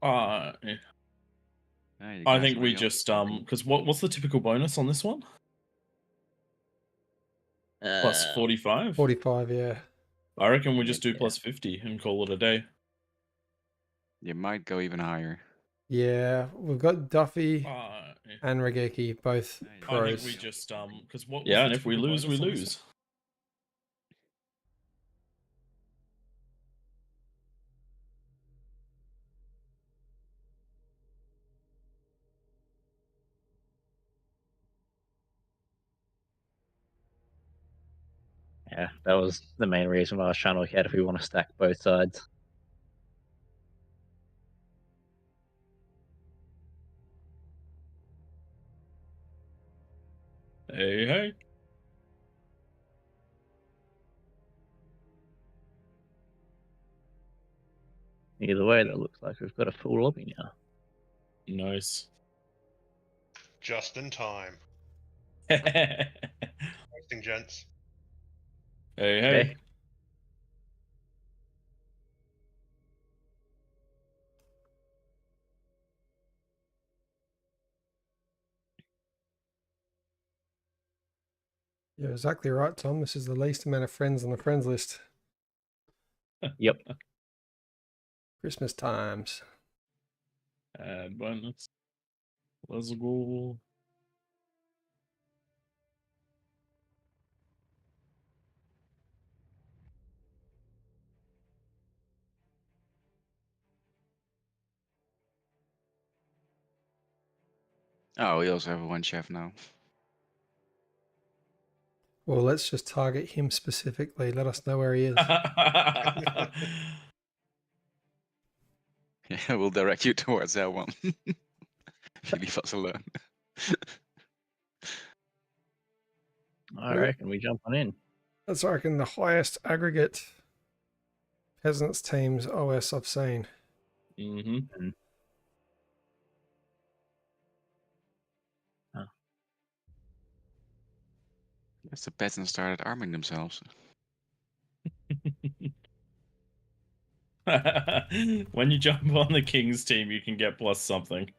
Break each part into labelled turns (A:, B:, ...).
A: Yeah, you
B: I
A: got
B: think we
A: somebody else
B: just
A: talking.
B: because what's the typical bonus on this one? Plus 45.
C: 45, yeah.
B: I reckon we just do
D: Yeah.
B: plus 50 and call it a day.
A: You might go even higher.
C: Yeah, we've got Duffy
B: Yeah.
C: and Regeki, both
A: Yeah, you
B: I
C: pros.
B: think we just because what?
D: Yeah,
B: was
D: and
B: the
D: if we
B: typical
D: lose, we
B: bonus on this
D: lose. Yeah, that was the main reason why I was trying to look at if we want to stack both sides.
B: Hey, hey.
D: Either way, that looks like we've got a full lobby now.
B: Nice.
E: Just in time.
B: Hey,
E: Hosting, gents.
B: hey.
D: Okay.
C: You're exactly right, Tom. This is the least amount of friends on the friends list.
D: Yep.
C: Christmas times.
B: Add bonus. Let's go.
A: Oh, we also have one chef now.
C: Well, let's just target him specifically. Let us know where he is.
A: Yeah, we'll direct you towards that one. If you leave us alone.
D: I reckon we jump on in.
C: That's, I reckon, the highest aggregate peasants teams OS I've seen.
B: Mm-hmm.
A: Yes, the peasants started arming themselves.
B: When you jump on the king's team, you can get plus something.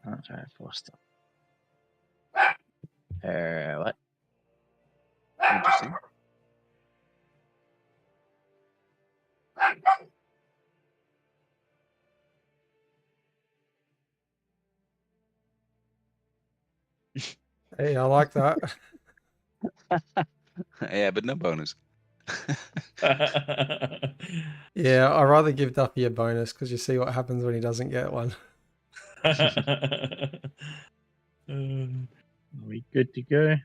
D: That's right, Foster. What?
A: Interesting.
C: Hey, I like that.
A: Yeah, but no bonus.
C: Yeah, I'd rather give Duffy a bonus because you see what happens when he doesn't get one.
D: Are we good to go?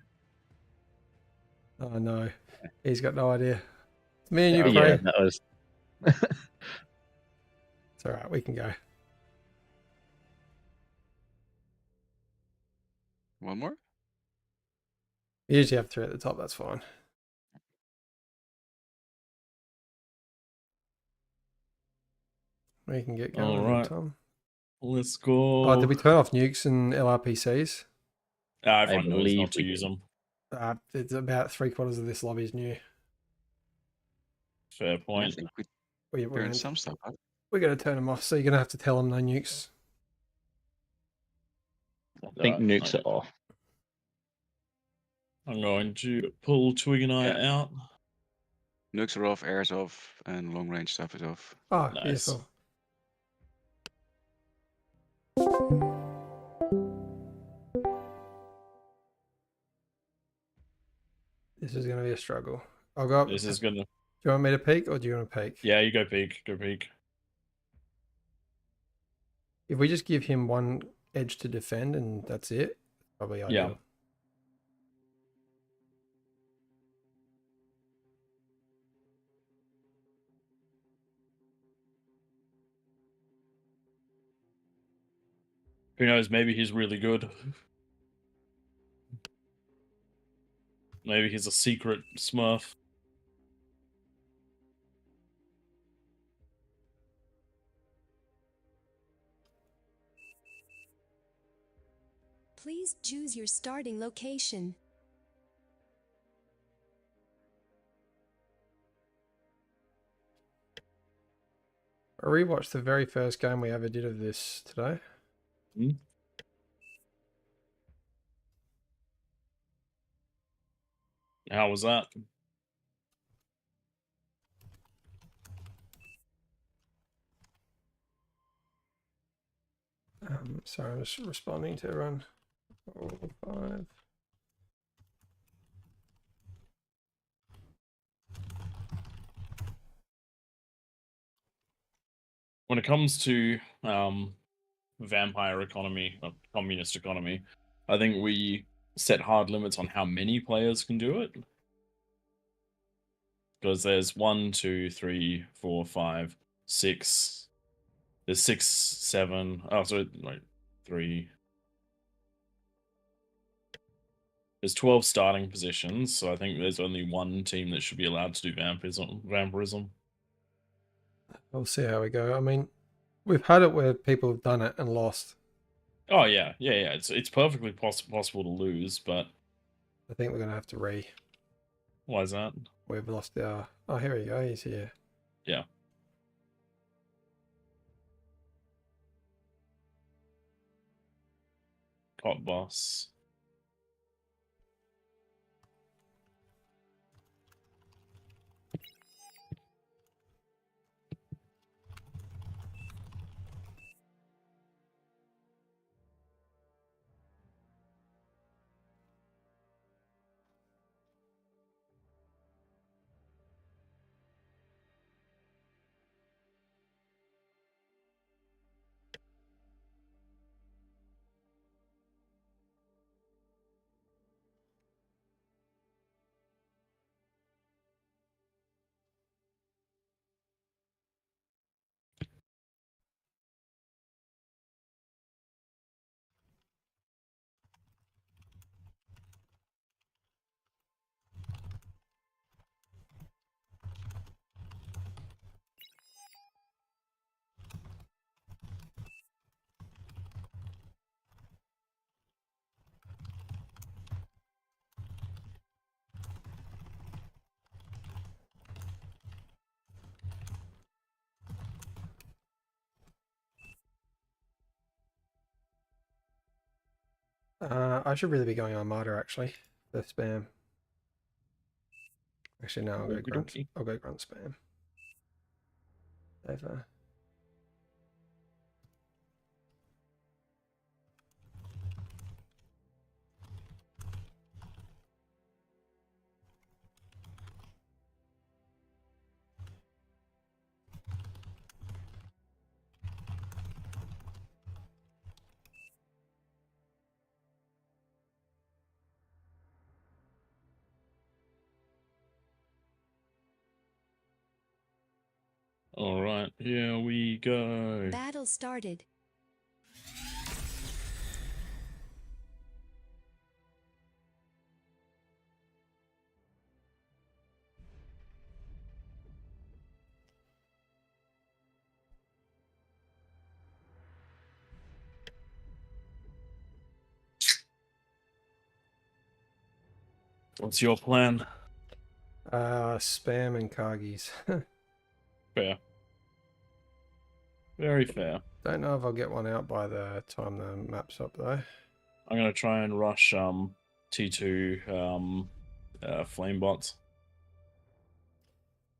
C: Oh, no. He's got no idea. It's me and you,
B: Yeah,
C: Prey.
D: Yeah, that was.
C: It's all right. We can go.
A: One more?
C: We usually have 3 at the top. That's fine. We can get going.
B: All right.
C: Tom.
B: Let's go.
C: Oh, did we turn off nukes and LRPCs?
B: Everyone knows
D: believe
B: not to
D: we
B: use
D: did.
B: them.
C: It's about 3/4 of this lobby is new.
B: Fair
A: I
B: point.
A: think we
C: We're
A: turned some stuff up.
C: going to turn them off, so you're going to have to tell them no nukes.
D: I think nukes are off.
B: I'm going to pull Twig and I out.
A: Nukes are off, air's off, and long range stuff is off.
C: Oh,
B: Nice.
C: beautiful. This is going to be a struggle. I'll go up.
B: This is gonna.
C: Do you want me to peek or do you want to peek?
B: Yeah, you go peek. Go peek.
C: If we just give him one edge to defend and that's it, probably ideal.
B: Yeah. Who knows? Maybe he's really good. Maybe he's a secret smurf.
F: Please choose your starting location.
C: I rewatched the very first game we ever did of this today.
B: How was that?
C: Sorry, I'm just responding to everyone. 4, 5.
B: When it comes to vampire economy, or communist economy, I think we set hard limits on how many players can do it. Because there's 1, 2, 3, 4, 5, 6. There's 6, 7. Oh, so like 3. There's 12 starting positions, so I think there's only one team that should be allowed to do vampirism.
C: We'll see how we go. I mean, we've had it where people have done it and lost.
B: Oh yeah. It's perfectly possible to lose, but
C: I think we're going to have to
B: why is that?
C: We've lost our... Oh, here we go. He's here.
B: Yeah. Hot boss.
C: I should really be going on Martyr, actually. The spam. Actually, no, I'll go grunt. I'll go grunt spam. Over.
B: All right, here we go.
F: Battle started.
B: What's your plan?
C: Spam and Kargis.
B: Fair. Very fair.
C: Don't know if I'll get one out by the time the map's up, though.
B: I'm gonna try and rush T2 flame bots.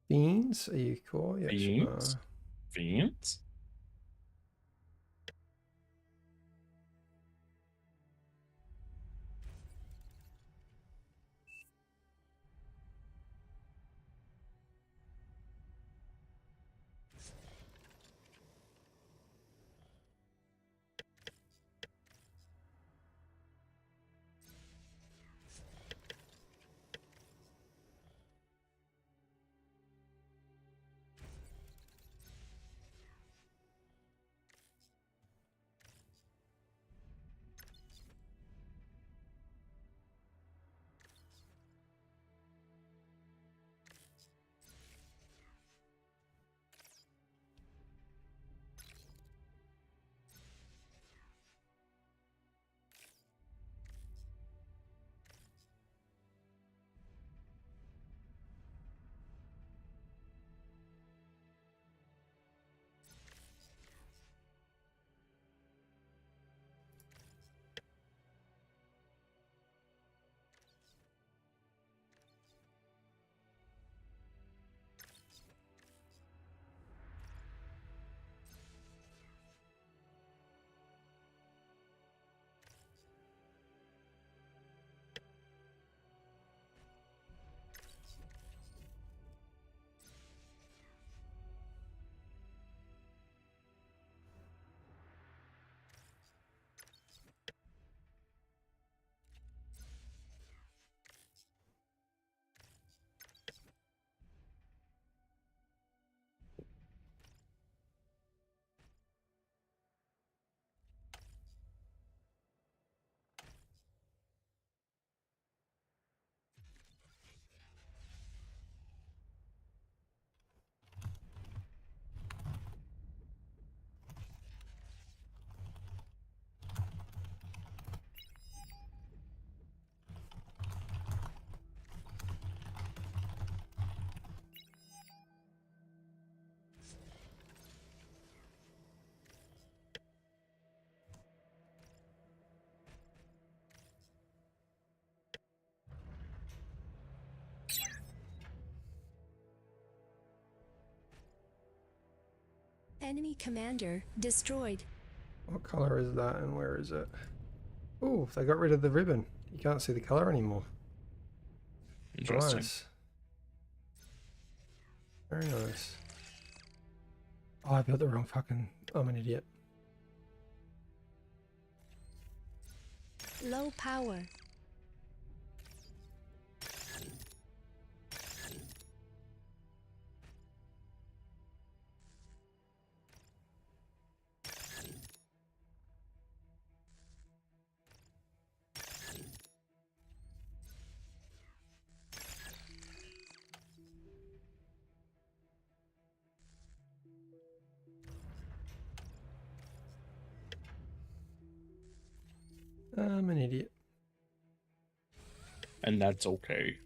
C: Fiends? Are you cool? Yeah,
B: Fiends? Fiends?
F: Enemy commander destroyed.
C: What color is that and where is it? Oh, they got rid of the ribbon. You can't see the color anymore.
B: Interesting.
C: Nice. Very nice. Oh, I built the wrong fucking... I'm an idiot.
F: Low power.
C: I'm an idiot.
B: And that's okay.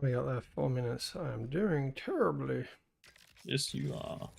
C: We got there 4 minutes. I am doing terribly.
B: Yes, you are.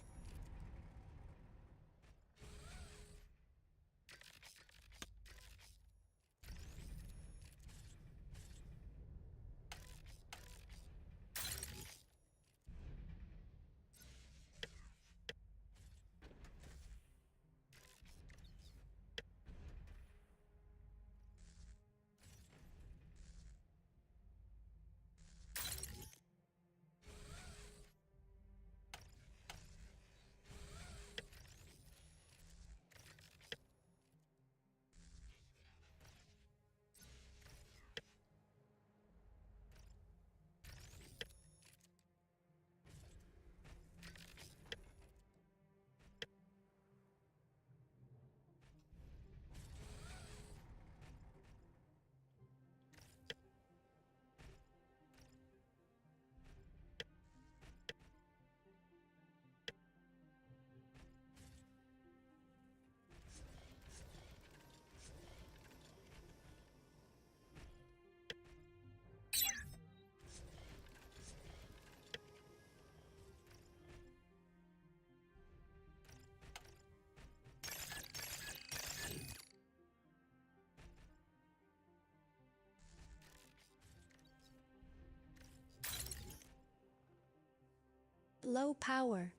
F: Low power.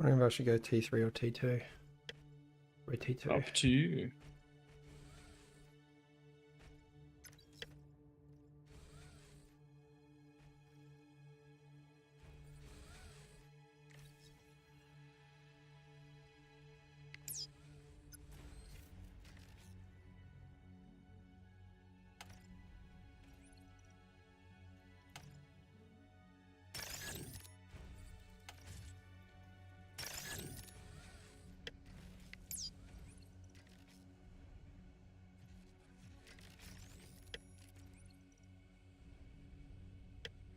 C: wondering if I should go T3 or T2. Wait, T2.
B: Up to you.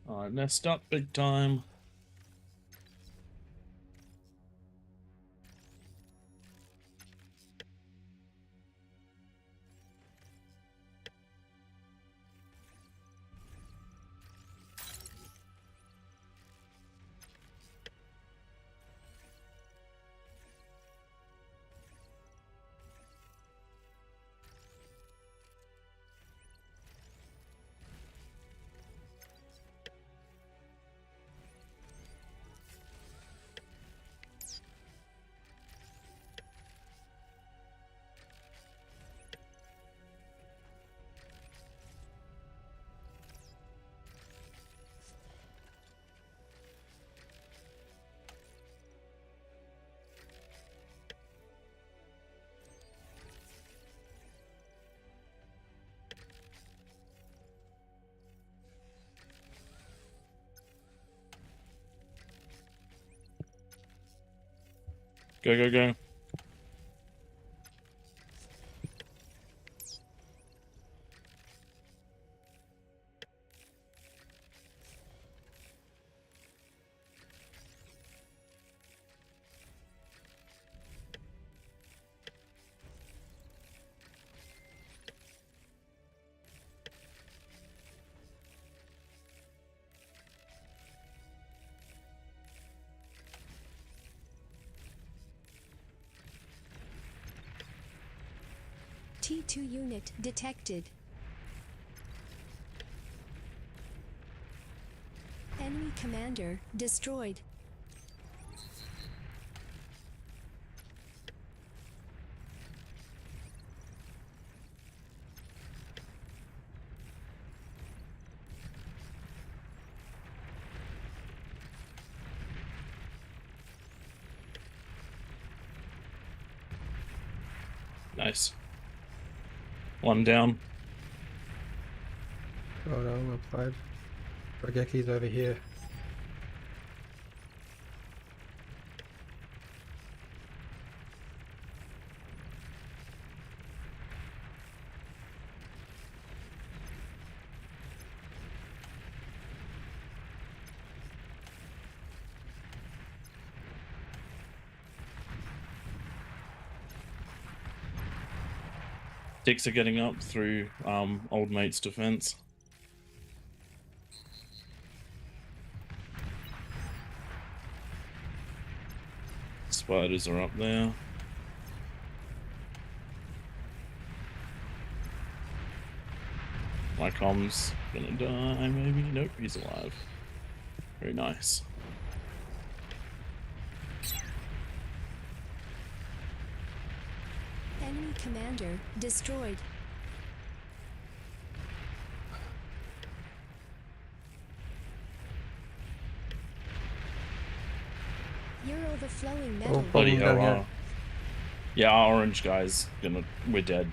B: I messed up big time. Go, go, go.
F: T2 unit detected. Enemy commander destroyed.
B: Nice. One down.
C: Well done, well played. Rageki's over here.
B: Sticks are getting up through old mate's defense. Spiders are up there. My com's gonna die, maybe? Nope, he's alive. Very nice.
F: Enemy commander destroyed. You're overflowing metal.
B: Bloody
C: Problem
B: hell.
C: down here.
B: Yeah, our orange guy's gonna. We're dead.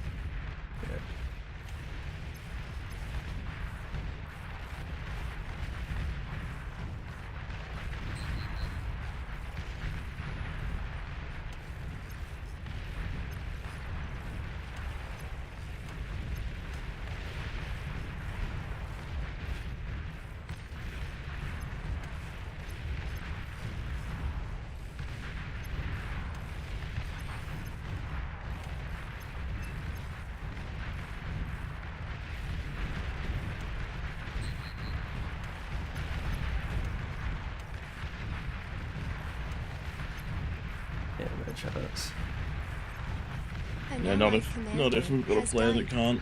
C: Yeah, no chance.
F: An
B: Yeah, not
F: allied
B: if
F: commander
B: we've got a
F: has
B: player
F: died.
B: that can't.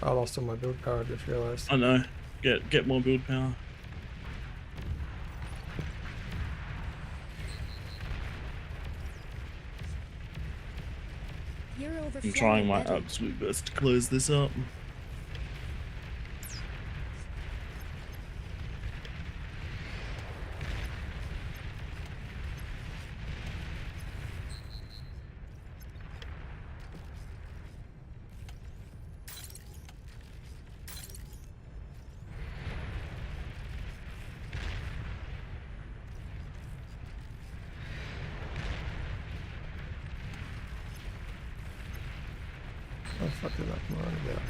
C: I lost all my build power, I just realised.
B: I know. Get more build power.
F: You're overflowing
B: I'm trying my
F: metal.
B: absolute best to close this up.
C: Oh, fuck did that mine get up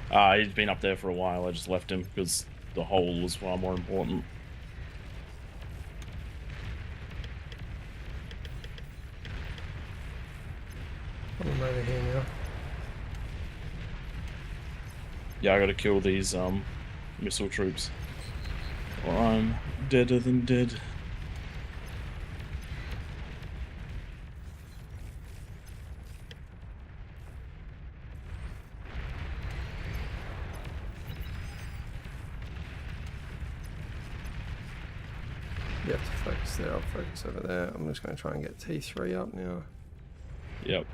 C: there?
B: He's been up there for a while. I just left him because the hole was far more important.
C: I'm over here now.
B: Yeah, I gotta kill these missile troops, or I'm deader than dead.
C: You have to focus there, I'll focus over there. I'm just going to try and get T3 up now.
B: Yep.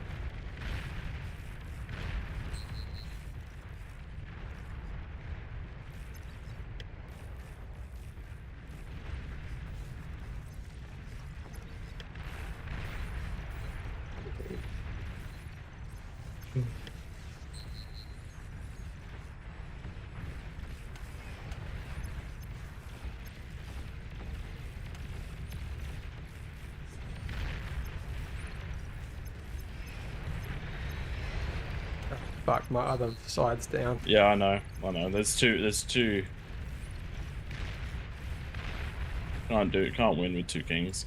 C: Fuck, my other side's down.
B: Yeah, I know. There's two. Can't win with two kings.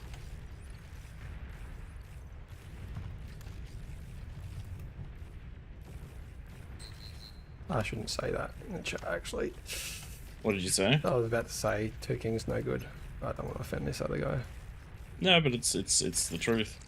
C: I shouldn't say that in the chat, actually.
B: What did you say?
C: I was about to say 2 kings no good. I don't want to offend this other guy.
B: No, but it's the truth.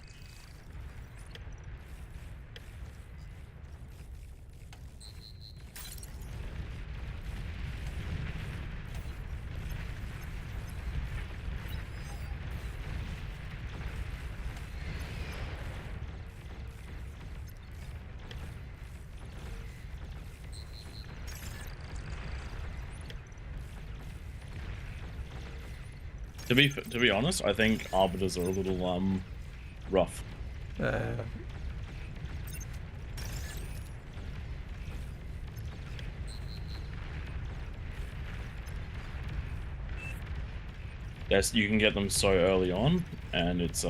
B: To be honest, I think arbiters are a little rough. Yes, you can get them so early on, and it's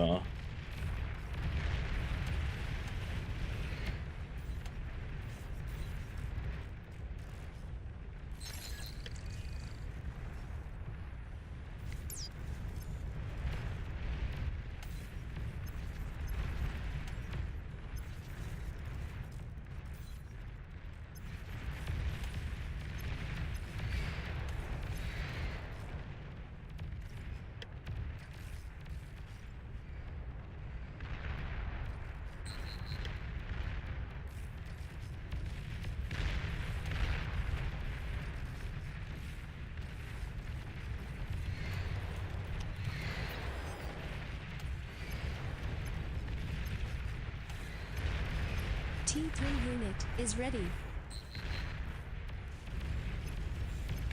F: T3 unit is ready.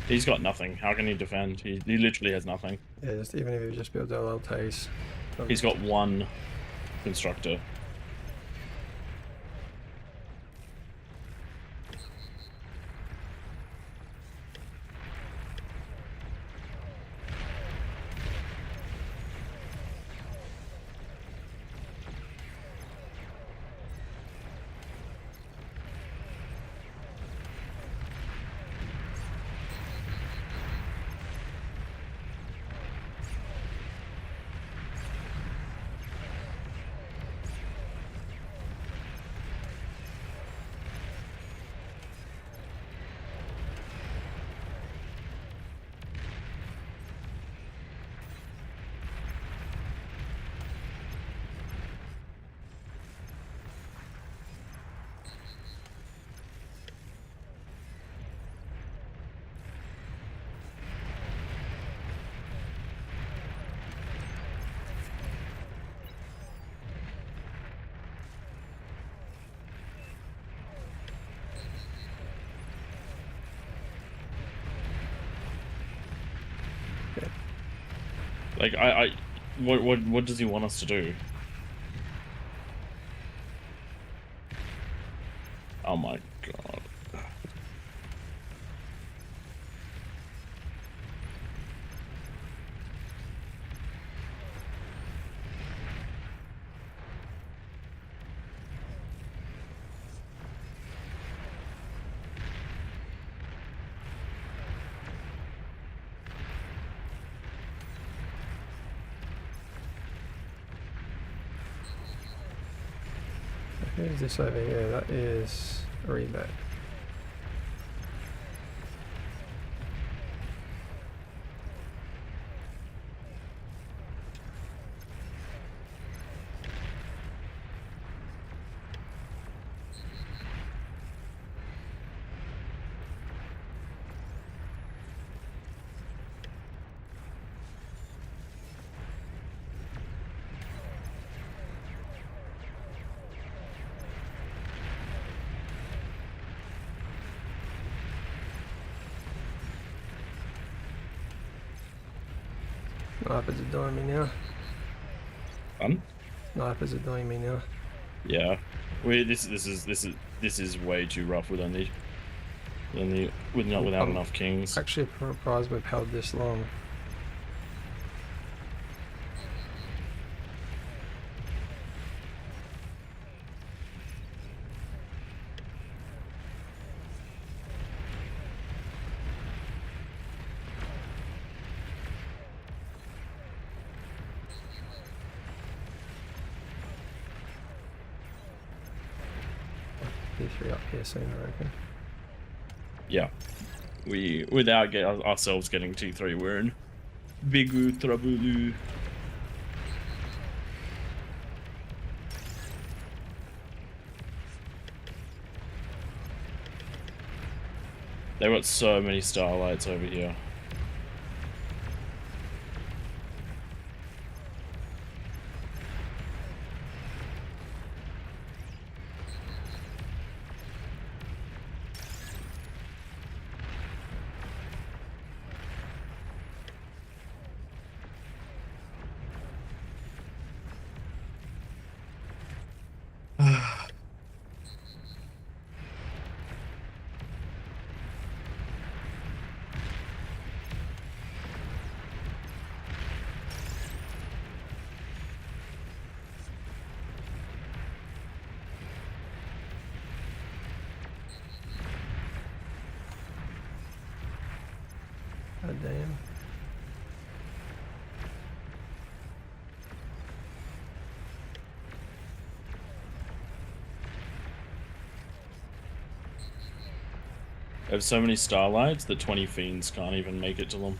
B: he's got nothing. How can he defend? He literally has nothing.
C: Yeah, just even if he just builds LLTs.
B: He's got one constructor. Like, what does he want us to do? Oh my god.
C: Who's this over here? That is a rebate. Snipers are doing me now.
B: Fun?
C: Snipers are doing me now.
B: Yeah. This is way too rough with only without enough kings.
C: Actually surprised we've held this long. P3 up here soon, I reckon.
B: Yeah. Without ourselves getting T3, we're in big trouble. They've got so many starlights over here.
C: God damn.
B: They have so many starlights that 20 fiends can't even make it to them.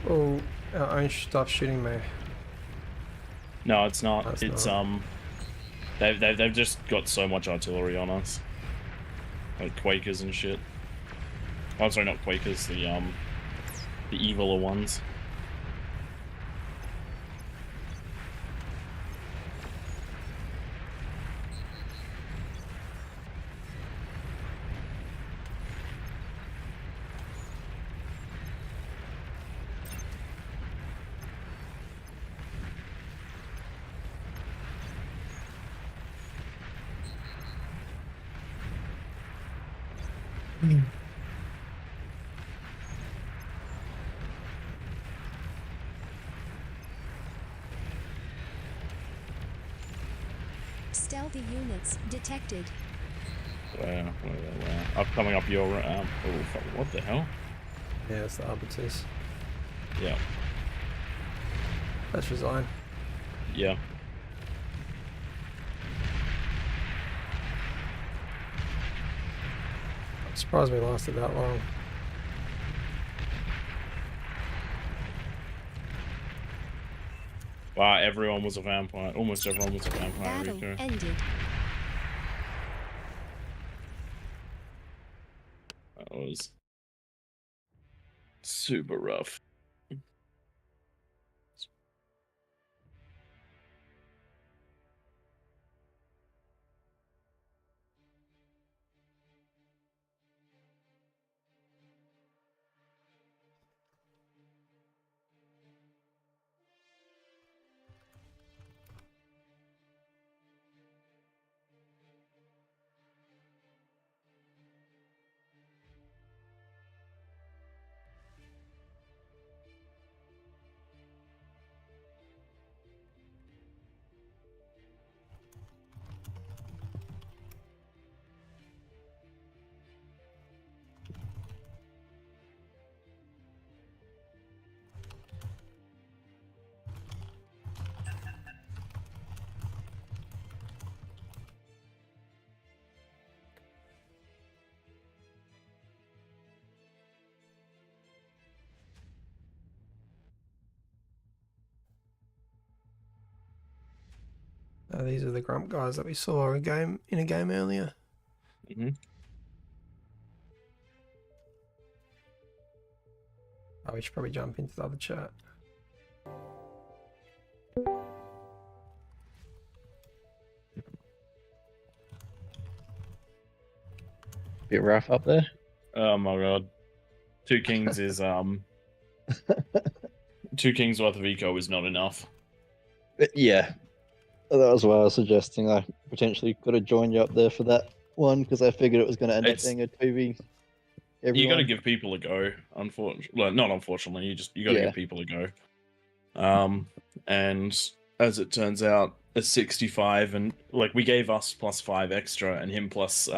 C: Oh, our own stuff shooting me.
B: No, it's not.
C: That's
B: It's
C: not.
B: they've just got so much artillery on us, like Quakers and shit. Oh, sorry, not Quakers. The eviler ones.
F: Stealthy units detected.
B: Where? Up, coming up your oh, fuck, what the hell?
C: Yeah, it's the arbiters.
B: Yeah,
C: Let's resign.
B: yeah.
C: I'm surprised we lasted that long.
B: Wow, everyone was a vampire. Almost everyone was a vampire.
F: Battle
B: Rico.
F: ended.
B: That was super rough.
C: These are the grump guys that we saw in a game earlier.
B: Mm-hmm.
C: Oh, we should probably jump into the other chat.
D: Bit rough up there.
B: Oh my god. 2 kings is 2 kings worth of eco is not enough.
D: But yeah, that was why I was suggesting I potentially could have joined you up there for that one because I figured it was going to end up
B: It's-
D: being a 2v.
B: You got to give people a go. Unfortunately, well, not unfortunately. You got to
D: Yeah.
B: give people a go. And as it turns out, a 65 and like we gave us +5 extra and him plus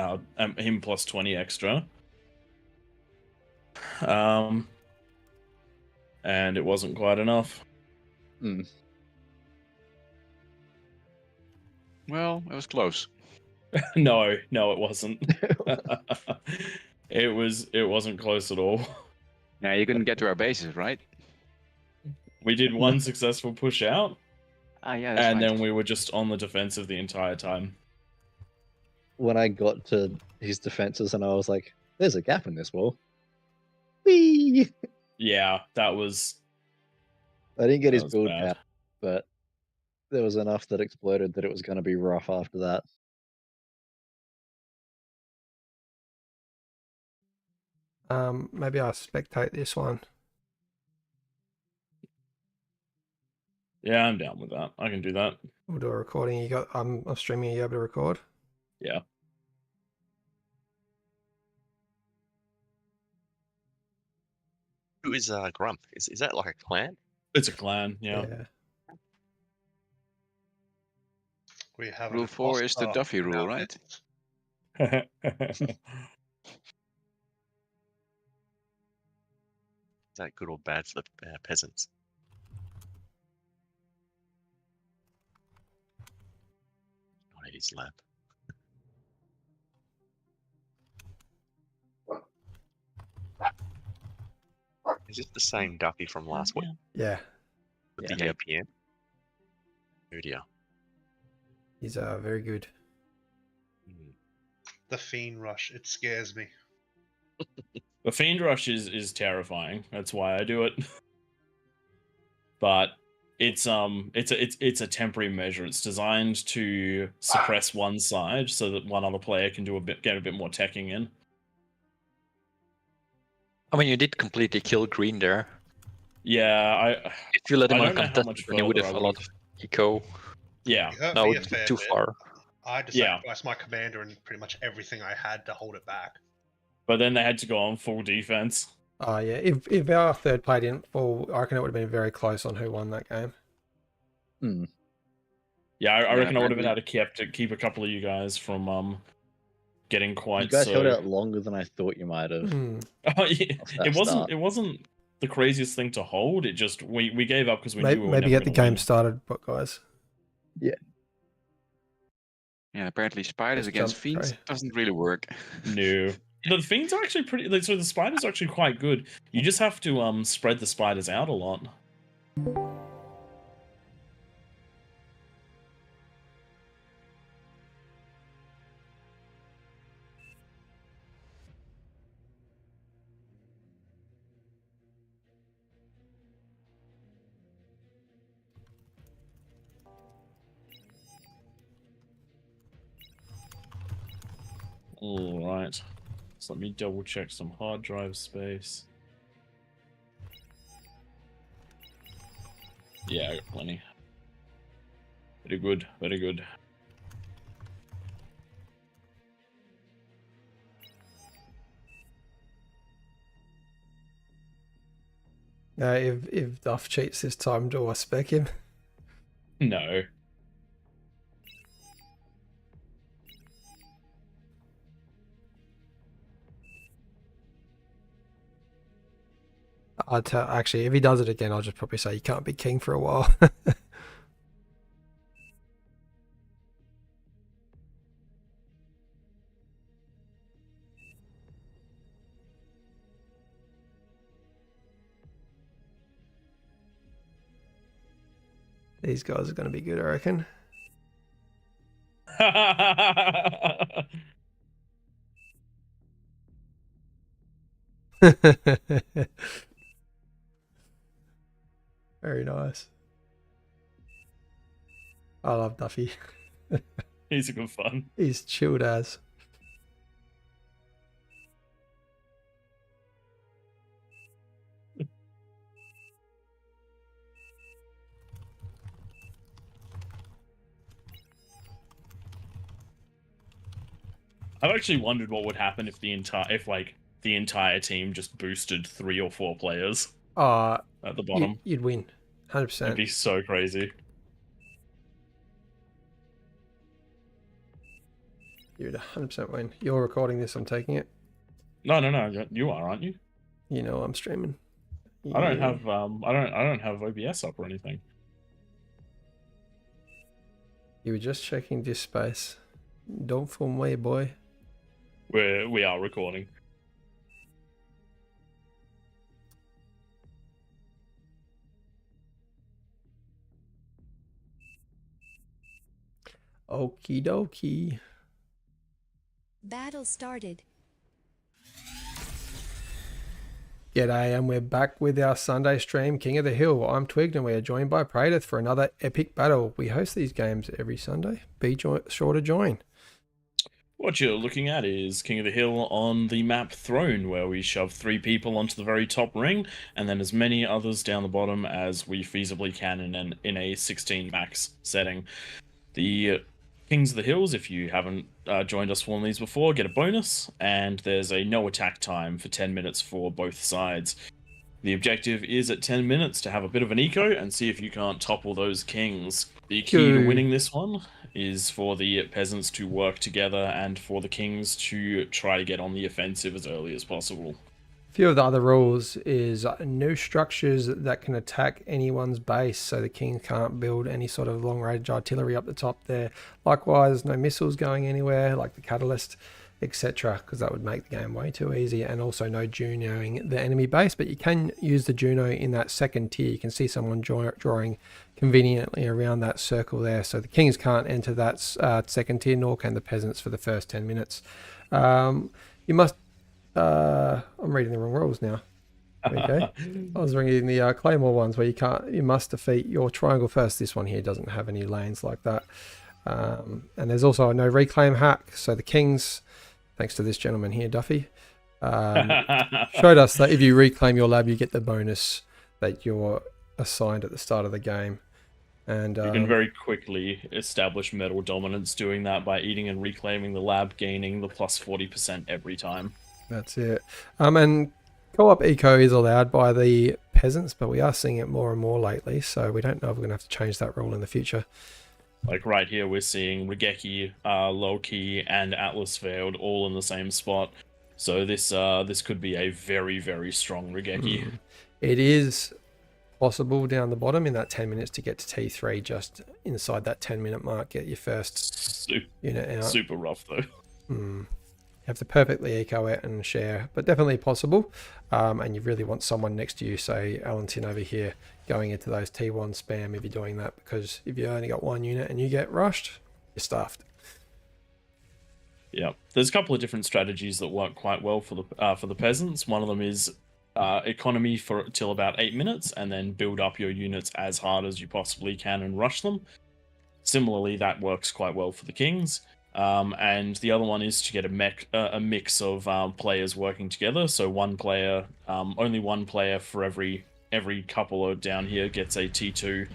B: 20 extra. And it wasn't quite enough.
A: Well, it was close.
B: No, it wasn't. It wasn't close at all.
A: Yeah, you couldn't get to our bases, right?
B: We did one successful push out,
A: Ah, yeah, that's
B: and
A: right.
B: then we were just on the defensive the entire time.
D: When I got to his defenses and I was like, there's a gap in this wall. Whee!
B: Yeah, that was.
D: I didn't get
B: That
D: his
B: was
D: build
B: bad.
D: down, but there was enough that exploded that it was going to be rough after that.
C: Maybe I'll spectate this one.
B: Yeah, I'm down with that. I can do that.
C: We'll do a recording. You got I'm streaming. Are you able to record?
B: Yeah.
G: Who is Grump? Is that like a clan?
B: It's a clan, yeah.
E: We have
A: Rule 4 is the Duffy rule, right?
G: Is that good or bad for the peasants? Not at his lab. Is it the same Duffy from last week
C: Yeah,
G: with
D: Yeah.
G: the APM? Oh dear.
C: he's very good.
E: The Fiend Rush. It scares me.
B: The Fiend Rush is terrifying. That's why I do it. But it's a temporary measure. It's designed to suppress one side so that one other player can get a bit more teching in.
H: I mean, you did completely kill green there.
B: Yeah,
H: If you let him
B: I
H: on
B: don't know how
H: contest,
B: much
H: then you would
B: further
H: have
B: I
H: a lot
B: would've-
H: of eco.
B: yeah.
E: You hurt
H: No,
E: me a
H: it's
E: fair
H: too
E: bit.
H: far.
E: I had to
B: Yeah.
E: sacrifice my commander and pretty much everything I had to hold it back.
B: But then they had to go on full defense.
C: Oh yeah, if our third play didn't fall, I reckon it would have been very close on who won that game.
B: Yeah, I reckon I would have been
A: apparently-
B: able to keep a couple of you guys from getting quite
D: You guys
B: so.
D: held out longer than I thought you might have.
C: Hmm.
B: Oh, yeah.
D: Off that
B: It wasn't.
D: start.
B: It wasn't the craziest thing to hold. It just we gave up because we knew we were
C: Maybe
B: never
C: get the
B: gonna
C: game
B: win.
C: started, but guys.
A: Yeah, apparently spiders
C: Just
A: against
C: jump
A: fiends
C: try.
A: doesn't really work.
B: No. The fiends are actually pretty. So the spiders are actually quite good. You just have to spread the spiders out a lot. All right. So let me double check some hard drive space. Yeah, I got plenty. Very good. Very good.
C: If Duff cheats this time, do I spec him?
B: No.
C: I'd tell, actually, if he does it again, I'll just probably say you can't be king for a while. These guys are going to be good, I reckon. Very nice. I love Duffy.
B: He's a good fun.
C: He's chilled as.
B: I've actually wondered what would happen if the entire team just boosted 3 or 4 players at the bottom.
C: You'd win. 100%.
B: It'd be so crazy.
C: You'd 100% win. You're recording this, I'm taking it.
B: No, you are, aren't you?
C: You know I'm streaming.
B: I don't have I don't have OBS up or anything.
C: You were just checking this space. Don't fool me, boy.
B: We are recording.
C: Okie dokie.
F: Battle started.
C: G'day, and we're back with our Sunday stream, King of the Hill. I'm Twigged, and we are joined by Pradith for another epic battle. We host these games every Sunday. Be sure to join.
B: What you're looking at is King of the Hill on the map Throne, where we shove 3 people onto the very top ring, and then as many others down the bottom as we feasibly can in a 16 max setting. The Kings of the Hills, if you haven't joined us for one of these before, get a bonus, and there's a no attack time for 10 minutes for both sides. The objective is at 10 minutes to have a bit of an eco and see if you can't topple those kings. The key to winning this one is for the peasants to work together and for the kings to try to get on the offensive as early as possible.
C: A few of the other rules is no structures that can attack anyone's base, so the king can't build any sort of long-range artillery up the top there. Likewise, no missiles going anywhere, like the catalyst, etc., because that would make the game way too easy. And also no Junoing the enemy base, but you can use the Juno in that second tier. You can see someone drawing conveniently around that circle there, so the kings can't enter that second tier, nor can the peasants for the first 10 minutes. You must... I'm reading the wrong rules now. Okay. I was reading the Claymore ones where you must defeat your triangle first. This one here doesn't have any lanes like that. And there's also a no reclaim hack. So the kings, thanks to this gentleman here, Duffy, showed us that if you reclaim your lab, you get the bonus that you're assigned at the start of the game. And
B: you can very quickly establish metal dominance doing that by eating and reclaiming the lab, gaining the plus 40% every time.
C: That's it. And co-op eco is allowed by the peasants, but we are seeing it more and more lately, so we don't know if we're going to have to change that rule in the future.
B: Like right here, we're seeing Regeki, Loki, and Atlas Veiled all in the same spot. So this could be a very, very strong Regeki.
C: It is possible down the bottom in that 10 minutes to get to T3 just inside that 10-minute mark, get your first unit out.
B: Super rough though.
C: You have to perfectly eco it and share, but definitely possible. And you really want someone next to you, say Alantin over here, going into those T1 spam if you're doing that, because if you only got one unit and you get rushed, you're stuffed.
B: Yeah, there's a couple of different strategies that work quite well for the peasants. One of them is economy for till about 8 minutes, and then build up your units as hard as you possibly can and rush them. Similarly, that works quite well for the kings. And the other one is to get a mix of players working together. So one player, only one player for every couple of down here gets a T2,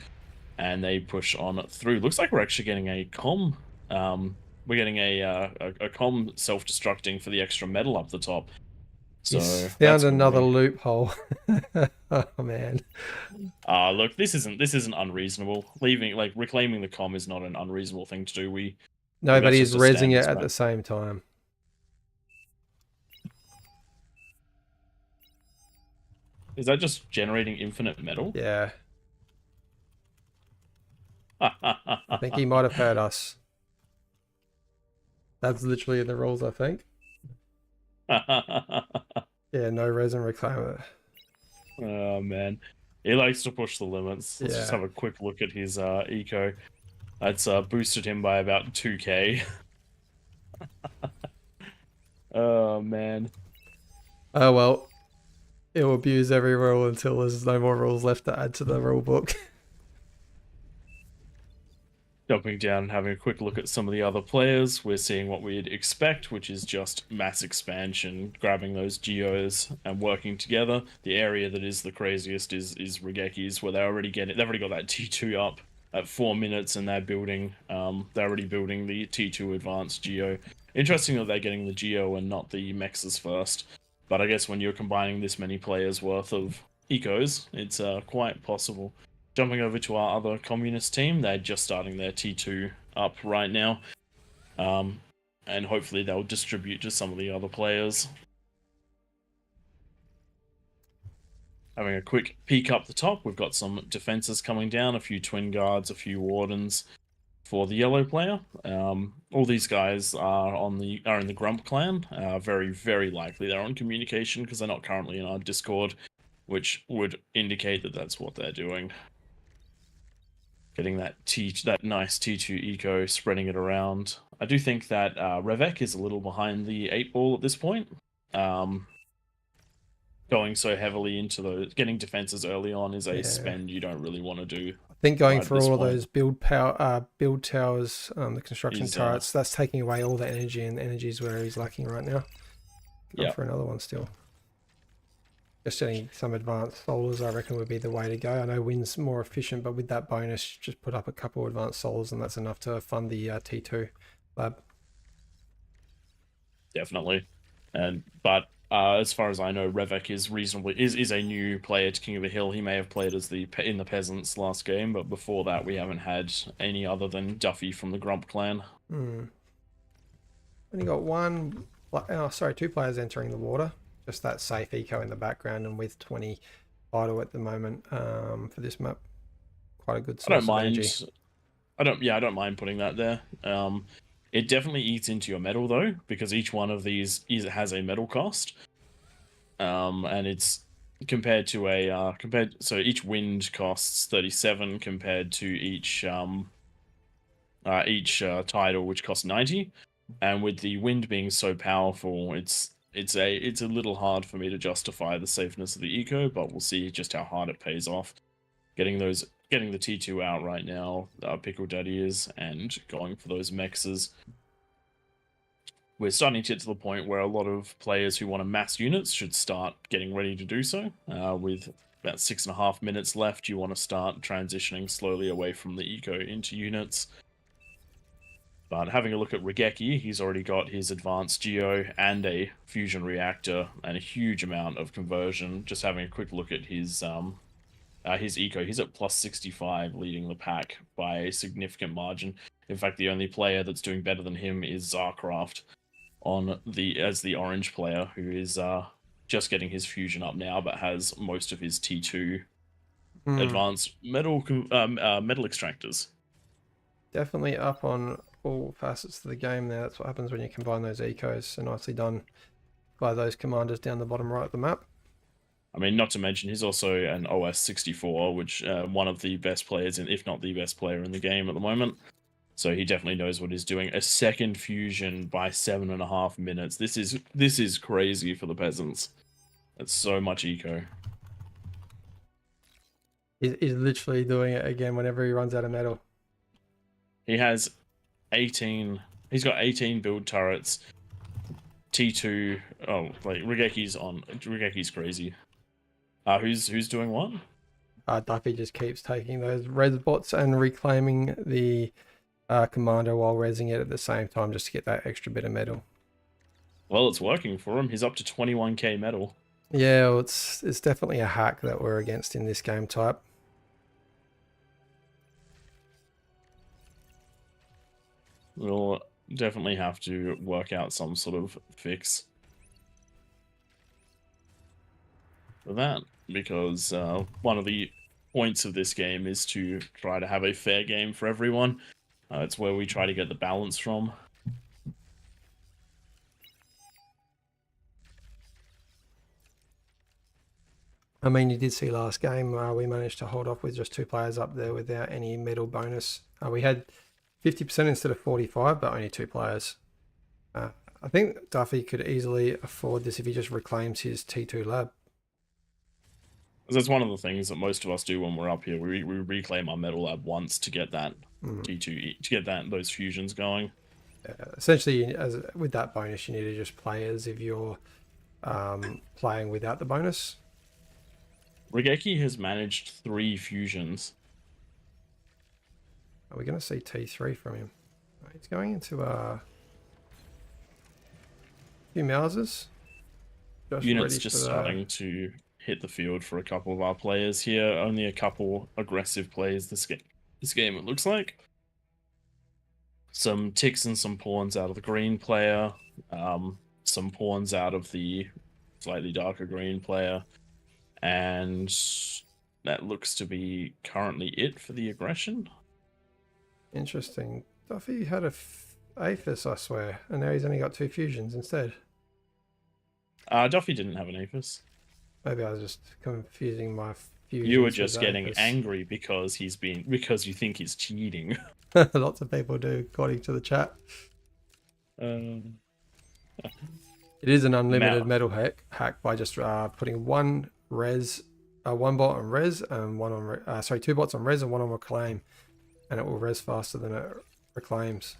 B: and they push on through. Looks like we're actually getting a com. We're getting a com self-destructing for the extra metal up the top. So
C: found another loophole. Oh man.
B: Look, this isn't unreasonable. Reclaiming the com is not an unreasonable thing to do.
C: No, but he's rezzing it at the same time.
B: Is that just generating infinite metal?
C: Yeah. I think he might have heard us. That's literally the rules, I think. Yeah, no resin reclaim it.
B: Oh man, he likes to push the limits. Let's just have a quick look at his eco. That's boosted him by about 2k. Oh man.
C: Oh well. He'll abuse every rule until there's no more rules left to add to the rule book.
B: Jumping down and having a quick look at some of the other players, we're seeing what we'd expect, which is just mass expansion, grabbing those geos and working together. The area that is the craziest is Regeki's, where they've already got that T2 up at 4 minutes, and they're already building the T2 advanced geo. Interesting that they're getting the geo and not the mexes first, but I guess when you're combining this many players worth of ecos, it's quite possible. Jumping over to our other communist team, they're just starting their T2 up right now. And hopefully they'll distribute to some of the other players. Having a quick peek up the top, we've got some defenses coming down, a few twin guards, a few wardens for the yellow player. All these guys are in the Grump clan. Very, very likely they're on communication because they're not currently in our Discord, which would indicate that that's what they're doing. Getting that nice T2 eco, spreading it around. I do think that Revek is a little behind the 8 ball at this point. Going so heavily into getting defenses early on is a spend you don't really want to do.
C: I think going for all of those build towers, the construction turrets, that's taking away all the energy, and energy is where he's lacking right now. Go for another one still. Just getting some advanced solars, I reckon, would be the way to go. I know wind's more efficient, but with that bonus, just put up a couple of advanced solars, and that's enough to fund the T2 lab.
B: Definitely, but as far as I know, Revek is a new player to King of the Hill. He may have played as in the Peasants last game, but before that, we haven't had any other than Duffy from the Grump clan.
C: Only got two players entering the water. Just that safe eco in the background, and with 20 vital at the moment for this map, quite a good source of energy.
B: I don't mind putting that there. It definitely eats into your metal though, because each one of these has a metal cost, and it's compared to so each wind costs 37 compared to each tidal, which costs 90, and with the wind being so powerful, it's a little hard for me to justify the safeness of the eco, but we'll see just how hard it pays off. Getting the T2 out right now, Pickle Daddy is, and going for those mexes. We're starting to get to the point where a lot of players who want to mass units should start getting ready to do so. With about 6.5 minutes left, you want to start transitioning slowly away from the eco into units. But having a look at Regeki, he's already got his advanced geo and a fusion reactor and a huge amount of conversion. Just having a quick look at his his eco. He's at plus 65, leading the pack by a significant margin. In fact, the only player that's doing better than him is Zarcraft as the orange player, who is just getting his fusion up now, but has most of his T2 advanced metal extractors.
C: Definitely up on all facets of the game there. That's what happens when you combine those ecos. So nicely done by those commanders down the bottom right of the map.
B: I mean, not to mention he's also an OS 64, which one of the best players, if not the best player in the game at the moment. So he definitely knows what he's doing. A second fusion by 7.5 minutes. This is crazy for the peasants. That's so much eco.
C: He's literally doing it again whenever he runs out of metal.
B: He has 18. He's got 18 build turrets. T2. Oh, like Rigeki's crazy. Who's doing what?
C: Duffy just keeps taking those res bots and reclaiming the commander while resing it at the same time, just to get that extra bit of metal.
B: Well, it's working for him. He's up to 21k metal.
C: Yeah, well, it's definitely a hack that we're against in this game type.
B: We'll definitely have to work out some sort of fix for that, because one of the points of this game is to try to have a fair game for everyone. It's where we try to get the balance from.
C: I mean, you did see last game, we managed to hold off with just 2 players up there without any medal bonus. We had 50% instead of 45, but only 2 players. I think Duffy could easily afford this if he just reclaims his T2 lab.
B: That's one of the things that most of us do when we're up here. We reclaim our metal lab once to get that T2, to get those fusions going.
C: Essentially, with that bonus, you need to just play as if you're playing without the bonus.
B: Rigeki has managed 3 fusions.
C: Are we going to see T3 from him? He's going into a few Mausers.
B: Units just starting to hit the field for a couple of our players here. Only a couple aggressive plays this game, it looks like. Some ticks and some pawns out of the green player. Some pawns out of the slightly darker green player. And that looks to be currently it for the aggression.
C: Interesting. Duffy had a Aphis, I swear, and now he's only got 2 fusions instead.
B: Duffy didn't have an Aphis.
C: Maybe I was just confusing my fusions.
B: You were just
C: with
B: getting
C: Aphis.
B: angry because because you think he's cheating.
C: Lots of people do, according to the chat. It is an unlimited metal hack by just putting 1 bot on res and 1 on 2 bots on res and 1 on reclaim, and it will res faster than it reclaims.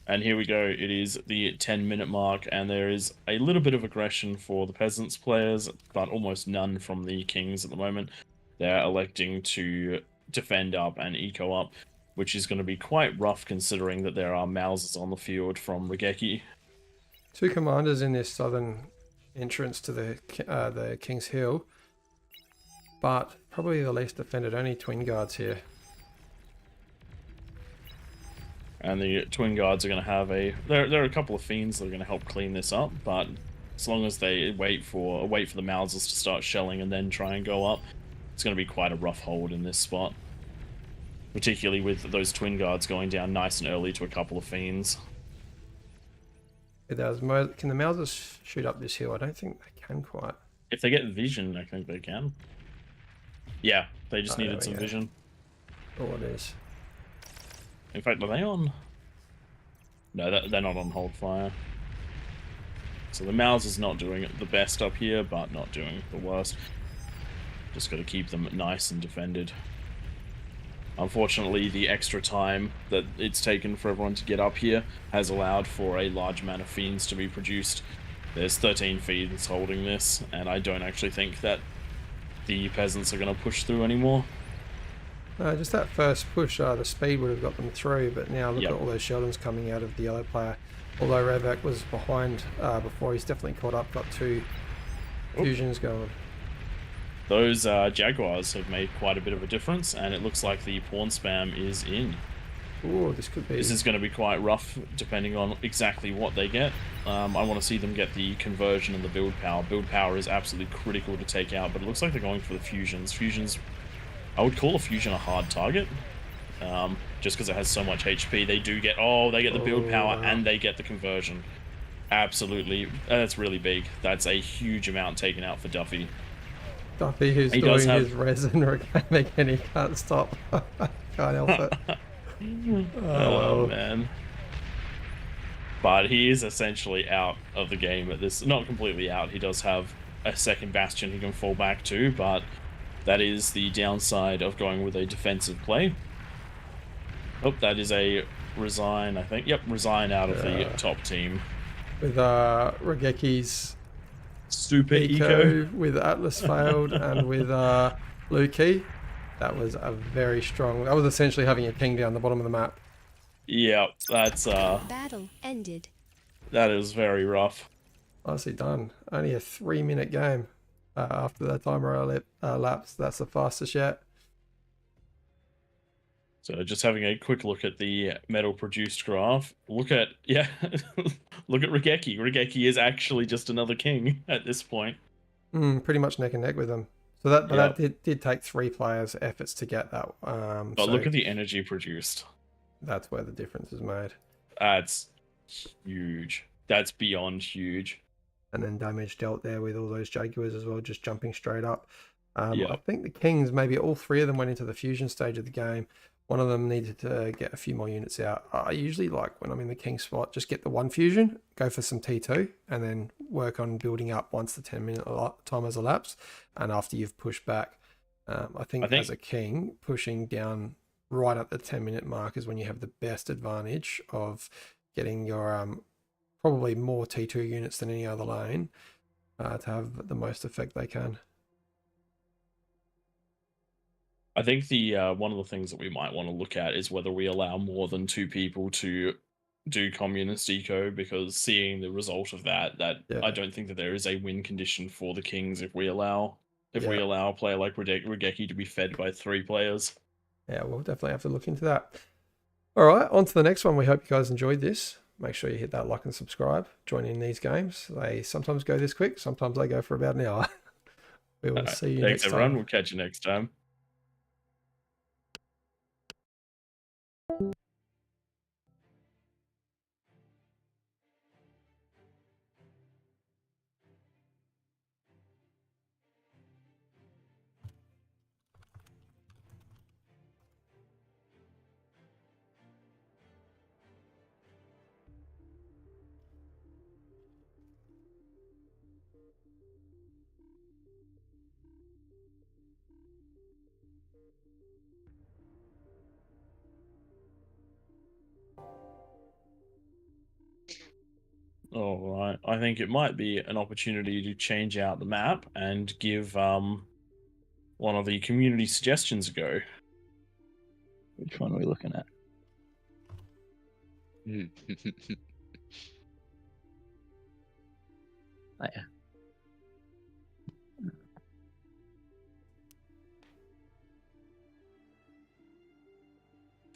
B: And here we go. It is the 10-minute mark, and there is a little bit of aggression for the peasants players, but almost none from the kings at the moment. They're electing to defend up and eco up, which is going to be quite rough considering that there are Mausers on the field from Rigeki.
C: 2 commanders in this southern entrance to the King's Hill, but probably the least defended. Only twin guards here.
B: And the twin guards are going to have there are a couple of fiends that are going to help clean this up, but as long as they wait for the Mausers to start shelling and then try and go up, it's going to be quite a rough hold in this spot. Particularly with those twin guards going down nice and early to a couple of fiends.
C: Can the Mausers shoot up this hill? I don't think they can quite.
B: If they get vision, I think they can. Yeah, they just needed some vision.
C: All it is.
B: In fact, are they on? No, they're not on hold fire. So the Mauser's not doing the best up here, but not doing the worst. Just got to keep them nice and defended. Unfortunately, the extra time that it's taken for everyone to get up here has allowed for a large amount of fiends to be produced. There's 13 fiends holding this, and I don't actually think that the peasants are going to push through anymore.
C: Just that first push, the speed would have got them through, but now look at all those Sheldons coming out of the yellow player. Although Revak was behind before, he's definitely caught up, got 2 fusions going.
B: those Jaguars have made quite a bit of a difference, and it looks like the pawn spam is in.
C: Ooh, this could be.
B: This is going to be quite rough, depending on exactly what they get. I want to see them get the conversion and the build power. Build power is absolutely critical to take out, but it looks like they're going for the fusions. Fusions, I would call a fusion a hard target, just because it has so much HP. They do get, they get the build power
C: wow.
B: and they get the conversion. Absolutely, that's really big. That's a huge amount taken out for Duffy.
C: Duffy, who's
B: He does
C: doing
B: have-
C: his resin organic, and he can't stop. Can't help it.
B: Oh man. But he is essentially out of the game at this. Not completely out. He does have a second bastion he can fall back to, but that is the downside of going with a defensive play. Oh, that is a resign, I think. Yep, resign out of the top team.
C: With Rageki's
B: Super
C: eco, with Atlas failed, and with Lukey. That was a very strong. That was essentially having a king down the bottom of the map.
B: Yeah, that's
F: Battle ended.
B: that is very rough.
C: Nicely done. Only a 3-minute game after the timer lapsed. That's the fastest yet.
B: So just having a quick look at the metal produced graph. Look at look at Regeki. Regeki is actually just another king at this point.
C: Pretty much neck and neck with them. So that did take 3 players' efforts to get that.
B: But
C: So
B: look at the energy produced.
C: that's where the difference is made.
B: That's huge. That's beyond huge.
C: And then damage dealt there with all those Jaguars as well, just jumping straight up.
B: Yeah.
C: I think the Kings, maybe all 3 of them went into the fusion stage of the game. One of them needed to get a few more units out. I usually like, when I'm in the king spot, just get the 1 fusion, go for some T2, and then work on building up once the 10-minute time has elapsed, and after you've pushed back. I think as a king, pushing down right at the 10-minute mark is when you have the best advantage of getting your probably more T2 units than any other lane to have the most effect they can.
B: I think the one of the things that we might want to look at is whether we allow more than 2 people to do communist eco, because seeing the result of that, I don't think that there is a win condition for the Kings if we allow a player like Regeki to be fed by 3 players.
C: Yeah, we'll definitely have to look into that. All right, on to the next one. We hope you guys enjoyed this. Make sure you hit that like and subscribe. Join in these games. They sometimes go this quick. Sometimes they go for about an hour. We will see you
B: Thanks,
C: next
B: everyone.
C: time.
B: We'll catch you next time. All right. I think it might be an opportunity to change out the map and give one of the community suggestions a go.
D: Which one are we looking at? Oh, yeah.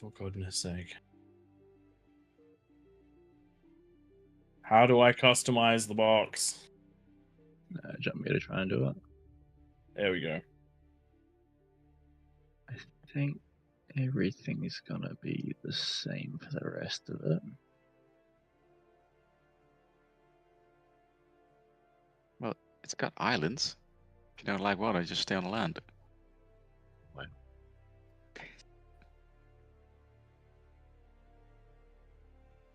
B: For goodness sake. How do I customize the box?
D: Jump me to try and do it.
B: There we go.
D: I think everything is gonna be the same for the rest of it.
A: Well, it's got islands. If you don't like water, just stay on the land.
G: What?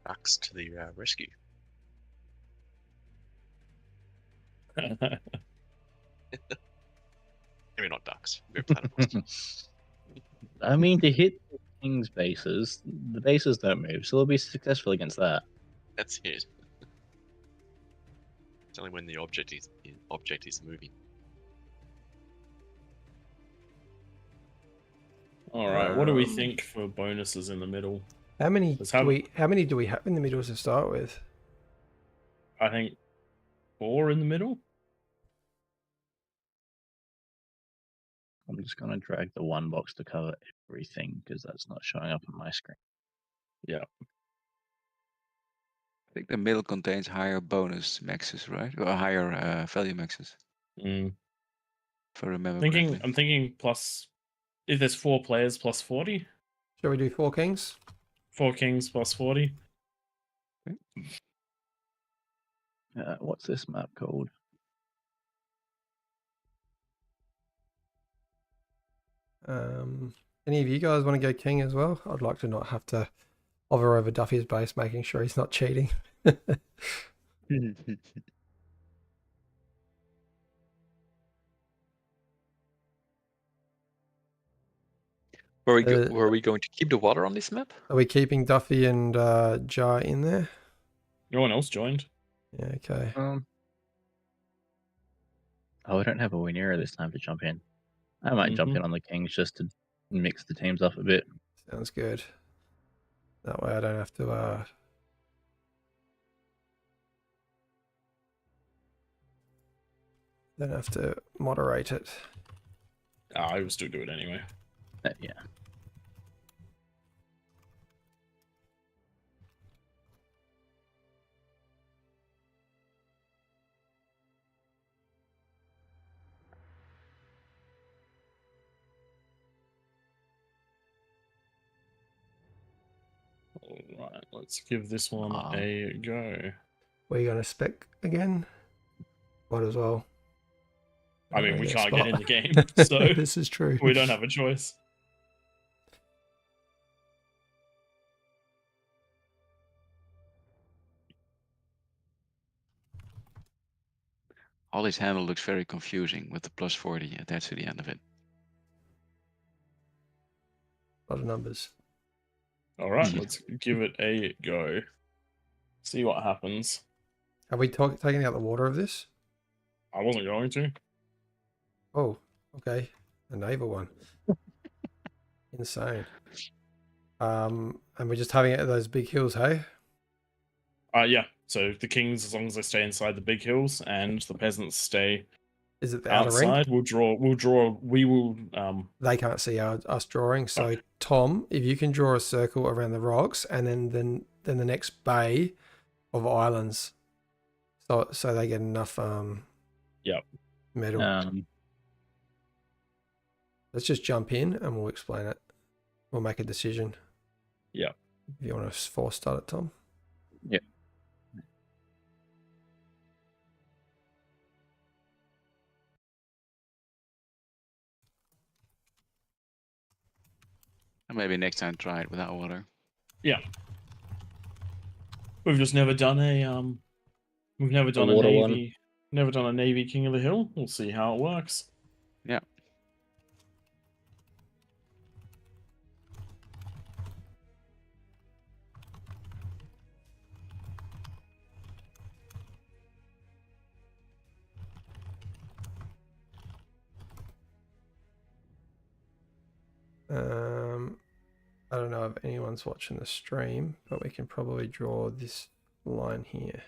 G: Ducks to the rescue. Maybe not ducks. Maybe platypus.
D: I mean, to hit the king's bases, the bases don't move, so they'll be successful against that.
G: That's it. It's only when the object is moving.
B: All right. What do we think for bonuses in the middle?
C: How many
B: Let's
C: do
B: have-
C: we have in the middle to start with?
B: I think 4 in the middle.
D: I'm just gonna drag the one box to cover everything because that's not showing up on my screen.
B: Yeah.
A: I think the middle contains higher bonus maxes, right? Or higher value maxes,
B: Mm.
A: if I remember
B: Thinking,
A: correctly.
B: I'm thinking plus. If there's 4 players, plus 40.
C: Shall we do 4 kings?
B: 4 kings plus 40.
D: What's this map called?
C: Any of you guys want to go king as well? I'd like to not have to hover over Duffy's base, making sure he's not cheating.
H: Were we going to keep the water on this map?
C: Are we keeping Duffy and Jar in there?
B: No one else joined.
C: Yeah, okay.
D: Oh, I don't have a Wineera this time to jump in. I might jump in on the Kings just to mix the teams up a bit.
C: Sounds good. That way I don't have to moderate it.
B: I will still do it anyway.
D: Yeah.
B: Alright, let's give this one a go.
C: Were you going to spec again? Might as well.
B: I mean, we can't get in the game, so
C: this is true.
B: We don't have a choice.
A: Ollie's handle looks very confusing with the plus 40 attached to the end of it.
C: A lot of numbers.
B: Alright, let's give it a go. See what happens.
C: Have we taken out the water of this?
B: I wasn't going to.
C: Oh, okay. A naval one. Insane. And we're just having it at those big hills, hey?
B: Yeah. So the kings, as long as they stay inside the big hills, and the peasants stay
C: Is it the outer ring?
B: outside, we will.
C: They can't see us drawing. So Tom, if you can draw a circle around the rocks, and then the next bay of islands, so they get enough metal. Let's just jump in and we'll explain it. We'll make a decision.
B: Yeah.
C: If you want to force start it, Tom.
D: Yeah.
A: And maybe next time try it without water.
B: Yeah. We've just never done a we've never done a
D: water
B: navy
D: one.
B: never done a navy king of the hill. We'll see how it works.
A: Yeah.
C: I don't know if anyone's watching the stream, but we can probably draw this line here.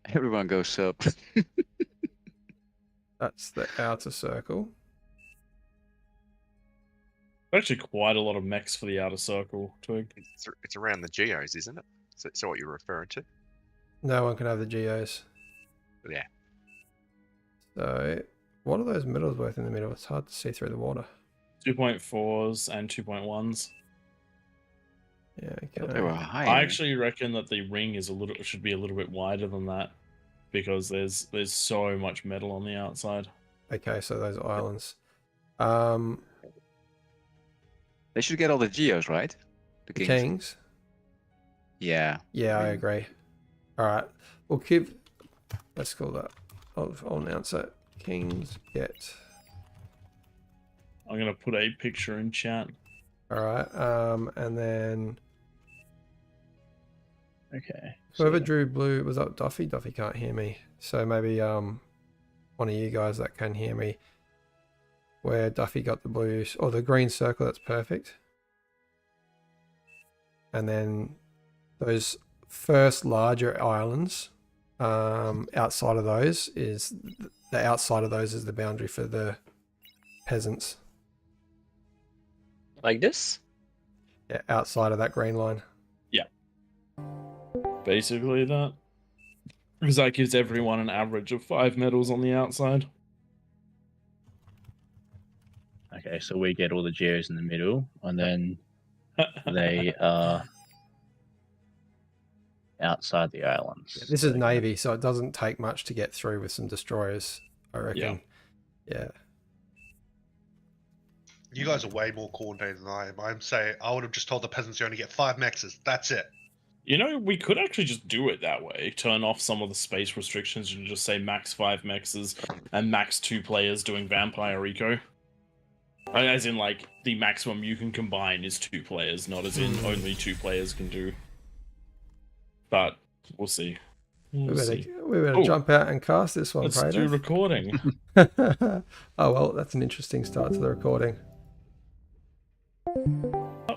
A: Everyone goes up.
C: That's the outer circle.
B: Actually, quite a lot of mechs for the outer circle, Twig.
G: It's around the geos, isn't it? So what you're referring to?
C: No one can have the geos.
G: Yeah.
C: So, what are those metals worth in the middle? It's hard to see through the water.
B: 2.4s and 2.1s.
C: Yeah,
A: They were
C: okay.
A: higher.
B: I actually reckon that the ring is should be a little bit wider than that, because there's so much metal on the outside.
C: Okay, so those islands.
A: They should get all the geos, right? The
C: The
A: kings.
C: kings.
A: Yeah.
C: Yeah, I agree. All right, we'll keep. Let's call that. I'll announce it. Kings get.
B: I'm gonna put a picture in chat.
C: All right, and then
D: Okay.
C: whoever
D: so-
C: drew blue, was that Duffy? Duffy can't hear me, so maybe one of you guys that can hear me. Where Duffy got the blue or the green circle, that's perfect. And then those first larger islands, outside of those is the outside of those is the boundary for the peasants.
H: Like this?
C: Yeah, outside of that green line.
B: Basically that. Because that gives everyone an average of 5 medals on the outside.
I: Okay, so we get all the geos in the middle, and then they are outside the islands.
C: Yeah, this is navy, so it doesn't take much to get through with some destroyers, I reckon. Yeah.
E: You guys are way more coordinated than I am. I'm saying I would have just told the peasants you only get 5 mexes. That's it.
B: You know, we could actually just do it that way. Turn off some of the space restrictions and just say max 5 mexes and max 2 players doing Vampire Eco. As in, like, the maximum you can combine is 2 players, not as in only 2 players can do. But we'll see.
C: We better jump out and cast this one,
B: Let's do recording.
C: Oh, well, that's an interesting start to the recording.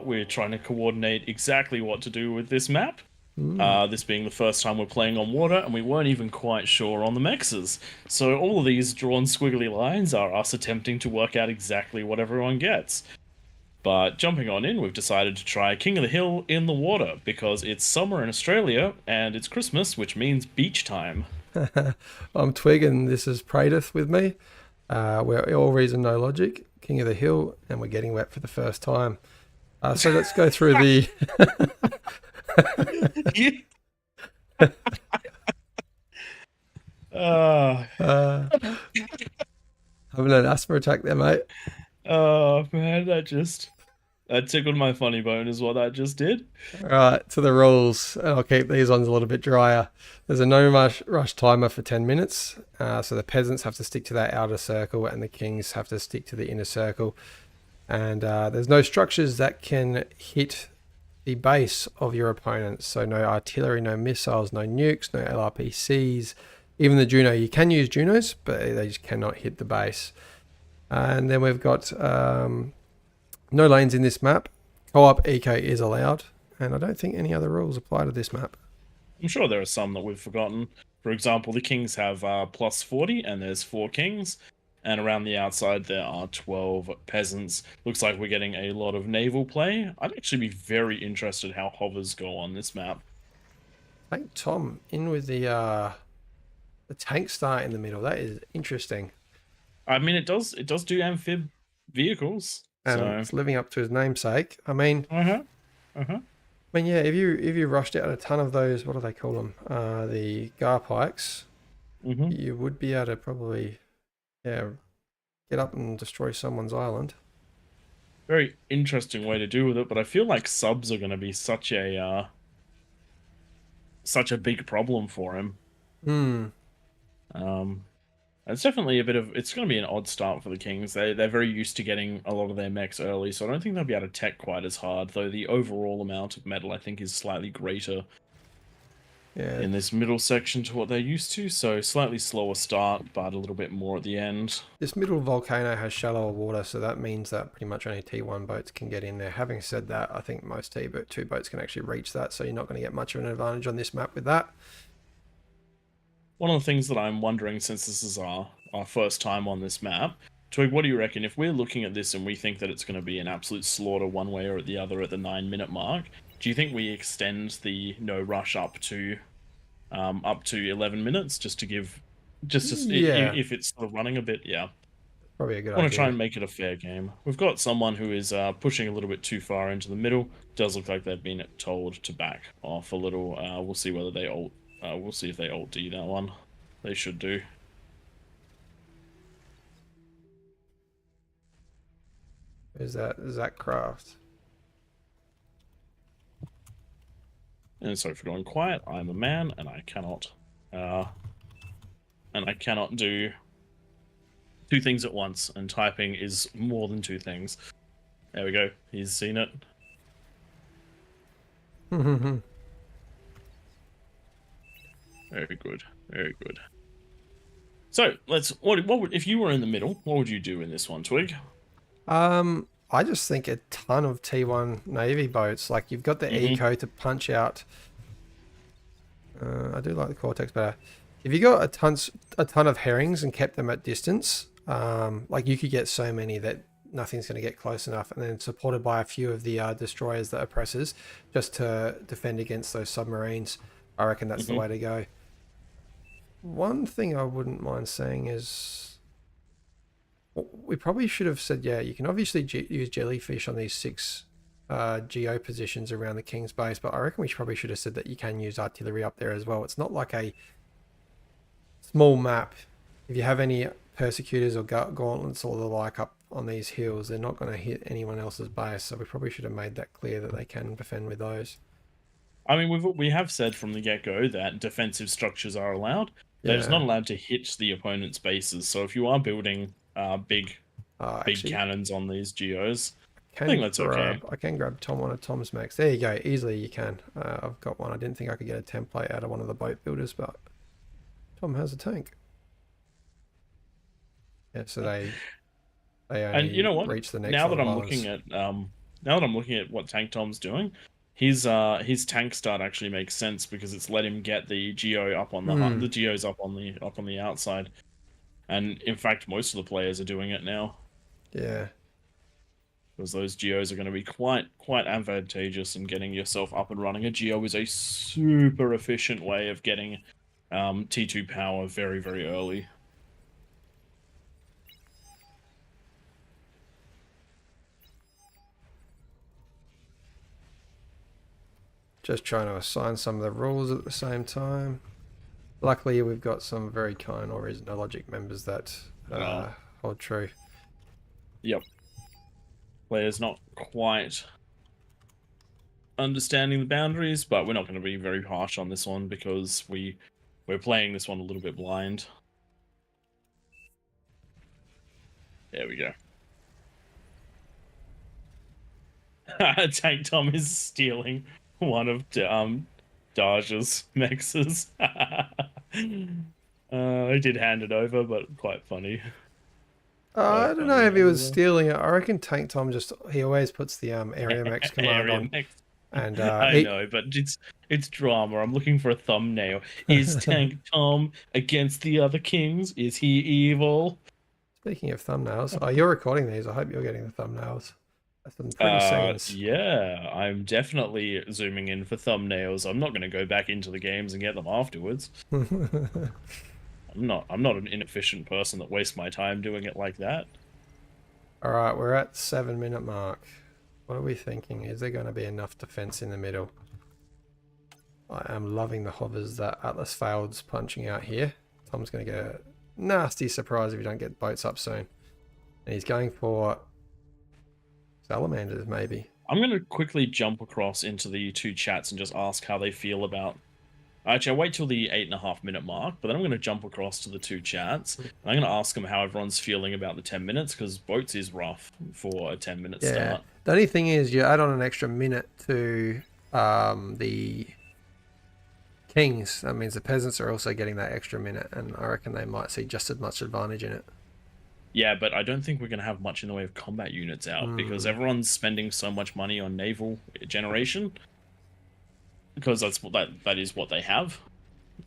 B: We're trying to coordinate exactly what to do with this map. This being the first time we're playing on water, and we weren't even quite sure on the mexes. So all of these drawn squiggly lines are us attempting to work out exactly what everyone gets. But jumping on in, we've decided to try King of the Hill in the water, because it's summer in Australia, and it's Christmas, which means beach time.
C: I'm Twig, and this is Pradith with me. We're All Reason No Logic, King of the Hill, and we're getting wet for the first time. So let's go through the... Having an asthma attack there, mate.
B: Oh man, that tickled my funny bone is what that just did.
C: Right, to the rules. I'll keep these ones a little bit drier. There's a no rush timer for 10 minutes. So the peasants have to stick to that outer circle and the kings have to stick to the inner circle. And there's no structures that can hit the base of your opponents. So no artillery, no missiles, no nukes, no LRPCs. Even the Juno, you can use Junos, but they just cannot hit the base. And then we've got no lanes in this map. Co-op eco is allowed. And I don't think any other rules apply to this map.
B: I'm sure there are some that we've forgotten. For example, the kings have plus 40 and there's 4 kings. And around the outside there are 12 peasants. Looks like we're getting a lot of naval play. I'd actually be very interested how hovers go on this map.
C: I think Tom in with the tank star in the middle. That is interesting.
B: I mean, it does do amphib vehicles.
C: And
B: so...
C: it's living up to his namesake. I mean, I mean, yeah, if you rushed out a ton of those, what do they call them? The garpikes, you would be able to probably, get up and destroy someone's island.
B: Very interesting way to do with it, but I feel like subs are going to be such a big problem for him. It's definitely it's going to be an odd start for the Kings. They're very used to getting a lot of their mechs early, so I don't think they'll be able to tech quite as hard, though the overall amount of metal I think is slightly greater in this middle section to what they're used to, so slightly slower start, but a little bit more at the end.
C: This middle volcano has shallower water, so that means that pretty much only T1 boats can get in there. Having said that, I think most T2 boats can actually reach that, so you're not going to get much of an advantage on this map with that.
B: One of the things that I'm wondering, since this is our first time on this map, Twig, what do you reckon? If we're looking at this and we think that it's going to be an absolute slaughter one way or the other at the 9-minute mark, do you think we extend the no rush up to 11 minutes just to give, if it's sort of running a bit? Yeah.
C: Probably a good idea.
B: I want to try and make it a fair game. We've got someone who is pushing a little bit too far into the middle. Does look like they've been told to back off a little. We'll see whether they ult. We'll see if they ult D that one. They should do.
C: Is that Zach Craft?
B: And sorry for going quiet. I'm a man, and I cannot do 2 things at once. And typing is more than 2 things. There we go. He's seen it. Very good. Very good. So what would, if you were in the middle, what would you do in this one, Twig?
C: I just think a ton of T1 Navy boats. Like, you've got the eco to punch out. I do like the Cortex better. If you got a ton of herrings and kept them at distance, like you could get so many that nothing's going to get close enough, and then supported by a few of the destroyers that are pressers, just to defend against those submarines. I reckon that's the way to go. One thing I wouldn't mind saying is, we probably should have said, yeah, you can obviously use jellyfish on these 6 geo positions around the King's base, but I reckon we probably should have said that you can use artillery up there as well. It's not like a small map. If you have any persecutors or gauntlets or the like up on these hills, they're not going to hit anyone else's base, so we probably should have made that clear that they can defend with those.
B: I mean, we have said from the get-go that defensive structures are allowed. They're just not allowed to hit the opponent's bases. So if you are building big cannons on these geos, I think that's okay.
C: I can grab one of Tom's mechs. There you go. Easily you can. I've got one. I didn't think I could get a template out of one of the boat builders, but Tom has a tank. Yeah, so they only
B: and you know what?
C: Reach the next
B: now that I'm
C: islands.
B: looking at what tank Tom's doing, his tank start actually makes sense because it's let him get the geo up on the geos up on the outside, and in fact most of the players are doing it now.
C: Yeah,
B: because those geos are going to be quite advantageous in getting yourself up and running. A geo is a super efficient way of getting T2 power very, very early.
C: just trying to assign some of the rules at the same time. Luckily, we've got some very kind AllReasonNoLogic members that hold true.
B: Yep. Players not quite understanding the boundaries, but we're not going to be very harsh on this one because we're playing this one a little bit blind. There we go. Tank Tom is stealing one of Daja's mexes. I did hand it over, but quite funny.
C: I don't know if he was stealing it. I reckon Tank Tom he always puts the area mex command on. And
B: I know, but it's drama. I'm looking for a thumbnail. Is Tank Tom against the other kings? Is he evil?
C: Speaking of thumbnails, you're recording these. I hope you're getting the thumbnails. That's some pretty scenes.
B: Yeah, I'm definitely zooming in for thumbnails. I'm not going to go back into the games and get them afterwards. I'm not an inefficient person that wastes my time doing it like that.
C: All right, we're at 7-minute mark. What are we thinking? Is there going to be enough defense in the middle? I am loving the hovers that Atlas Failed's punching out here. Tom's going to get a nasty surprise if you don't get boats up soon. And he's going for salamanders, maybe.
B: I'm going to quickly jump across into the two chats and just ask how they feel about... Actually, I'll wait till the 8.5-minute mark, but then I'm going to jump across to the two chats. And I'm going to ask them how everyone's feeling about the 10 minutes, because boats is rough for a 10-minute start.
C: The only thing is, you add on an extra minute to the kings. That means the peasants are also getting that extra minute, and I reckon they might see just as much advantage in it.
B: Yeah, but I don't think we're going to have much in the way of combat units out, because everyone's spending so much money on naval generation. Because that is what they have.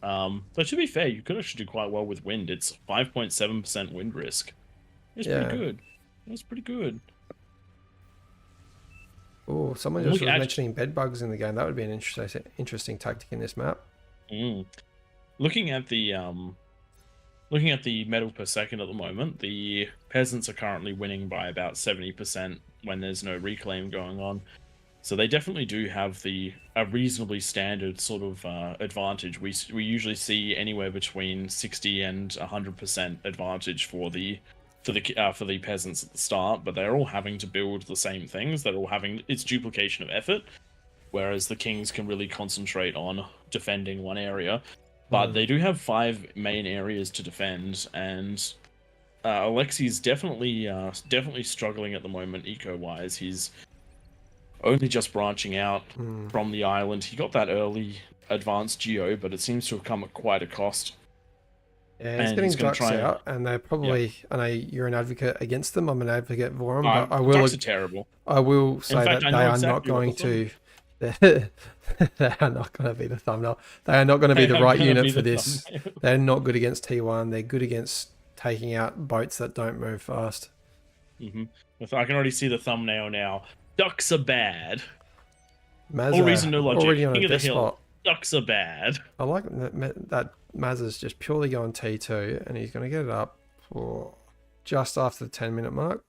B: But to be fair, you could actually do quite well with wind. It's 5.7% wind risk. It's pretty good. It's pretty good.
C: Oh, someone just was mentioning bed bugs in the game. That would be an interesting tactic in this map.
B: Looking at the metal per second at the moment, the peasants are currently winning by about 70% when there's no reclaim going on. So they definitely do have a reasonably standard sort of advantage. We usually see anywhere between 60 and 100% advantage for the peasants at the start, but they're all having to build the same things. They're all having it's duplication of effort, whereas the kings can really concentrate on defending one area. But they do have 5 main areas to defend, and Alexi's definitely struggling at the moment eco-wise. He's only just branching out from the island. He got that early advanced geo, but it seems to have come at quite a cost.
C: Yeah, he's getting ducks out, and they're probably... I know you're an advocate against them. I'm an advocate for them, but
B: ducks are terrible.
C: I will say that they are not going to They are not going to be the thumbnail. They are not going to be the right unit for this.
B: Thumbnail.
C: They're not good against T1. They're good against taking out boats that don't move fast.
B: I can already see the thumbnail now. Ducks are bad.
C: Mazza,
B: All reason, no logic.
C: already on
B: King
C: a
B: of the
C: despot.
B: hill. Ducks are bad.
C: I like that Mazza's just purely going T2, and he's going to get it up for just after the 10-minute mark.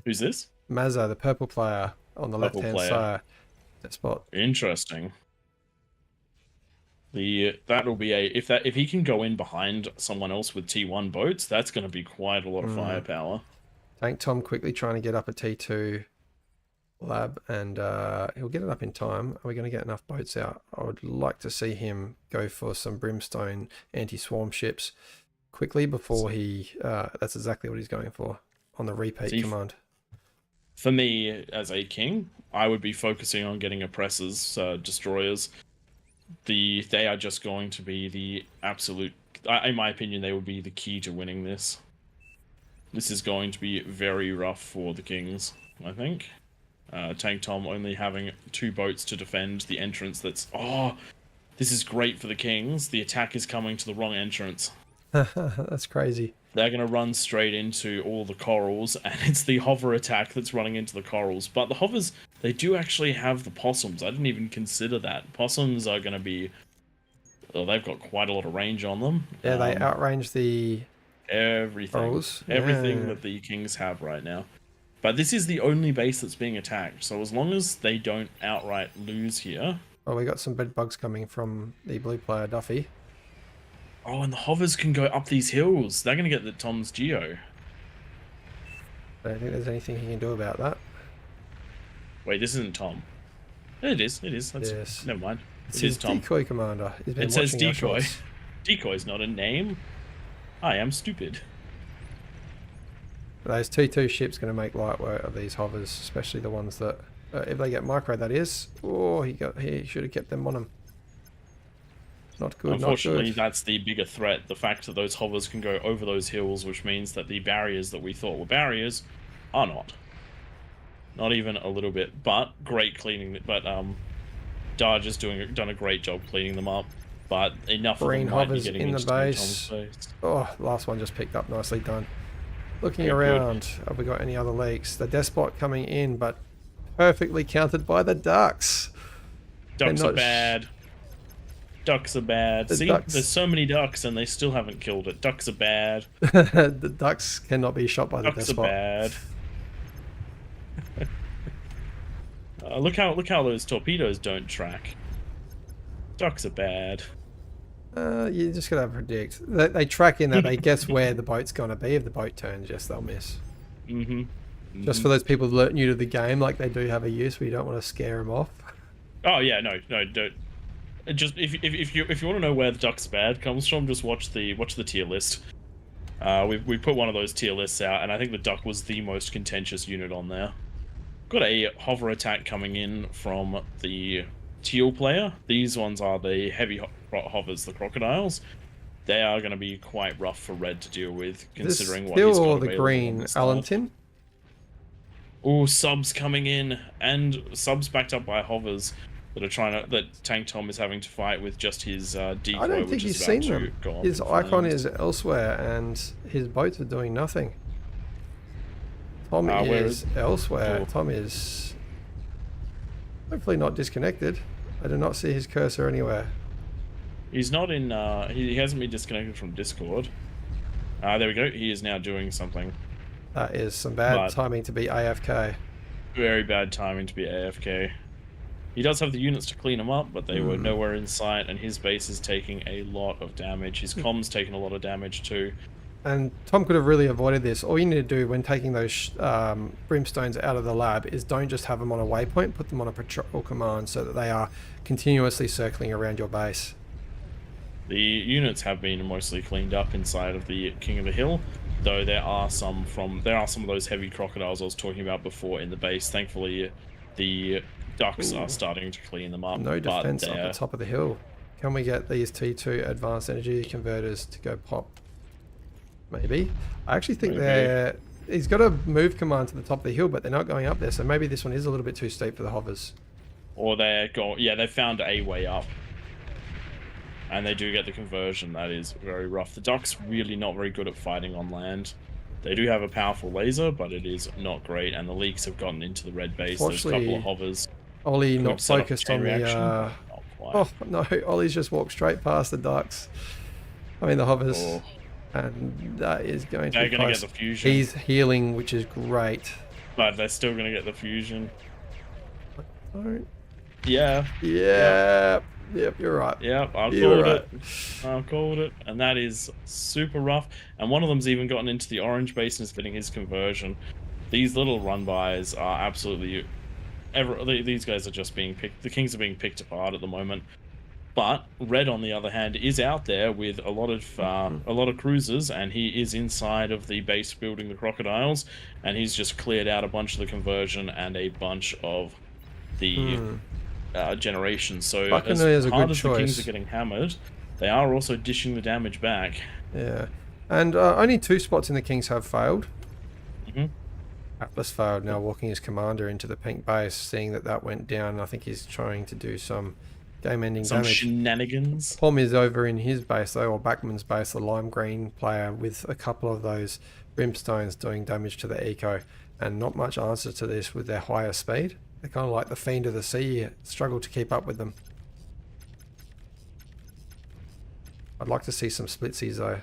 B: Who's this?
C: Mazza, the purple player on the
B: Purple
C: left-hand
B: player.
C: side. Despot.
B: Interesting. That'll be if he can go in behind someone else with T1 boats, that's going to be quite a lot of firepower.
C: Tank Tom quickly trying to get up a T2 lab, and he'll get it up in time. Are we going to get enough boats out? I would like to see him go for some brimstone anti-swarm ships quickly before he that's exactly what he's going for on the repeat command.
B: For me, as a king, I would be focusing on getting oppressors, destroyers. They are just going to be the absolute, in my opinion, they would be the key to winning this. This is going to be very rough for the kings, I think. Tank Tom only having 2 boats to defend the entrance that's... Oh, this is great for the kings. The attack is coming to the wrong entrance.
C: That's crazy.
B: They're going to run straight into all the corals, and it's the hover attack that's running into the corals. But the hovers, they do actually have the possums. I didn't even consider that. Possums are going to be... Well, they've got quite a lot of range on them.
C: Yeah, they outrange the...
B: Everything.
C: corals.
B: Everything
C: Yeah.
B: that the kings have right now. But this is the only base that's being attacked, so as long as they don't outright lose here...
C: Oh, we got some bed bugs coming from the blue player, Duffy.
B: Oh, and the hovers can go up these hills. They're going to get the Tom's Geo.
C: I don't think there's anything he can do about that.
B: Wait, this isn't Tom. It is. That's,
C: Yes.
B: Never mind.
C: It's
B: It is
C: his
B: Tom.
C: decoy commander. He's been
B: It says
C: watching our
B: decoy.
C: shots.
B: Decoy's not a name. I am stupid.
C: Those T2 ships going to make light work of these hovers, especially the ones that, if they get micro, that is. Oh, he should have kept them on him. Not good.
B: Unfortunately,
C: not good.
B: that's the bigger threat. The fact that those hovers can go over those hills, which means that the barriers that we thought were barriers are not. Not even a little bit. But great cleaning. But Darge has done a great job cleaning them up. But enough
C: Green
B: of them might be
C: hovers
B: getting
C: in the
B: into
C: base.
B: Tom's base.
C: Oh, last one just picked up. Nicely done. Looking
B: Good,
C: around, have we got any other leaks? The despot coming in, but perfectly countered by the ducks.
B: Ducks
C: They're
B: are
C: not
B: bad. Ducks are bad.
C: The
B: See,
C: ducks-
B: there's so many ducks and they still haven't killed it. Ducks are bad.
C: The ducks cannot be shot by the
B: Ducks are
C: despot.
B: bad. Look how those torpedoes don't track. Ducks are bad.
C: You just gotta predict. They track in that they guess where the boat's gonna be. If the boat turns, yes, they'll miss. Just for those people new to the game, like they do have a use, we don't want to scare them off.
B: Oh yeah, no, don't. Just if you want to know where the duck's bad comes from, just watch the tier list. We put one of those tier lists out, and I think the duck was the most contentious unit on there. Got a hover attack coming in from the teal player. These ones are the heavy hovers, the crocodiles. They are going to be quite rough for red to deal with, considering what he's got
C: Still or the
B: available on
C: green
B: the side.
C: Allenton.
B: Oh, subs coming in, and subs backed up by hovers that Tank Tom is having to fight with just his decoy,
C: I don't think
B: which
C: he's
B: is about
C: seen
B: to
C: them.
B: go up
C: His
B: in
C: icon
B: flames.
C: is elsewhere, and his boats are doing nothing. Tom
B: Where
C: is elsewhere.
B: Oh.
C: Tom is hopefully not disconnected. I do not see his cursor anywhere.
B: He's not in. He hasn't been disconnected from Discord. There we go. He is now doing something.
C: That is some bad
B: But-
C: timing to be AFK.
B: Very bad timing to be AFK. He does have the units to clean him up, but they were nowhere in sight, and his base is taking a lot of damage. His com's taking a lot of damage too.
C: And Tom could have really avoided this. All you need to do when taking those brimstones out of the lab is don't just have them on a waypoint, put them on a patrol command so that they are continuously circling around your base.
B: The units have been mostly cleaned up inside of the King of the Hill, though there are some of those heavy crocodiles I was talking about before in the base. Thankfully, the ducks are starting to clean them up.
C: No
B: but
C: defense up
B: they're-
C: the top of the hill. Can we get these T2 advanced energy converters to go pop? Maybe. I actually think
B: Maybe.
C: he's got a move command to the top of the hill, but they're not going up there, so maybe this one is a little bit too steep for the hovers.
B: Or they're going... Yeah, they found a way up. And they do get the conversion. That is very rough. The Ducks really not very good at fighting on land. They do have a powerful laser, but it is not great. And the leaks have gotten into the red base. There's a couple of hovers.
C: Ollie not
B: set up a
C: focused
B: chain
C: on the...
B: reaction, but not quite.
C: Oh, no. Ollie's just walked straight past the Ducks. I mean, the hovers.
B: Oh.
C: And that is going to
B: They're
C: be
B: going to
C: close.
B: get the fusion.
C: He's healing, which is great.
B: But they're still going to get the fusion.
C: Don't.
B: Yeah.
C: Yeah. Yep, you're right.
B: Yep, I
C: You're
B: called
C: right.
B: it. I called it. And that is super rough. And one of them's even gotten into the orange base and is getting his conversion. These little run-bys are absolutely... These guys are just being picked... The Kings are being picked apart at the moment. But Red, on the other hand, is out there with a lot of cruisers, and he is inside of the base building the crocodiles, and he's just cleared out a bunch of the conversion and a bunch of the generations. So as hard as the Kings are getting hammered, they are also dishing the damage back.
C: Yeah, and only 2 spots in the Kings have failed.
B: Mm-hmm.
C: Atlas failed, now walking his commander into the pink base, seeing that went down. I think he's trying to do some game-ending damage.
B: Shenanigans.
C: Pom is over in his base though, or Backman's base, the lime green player, with a couple of those brimstones doing damage to the eco, and not much answer to this with their higher speed. They're kind of like the Fiend of the Sea, struggle to keep up with them. I'd like to see some splitsies though.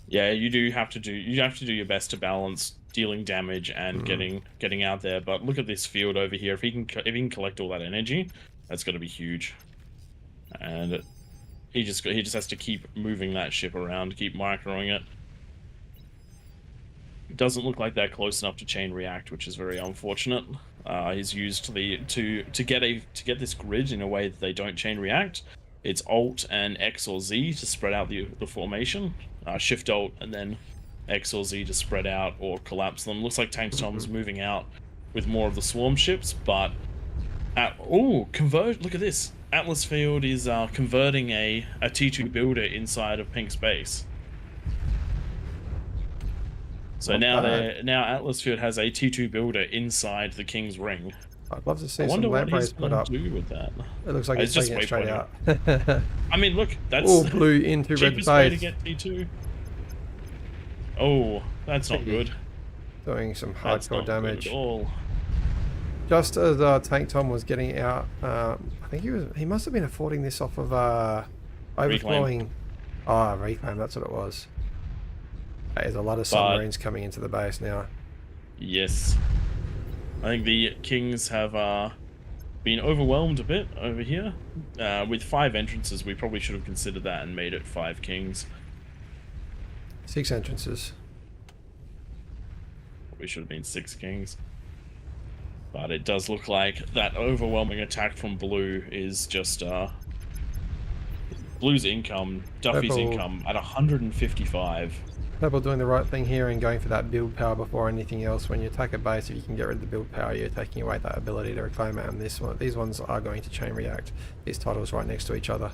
B: Yeah, you have to do your best to balance dealing damage and getting out there. But look at this field over here. If he can collect all that energy, that's going to be huge. And he just has to keep moving that ship around, keep microing it. It doesn't look like they're close enough to chain react, which is very unfortunate. He's used to get this grid in a way that they don't chain react. It's Alt and X or Z to spread out the formation. Shift Alt and then X or Z to spread out or collapse them. Looks like Tank Tom's moving out with more of the swarm ships, but look at this. Atlas Field is converting a T2 builder inside of Pink's base. So now Atlas Field has a T2 builder inside the King's ring.
C: I'd love to see some
B: wonder what
C: lampreys
B: he's
C: put
B: going
C: up.
B: to do with that.
C: It looks like it's
B: just
C: taking it straight out.
B: I mean, look, that's
C: all blue into red
B: cheapest way to
C: base.
B: get T2. Oh, that's not good.
C: Doing some
B: That's
C: hardcore
B: not
C: damage.
B: good at all.
C: Just as Tank Tom was getting out, I think he must have been affording this off of overflowing. Reclaim. That's what it was. There's a lot of submarines coming into the base now.
B: Yes, I think the Kings have been overwhelmed a bit over here. With 5 entrances, we probably should have considered that and made it 5 Kings.
C: 6 entrances.
B: We should have been 6 Kings. But it does look like that overwhelming attack from Blue is just Blue's income, Duffy's income at 155.
C: Purple doing the right thing here and going for that build power before anything else. When you attack a base, if you can get rid of the build power, you're taking away that ability to reclaim it. And these ones are going to chain react. These titles right next to each other.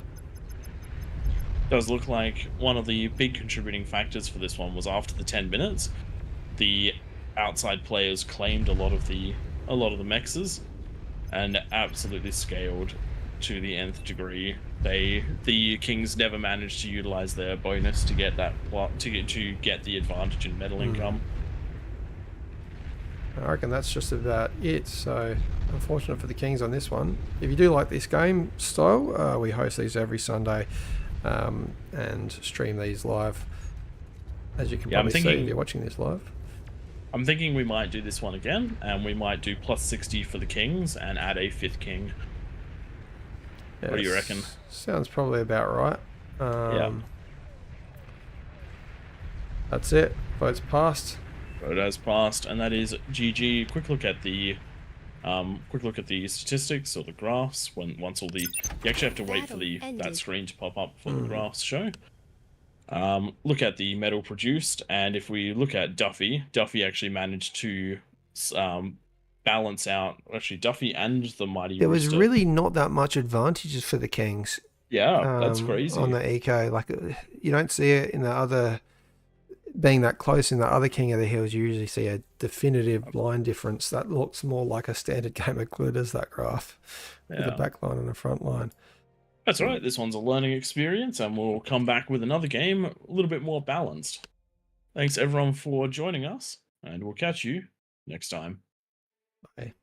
B: Does look like one of the big contributing factors for this one was after the 10 minutes, the outside players claimed a lot of the mexes and absolutely scaled to the nth degree. The Kings never managed to utilize their bonus to get that to get the advantage in metal income.
C: I reckon that's just about it. So unfortunate for the Kings on this one. If you do like this game style, we host these every Sunday and stream these live, as you can probably see if you're watching this live.
B: I'm thinking we might do this one again, and we might do plus 60 for the Kings and add a 5th King.
C: Yeah,
B: what do you reckon?
C: Sounds probably about right.
B: Yeah.
C: That's it. Votes passed.
B: Vote has passed, and that is GG. Quick look at the statistics or the graphs. Once all the you actually have to wait for that screen to pop up for the graphs show. Look at the metal produced, and if we look at Duffy actually managed to balance out. Actually, Duffy and the Mighty
C: There was
B: Rooster.
C: really not that much advantages for the Kings.
B: Yeah, that's crazy.
C: On the eco, like you don't see it in the other being that close in the other King of the Hills, you usually see a definitive line difference that looks more like a standard game of Glitters, that graph, with a
B: Yeah.
C: back line and a front line.
B: That's right. This one's a learning experience, and we'll come back with another game a little bit more balanced. Thanks everyone for joining us, and we'll catch you next time.
C: Bye.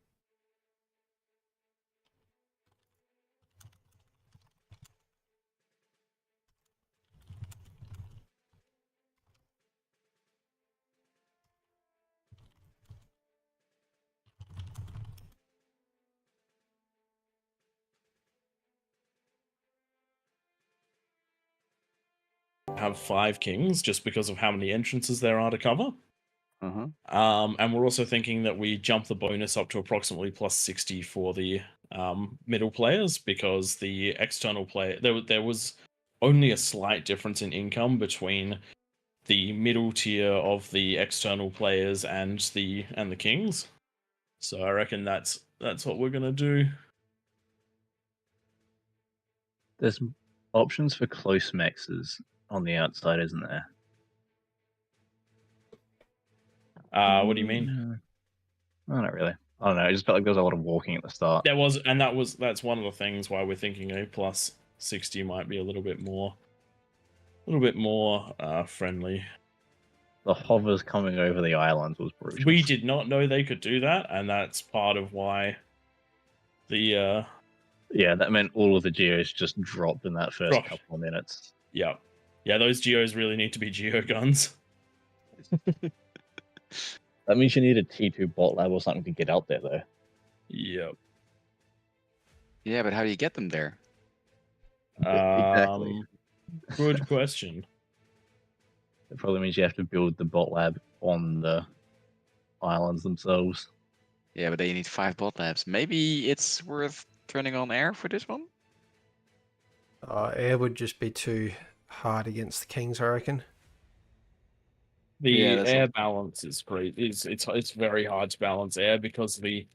B: Have 5 kings just because of how many entrances there are to cover.
A: Uh-huh.
B: And we're also thinking that we jump the bonus up to approximately plus 60 for the middle players, because the external player there was only a slight difference in income between the middle tier of the external players and the kings. So I reckon that's what we're gonna do.
I: There's options for close mexes on the outside, isn't there?
B: What do you mean?
I: Oh, not really. I don't know. I just felt like there was a lot of walking at the start.
B: There was, and that's one of the things why we're thinking a plus 60 might be a little bit more friendly.
I: The hovers coming over the islands was brutal.
B: We did not know they could do that, and that's part of why the
I: Yeah, that meant all of the geos just dropped in that first
B: Dropped.
I: couple of minutes.
B: yeah, those geos really need to be geo guns.
I: That means you need a T2 bot lab or something to get out there, though.
B: Yep.
A: Yeah, but how do you get them there?
I: Exactly.
B: Good question.
I: It probably means you have to build the bot lab on the islands themselves.
A: Yeah, but then you need 5 bot labs. Maybe it's worth turning on air for this one?
C: Air would just be too hard against the Kings, I reckon.
B: The
A: Yeah, that's
B: air
A: all.
B: balance is great. It's very hard to balance air because
C: You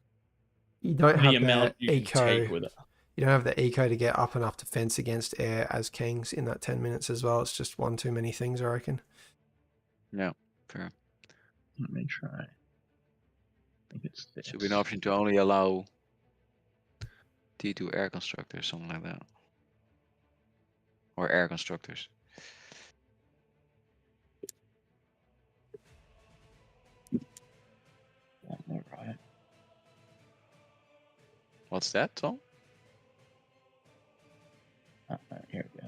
C: don't have
B: amount
C: the
B: you can take
C: eco.
B: with it.
C: You don't have the eco to get up enough defense against air as Kings in that 10 minutes as well. It's just one too many things, I reckon.
A: Yeah, fair.
I: Let me try. I think it's this.
A: Should be an option to only allow T2 air constructors, something like that. Or air constructors.
I: All right.
A: What's that, Tom?
I: Here we go.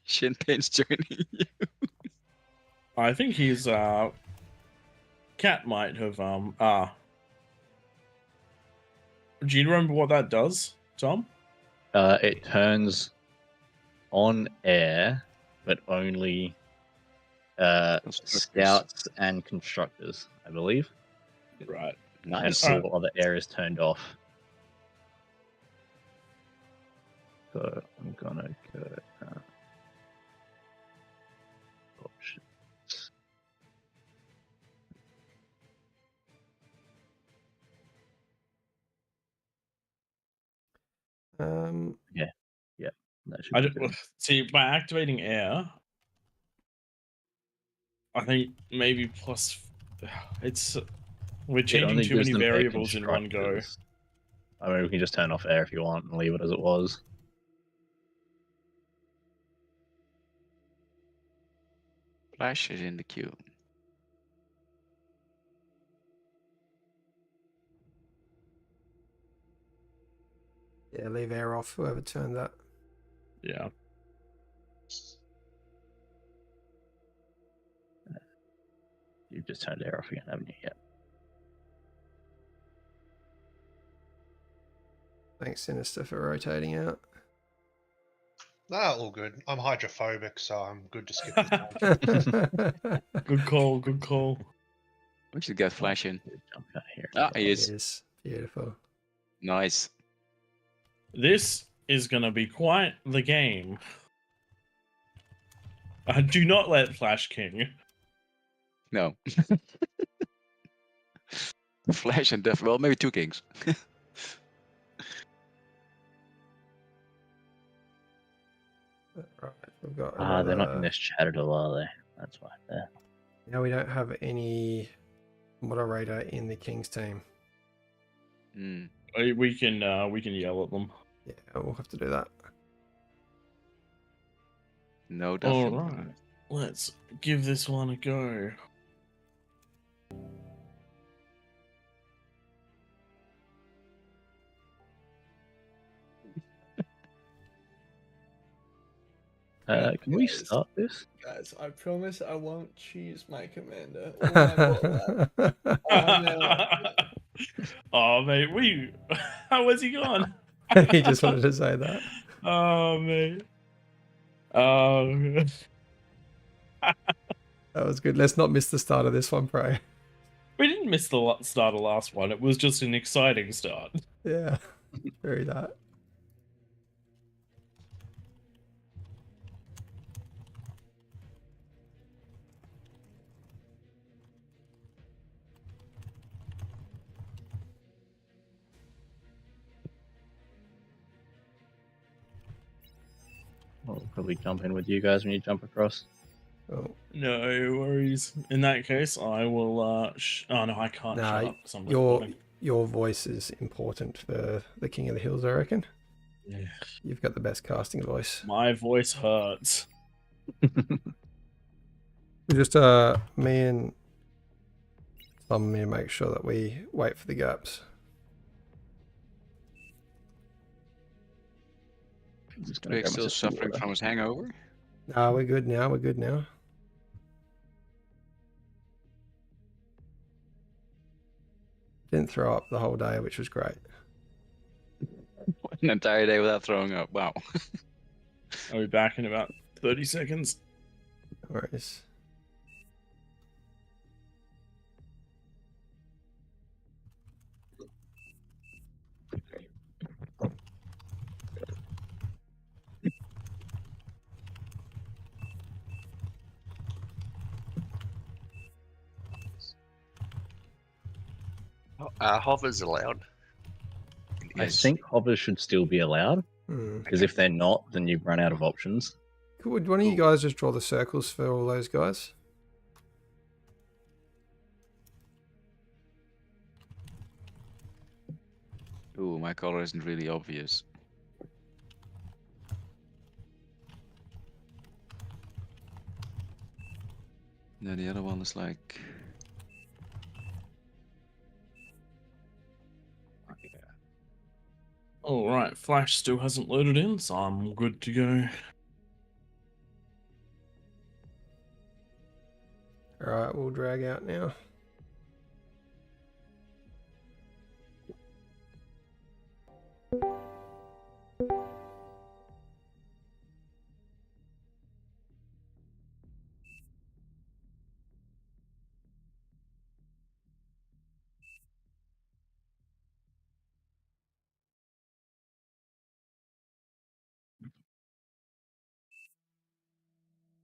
A: Shintain's joining you.
B: I think he's Cat might have Do you remember what that does, Tom?
I: It turns on air, but only scouts and constructors, I believe.
B: Right.
A: Nice.
I: And all other air is turned off. So I'm gonna go options. Yeah, that should be good.
B: See, by activating air, I think maybe plus. We're changing too many variables in one go.
I: I mean, we can just turn off air if you want and leave it as it was.
A: Flash is in the queue.
C: Yeah, leave air off, whoever turned that.
B: Yeah.
I: You've just turned air off again, haven't you? Yeah.
C: Thanks, Sinister, for rotating out.
E: Nah, all good. I'm hydrophobic, so I'm good to skip this.
B: Good call. Good call.
A: We should get Flash in.
I: Jump out here.
A: Ah, he is.
C: Yes, beautiful.
A: Nice.
B: This is gonna be quite the game. Do not let Flash King.
A: No. Flash and Death. Well, maybe 2 kings.
C: Right, we've got
I: They're not in
C: another-
I: this chat at all, are they? That's fine. Yeah.
C: Now we don't have any moderator in the Kings team.
A: Hmm.
B: We can yell at them.
C: Yeah, we'll have to do that.
A: No,
B: All
A: definitely.
B: right, let's give this one a go.
I: Can we start this?
J: Guys, I promise I won't choose my commander or my bot lab.
B: Oh mate, where's he gone?
C: He just wanted to say that.
B: Oh mate. Oh.
C: That was good. Let's not miss the start of this one, Pro.
B: We didn't miss the start of last one. It was just an exciting start.
C: Yeah, very that.
I: I'll probably jump in with you guys when you jump across.
C: Oh,
B: No worries. In that case, I will. Oh no, I can't shut
C: nah,
B: up. 'Cause I'm recording.
C: your voice is important for the King of the Hills, I reckon.
B: Yeah.
C: You've got the best casting voice.
B: My voice hurts.
C: We just me and some me make sure that we wait for the gaps.
I: Just gonna
A: Rick
I: grab
A: still
I: myself some
A: suffering
I: water.
A: from his hangover?
C: Nah, we're good now. We're good now. Didn't throw up the whole day, which was great.
A: An entire day without throwing up. Wow.
B: I'll be back in about 30 seconds.
C: No worries.
G: Hover's allowed.
I: I
G: Yes.
I: think hovers should still be allowed, because if they're not, then you run out of options.
C: Could one of you guys just draw the circles for all those guys?
A: Ooh, my color isn't really obvious. No, the other one is like...
B: Alright, Flash still hasn't loaded in, so I'm good to go.
C: Alright, we'll drag out now.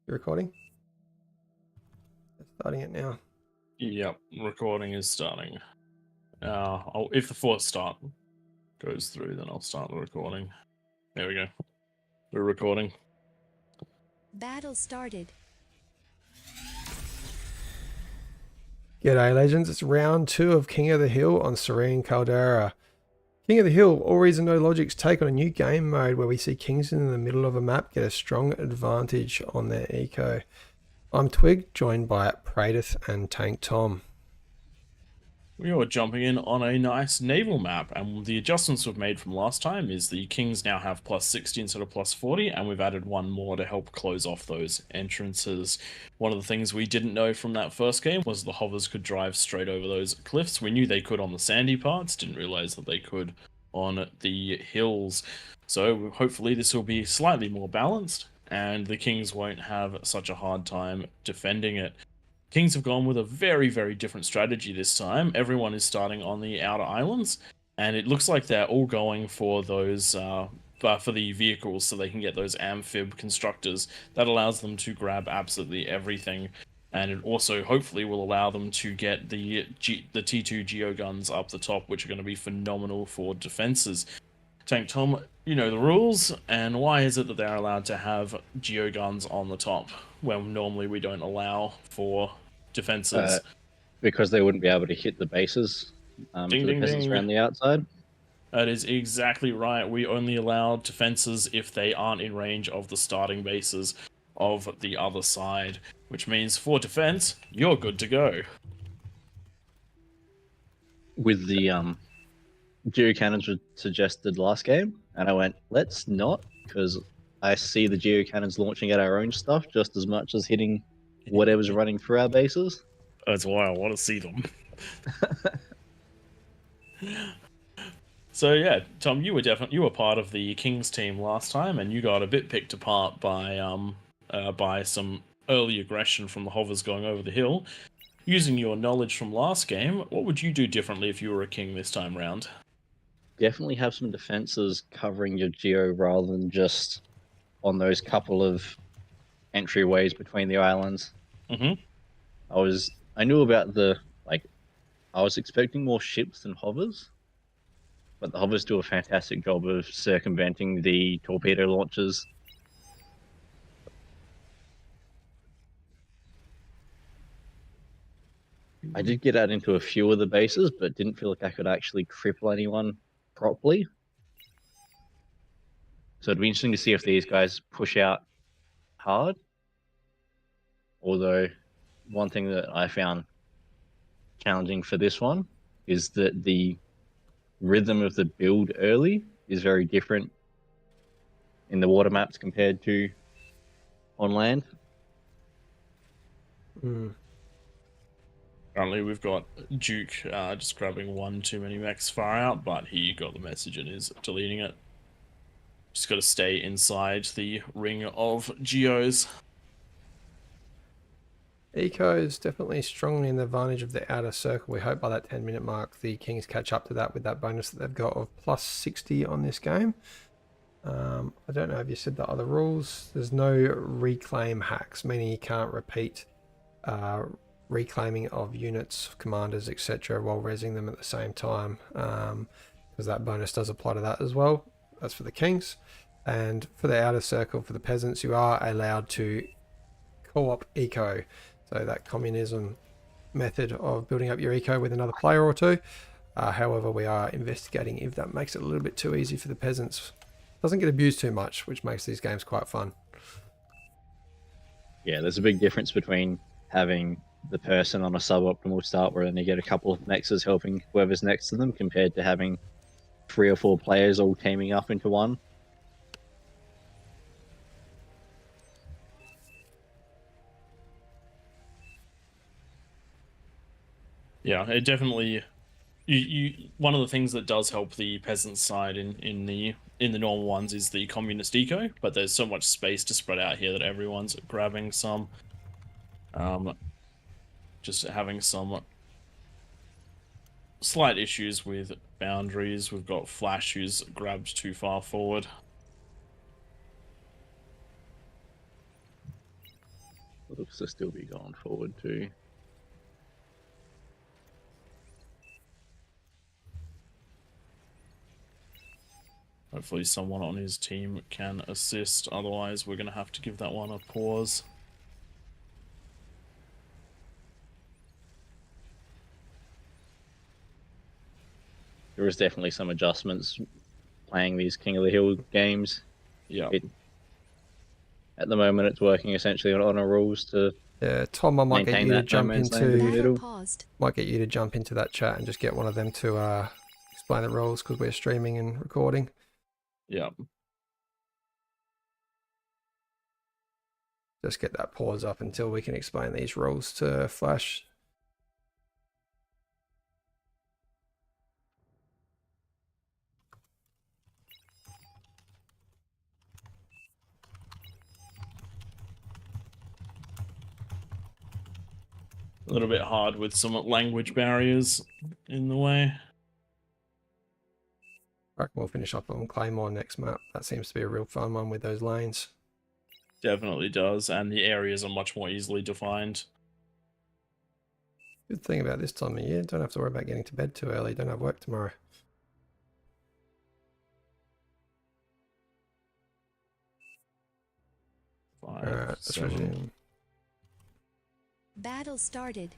C: You recording? Starting it now.
B: Yep, recording is starting. If the force start goes through, then I'll start the recording. There we go. We're recording.
F: Battle started.
C: G'day, legends. It's round 2 of King of the Hill on Serene Caldera. King of the Hill, AllReasonNoLogic's take on a new game mode where we see kings in the middle of a map get a strong advantage on their eco. I'm Twig, joined by Pradith and Tank Tom.
B: We are jumping in on a nice naval map, and the adjustments we've made from last time is the kings now have +60 instead of +40, and we've added one more to help close off those entrances. One of the things we didn't know from that first game was the hovers could drive straight over those cliffs. We knew they could on the sandy parts, didn't realize that they could on the hills. So hopefully this will be slightly more balanced, and the kings won't have such a hard time defending it. Kings have gone with a very, very different strategy this time. Everyone is starting on the outer islands, and it looks like they're all going for those for the vehicles, so they can get those amphib constructors. That allows them to grab absolutely everything, and it also hopefully will allow them to get the T2 geoguns up the top, which are going to be phenomenal for defenses. Tank Tom, you know the rules, and why is it that they're allowed to have geoguns on the top when normally we don't allow for defenses?
I: Because they wouldn't be able to hit the bases
B: Ding,
I: for the
B: ding,
I: peasants
B: ding.
I: around the outside.
B: That is exactly right. We only allow defenses if they aren't in range of the starting bases of the other side, which means for defense, you're good to go.
I: With the geocannons were suggested last game, and I went, let's not, because I see the geocannons launching at our own stuff just as much as hitting whatever's running through our bases.
B: That's why I want to see them. So yeah, Tom, you were part of the Kings team last time, and you got a bit picked apart by some early aggression from the hovers going over the hill. Using your knowledge from last game, what would you do differently if you were a king this time round?
I: Definitely have some defenses covering your geo rather than just on those couple of entryways between the islands.
B: Mm-hmm.
I: I knew about I was expecting more ships than hovers, but the hovers do a fantastic job of circumventing the torpedo launchers. I did get out into a few of the bases, but didn't feel like I could actually cripple anyone properly. So it'd be interesting to see if these guys push out hard. Although, one thing that I found challenging for this one is that the rhythm of the build early is very different in the water maps compared to on land.
B: Currently, we've got Duke just grabbing one too many mechs far out, but he got the message and is deleting it. Just got to stay inside the ring of geos.
C: Eco is definitely strongly in the advantage of the outer circle. We hope by that 10-minute mark the Kings catch up to that with that bonus that they've got of plus 60 on this game. I don't know if you said the other rules. There's no reclaim hacks, meaning you can't repeat reclaiming of units, commanders, etc. while resing them at the same time, because that bonus does apply to that as well. That's for the Kings. And for the outer circle, for the peasants, you are allowed to co-op eco. So that communism method of building up your eco with another player or two. However, we are investigating if that makes it a little bit too easy for the peasants. Doesn't get abused too much, which makes these games quite fun.
I: Yeah, there's a big difference between having the person on a suboptimal start where then you get a couple of nexus helping whoever's next to them compared to having 3 or 4 players all teaming up into one.
B: Yeah, it definitely. One of the things that does help the peasant side in the normal ones is the communist eco, but there's so much space to spread out here that everyone's grabbing some. Just having some slight issues with boundaries. We've got Flash who's grabbed too far forward.
I: Looks to still be going forward too.
B: Hopefully someone on his team can assist, otherwise we're going to have to give that one a pause.
I: There is definitely some adjustments playing these King of the Hill games.
B: Yeah.
I: At the moment, it's working essentially on our rules to.
C: Yeah, Tom, I might get you to jump
F: Battle paused.
C: might get you to jump into that chat and just get one of them to explain the rules, because we're streaming and recording.
B: Yeah.
C: Just get that pause up until we can explain these rules to Flash.
B: A little bit hard with some language barriers in the way.
C: I reckon we'll finish up on Claymore next map. That seems to be a real fun one with those lanes.
B: Definitely does, and the areas are much more easily defined.
C: Good thing about this time of year, don't have to worry about getting to bed too early, don't have work tomorrow.
B: 5,
C: Alright, let's
B: 7.
C: resume.
F: Battle started.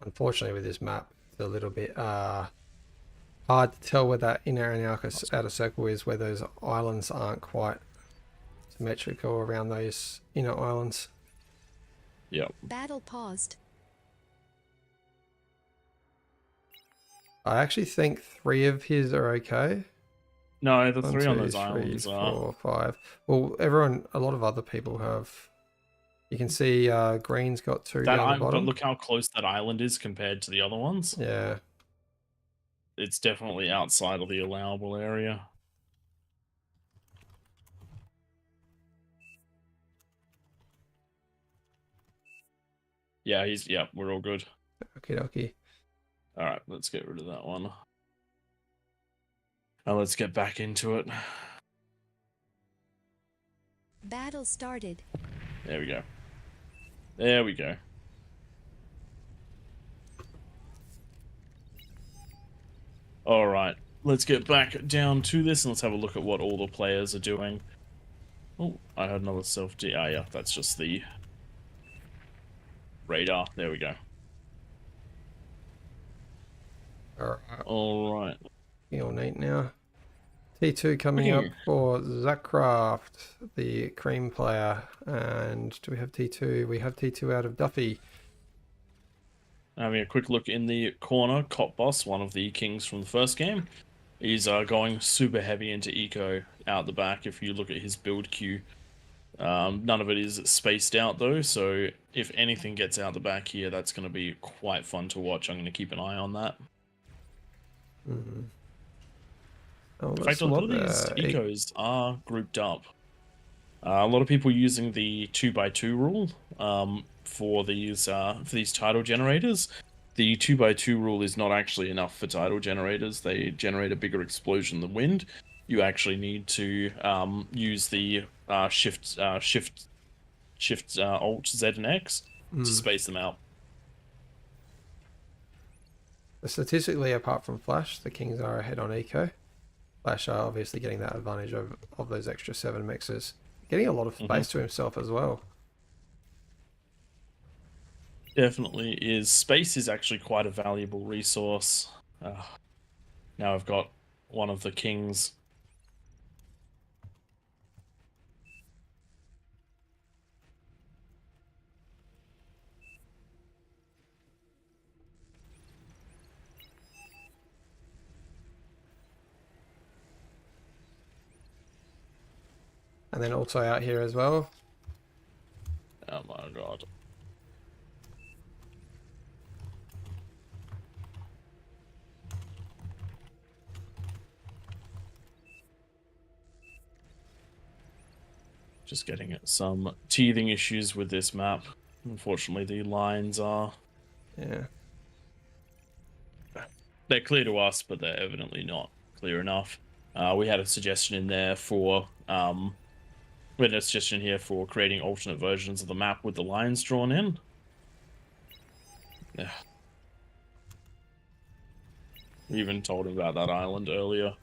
C: Unfortunately, with this map, it's a little bit hard to tell where that inner and outer circle is, where those islands aren't quite symmetrical around those inner islands.
B: Yep.
F: Battle paused.
C: I actually think 3 of his are okay.
B: No, the
C: 1,
B: 3 on
C: 2,
B: those
C: 3,
B: islands are.
C: 4, 5. Well, a lot of other people have. You can see Green's got 2 down the
B: But
C: bottom.
B: look how close that island is compared to the other ones.
C: Yeah.
B: It's definitely outside of the allowable area. Yeah, we're all good.
C: Okie dokie.
B: Alright, let's get rid of that one. Now let's get back into it.
F: Battle started.
B: There we go. There we go. Alright, let's get back down to this and let's have a look at what all the players are doing. Oh, I heard another self-D. Ah, yeah, that's just the radar. There we go. Alright.
C: All neat now. T2 coming up for Zackcraft, the cream player. And do we have T2? We have T2 out of Duffy.
B: Having a quick look in the corner, Cop Boss, one of the kings from the first game, is going super heavy into eco out the back. If you look at his build queue, none of it is spaced out though, so if anything gets out the back here, that's going to be quite fun to watch. I'm going to keep an eye on that.
C: Mm-hmm. Oh,
B: In fact, a lot of these ecos are grouped up. A lot of people using the 2x2 rule for these tidal generators. The 2x2 rule is not actually enough for tidal generators. They generate a bigger explosion than wind. You actually need to use the shift Alt Z and X to space them out.
C: Statistically, apart from Flash, the Kings are ahead on eco. Flash are obviously getting that advantage of those extra 7 mixes. Getting a lot of space to himself as well.
B: Definitely is. Space is actually quite a valuable resource. Now I've got one of the Kings.
C: And then also out here as well.
B: Oh my god. Just getting some teething issues with this map. Unfortunately, the lines are...
C: Yeah.
B: They're clear to us, but they're evidently not clear enough. We had a suggestion in there for... we had a suggestion here for creating alternate versions of the map with the lines drawn in. Yeah. We even told him about that island earlier.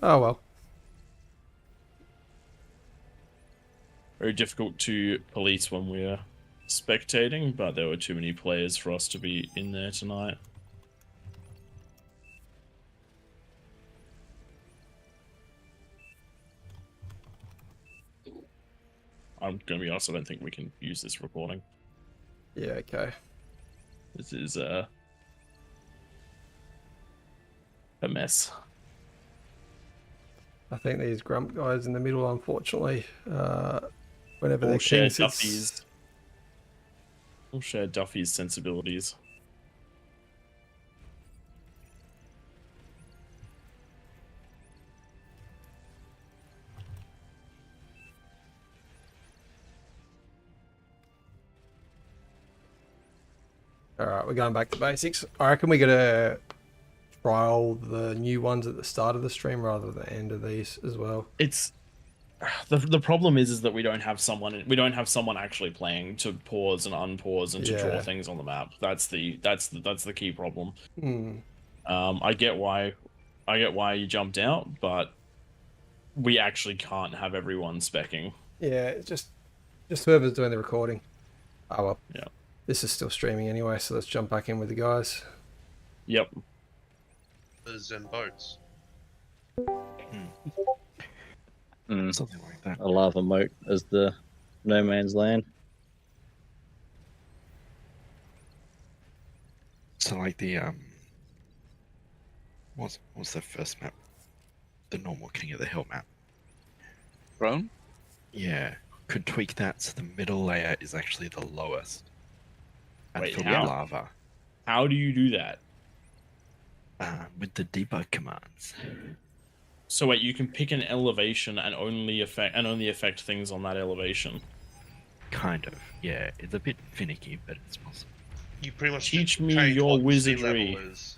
C: Oh well.
B: Very difficult to police when we're spectating, but there were too many players for us to be in there tonight. I'm going to be honest, I don't think we can use this recording.
C: Yeah, okay.
B: This is a mess.
C: I think these grump guys in the middle, unfortunately, whenever
B: All
C: they're
B: share
C: kings,
B: Duffy's. All share Duffy's sensibilities.
C: All right, we're going back to basics. I reckon we're gonna trial the new ones at the start of the stream rather than the end of these as well.
B: It's the problem is that we don't have someone actually playing to pause and unpause and to draw
C: Yeah.
B: things on the map. That's the key problem.
C: Mm.
B: I get why you jumped out, but we actually can't have everyone specking.
C: Yeah, it's just whoever's doing the recording. Oh well.
B: Yeah.
C: This is still streaming anyway, so let's jump back in with the guys.
B: Yep.
E: And boats.
A: Something like that.
I: A lava moat as the no man's land.
A: So like the what's the first map? The normal King of the Hill map.
H: Throne?
A: Yeah, could tweak that so the middle layer is actually the lowest. And
B: Wait,
A: filled
B: how?
A: with lava.
B: How do you do that?
A: With the debug commands.
B: So wait, you can pick an elevation and only affect things on that elevation.
A: Kind of, yeah. It's a bit finicky, but it's possible.
E: You pretty much
B: Teach
E: just
B: me
E: change
B: your
E: what sea
B: wizardry.
E: level is.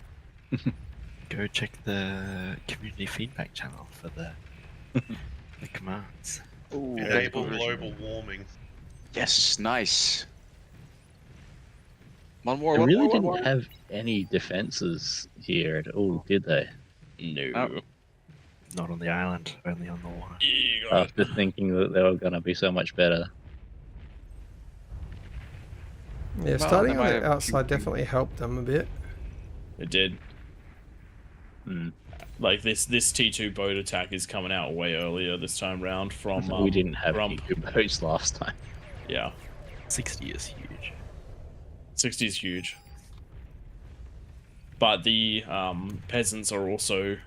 A: Go check the community feedback channel for the commands.
H: Ooh,
E: Enable global warming.
H: Yes, nice. One more.
I: They
H: One
I: really
H: more.
I: didn't
H: One more.
I: have any defenses here at all, did they?
B: No.
H: Oh.
A: Not on the island, only on the water.
B: You got it.
I: After thinking that they were going to be so much better.
C: Yeah,
H: Well,
C: starting
H: they
C: on
H: might
C: the
H: have
C: outside
H: few-
C: definitely helped them a bit.
B: It did.
I: Mm.
B: Like this T2 boat attack is coming out way earlier this time round from
I: we didn't have
B: from
I: good boats last time.
B: yeah.
A: 60 is huge.
B: 60 is huge. But the peasants are also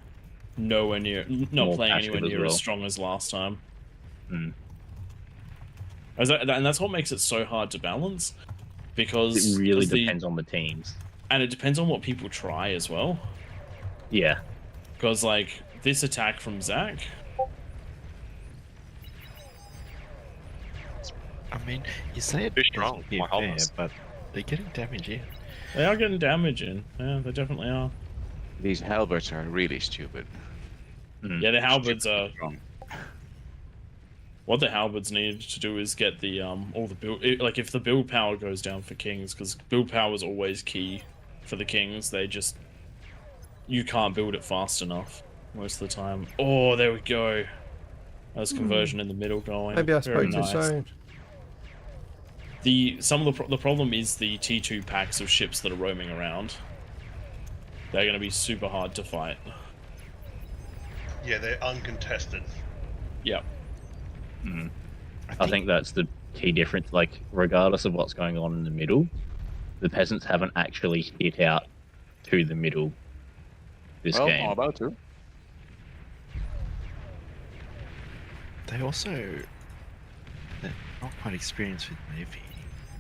B: nowhere near, not
I: More
B: playing
I: passive
B: anywhere
I: as
B: near
I: well.
B: as strong as last time.
I: Mm.
B: And that's what makes it so hard to balance, because
I: It really
B: 'cause
I: depends on the teams.
B: and it depends on what people try as well.
I: Yeah.
B: Because like this attack from Zach,
A: I mean, you say it
G: Too
A: as
G: strong,
A: being
G: my
A: fair,
G: wholeness.
A: but they're getting damage in.
B: they are getting damage in. Yeah, they definitely are.
H: These halberds are really stupid.
I: Mm.
B: Yeah, the halberds are.
H: Strong.
B: What the halberds need to do is get the all the build, like if the build power goes down for kings, because build power is always key for the kings. You can't build it fast enough most of the time. Oh, there we go. There's conversion in the middle going.
C: Maybe I
B: Very
C: spoke too
B: nice.
C: soon.
B: The problem is the T2 packs of ships that are roaming around. They're going to be super hard to fight.
E: Yeah, they're uncontested.
B: Yep.
I: Mm. I think that's the key difference. Like, regardless of what's going on in the middle, the peasants haven't actually hit out to the middle this
H: Well,
I: game.
H: I'm about to.
A: They also, they're not quite experienced with Navy.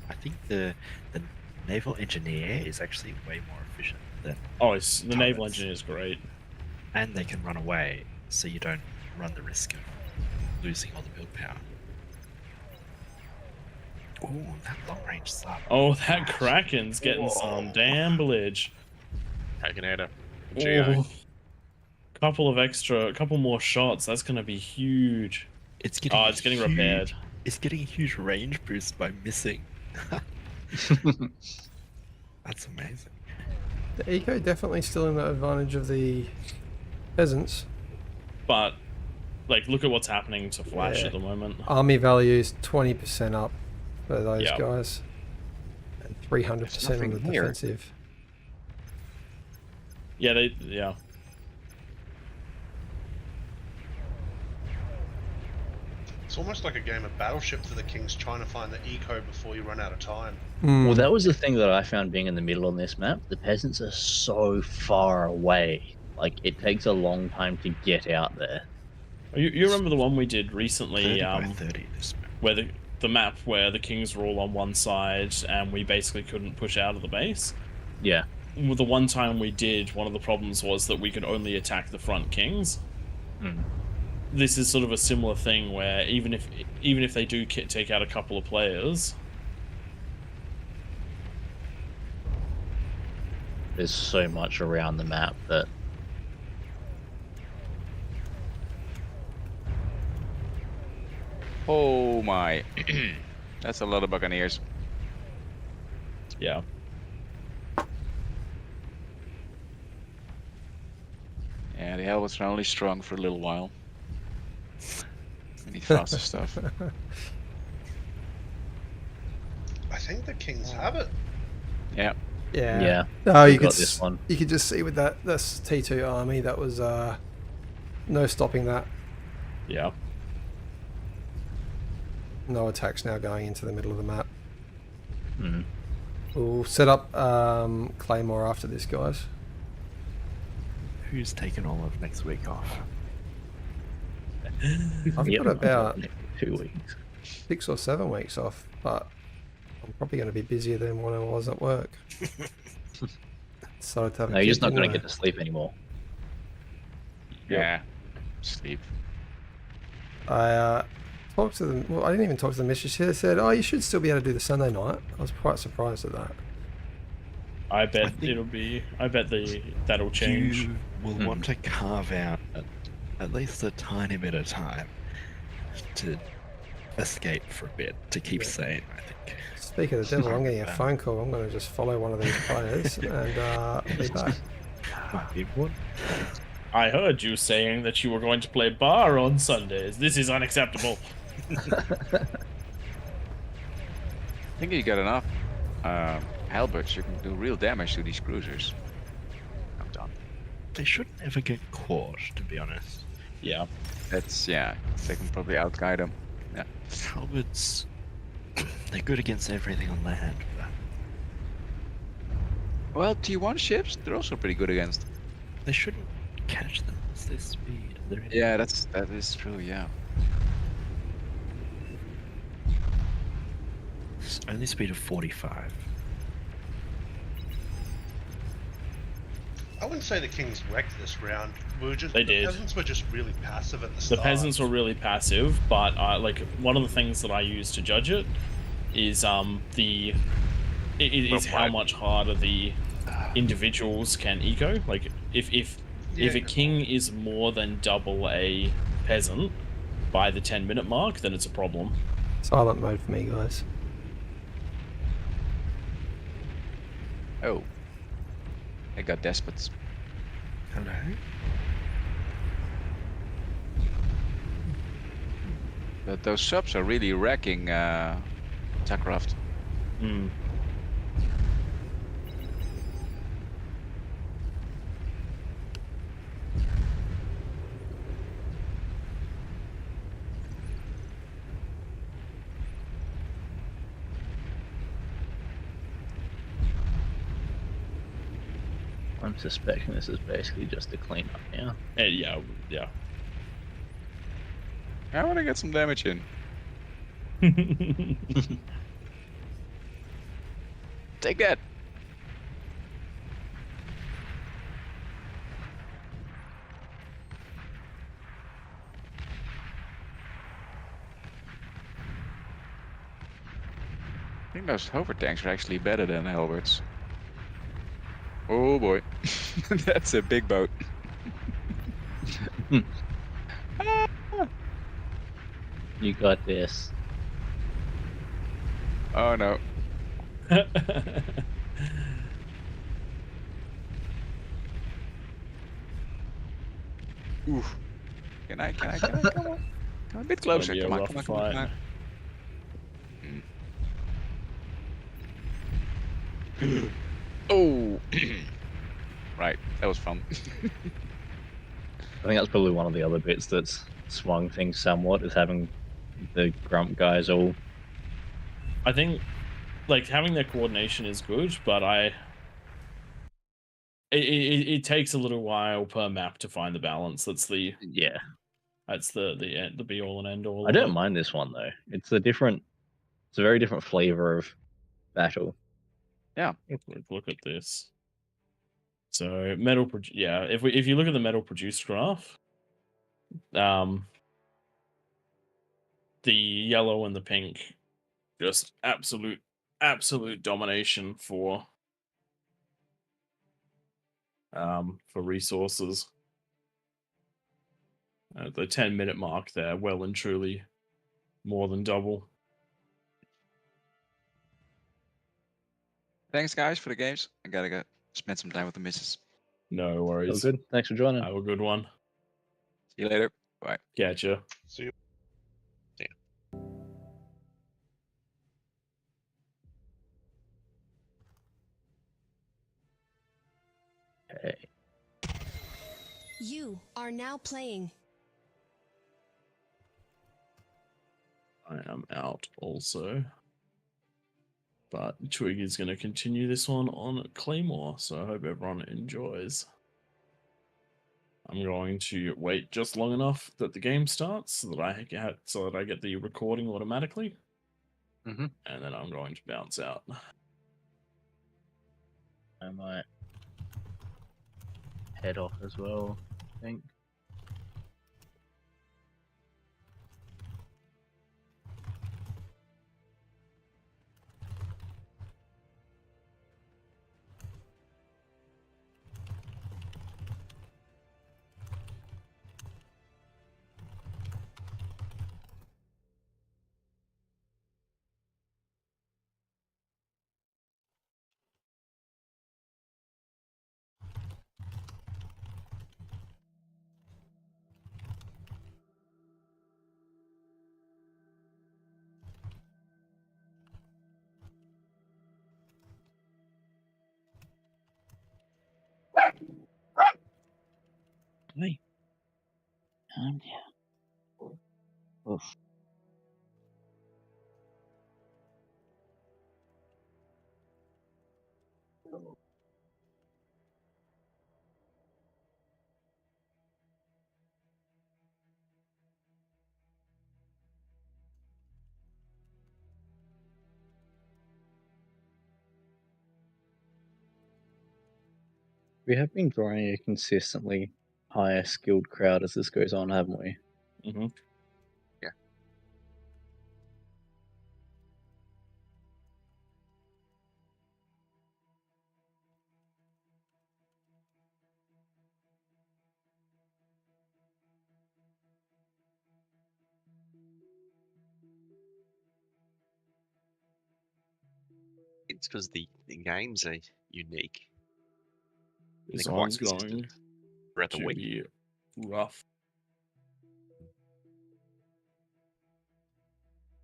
A: I think the naval engineer is actually way more efficient than,
B: Oh, the naval
A: Turrets.
B: engineer is great.
A: and they can run away, so you don't run the risk of losing all the build power. Ooh, that long range sub.
B: Oh, that Kraken's getting some damage.
G: Dragonator. Geo.
B: Oh, couple more shots. That's gonna be huge.
A: It's getting
B: Oh, it's getting
A: huge-
B: repaired.
A: It's getting a huge range boost by missing. That's amazing.
C: The eco definitely still in the advantage of the peasants.
B: But like, look at what's happening to Flash
C: Yeah.
B: at the moment.
C: Army values 20% up for those
B: Yeah.
C: guys, and 300% on the
H: nothing here.
C: defensive.
B: Yeah.
E: It's almost like a game of Battleship for the Kings, trying to find the eco before you run out of time.
C: Mm.
I: Well, that was the thing that I found being in the middle on this map. The peasants are so far away. Like, it takes a long time to get out there.
B: You remember the one we did recently,
A: 30 by 30 this map.
B: where the map where the kings were all on one side and we basically couldn't push out of the base?
I: Yeah.
B: Well, the one time we did, one of the problems was that we could only attack the front kings.
I: Mm.
B: This is sort of a similar thing where even if they do take out a couple of players,
I: There's so much around the map that
H: Oh my. That's a lot of Buccaneers.
B: Yeah.
H: Yeah, the Helvets are only strong for a little while. We need faster stuff.
E: I think the Kings have it.
H: Yeah.
C: Yeah.
I: Yeah.
C: Oh,
I: we
C: you could
I: got this one.
C: you could just see with that this T2 army that was no stopping that.
B: Yeah.
C: No attacks now going into the middle of the map.
I: Mm.
C: We'll set up Claymore after this, guys.
A: Who's taken all of next week off?
C: I've
I: Yep,
C: got about
I: 2 weeks.
C: 6 or 7 weeks off, but I'm probably going to be busier than when I was at work. So to have a
I: No, you're just
C: kid,
I: not going to
C: didn't
I: get to sleep anymore.
H: Yeah. Sleep.
C: I talked to them. Well, I didn't even talk to the mistress. She said, "Oh, you should still be able to do the Sunday night." I was quite surprised at that.
B: I bet
A: think
B: it'll be. I bet that'll change.
A: You will want to carve out at least a tiny bit of time to escape for a bit, to keep sane, I think.
C: Speak of the devil, I'm getting a phone call. I'm going to just follow one of these players and I'll be back.
A: Might be one.
B: I heard you saying that you were going to play bar on Sundays. This is unacceptable.
H: I think you got enough halberds. You can do real damage to these cruisers. I'm done.
A: They shouldn't ever get caught, to be honest.
B: Yeah.
H: That's, yeah. They can probably outguide them. Yeah.
A: Halberds, they're good against everything on land, but
H: Well, T1 ships, they're also pretty good against.
A: they shouldn't catch them. It's their speed.
H: Yeah, that is true, yeah.
A: It's only speed of 45.
E: I wouldn't say the Kings wrecked this round.
B: They did.
E: The peasants were just really passive at the
B: The
E: start.
B: peasants were really passive, but like one of the things that I use to judge it is how much harder the individuals can eco. Like if a king is more than double a peasant by the 10-minute mark, then it's a problem.
C: Silent mode for me, guys.
H: Oh. I got despots.
A: Hello?
H: But those subs are really wrecking Takraft.
B: Hmm.
I: I'm suspecting this is basically just a cleanup now.
B: Yeah.
H: I want to get some damage in. Take that. I think those hover tanks are actually better than the halberds. Oh boy, that's a big boat.
I: You got this.
H: Oh no. Oof. Can I, come on. Come a bit closer,
B: Be a
H: come on,
B: rough
H: come on.
B: fight.
H: Oh! Right, that was fun.
I: I think that's probably one of the other bits that's swung things somewhat, is having the grump guys all.
B: I think like having their coordination is good, but it takes a little while per map to find the balance. That's the
I: Yeah.
B: That's the be all and end all.
I: I don't mind this one though. It's a very different flavor of battle.
H: Yeah.
B: Look at this. So if you look at the metal produced graph, the yellow and the pink, just absolute domination for resources. At the 10-minute mark, they're well and truly More than double.
H: Thanks, guys, for the games. I gotta go spend some time with the missus.
B: No
I: All
B: worries.
I: good. Thanks for joining.
B: Have a good one.
H: See you later. Bye.
B: Catch ya.
E: See you.
I: Hey.
F: You are now playing.
B: I am out also. But Twig is going to continue this one on Claymore, so I hope everyone enjoys. I'm going to wait just long enough that the game starts so that I get the recording automatically,
I: Mm-hmm.
B: and then I'm going to bounce out.
I: I might head off as well, I think. Hey. Calm down. Oof. We have been drawing a consistently higher skilled crowd as this goes on, haven't we?
B: Mm-hmm.
G: Yeah. It's because the games are unique. And
B: This
G: they're quite
B: one's
G: consistent
B: going
G: throughout the
B: to
G: week.
B: be rough.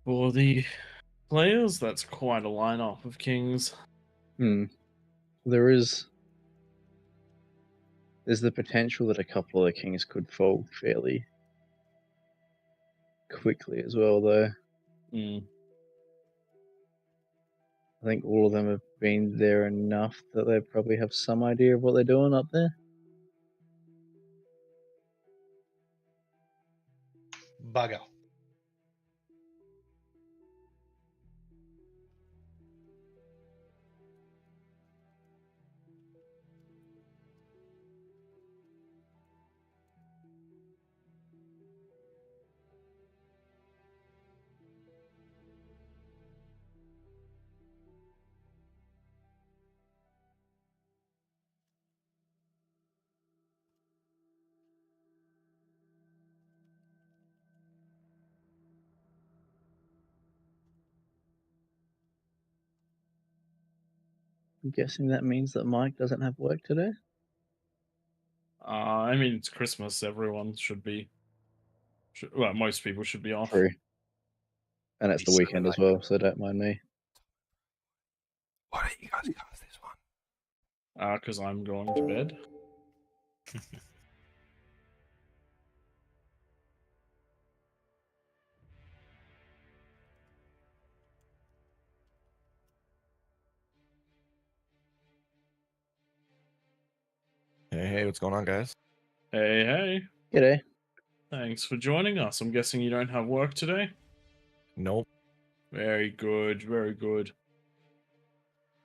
B: For the players, that's quite a lineup of kings.
I: There's the potential that a couple of the kings could fold fairly quickly as well, though.
B: Mm.
I: I think all of them have been there enough that they probably have some idea of what they're doing up there.
E: Bugger.
I: I'm guessing that means that Mike doesn't have work today.
B: I mean, it's Christmas. Everyone should be. Well, most people should be off.
I: True. And it's
G: Be
I: the
G: so
I: weekend as
G: late.
I: well, so don't mind me.
C: Why don't you guys cast this one?
B: Because I'm going to bed.
K: Hey, what's going on, guys?
B: Hey, hey.
I: G'day.
B: Thanks for joining us. I'm guessing you don't have work today?
K: Nope.
B: Very good, very good.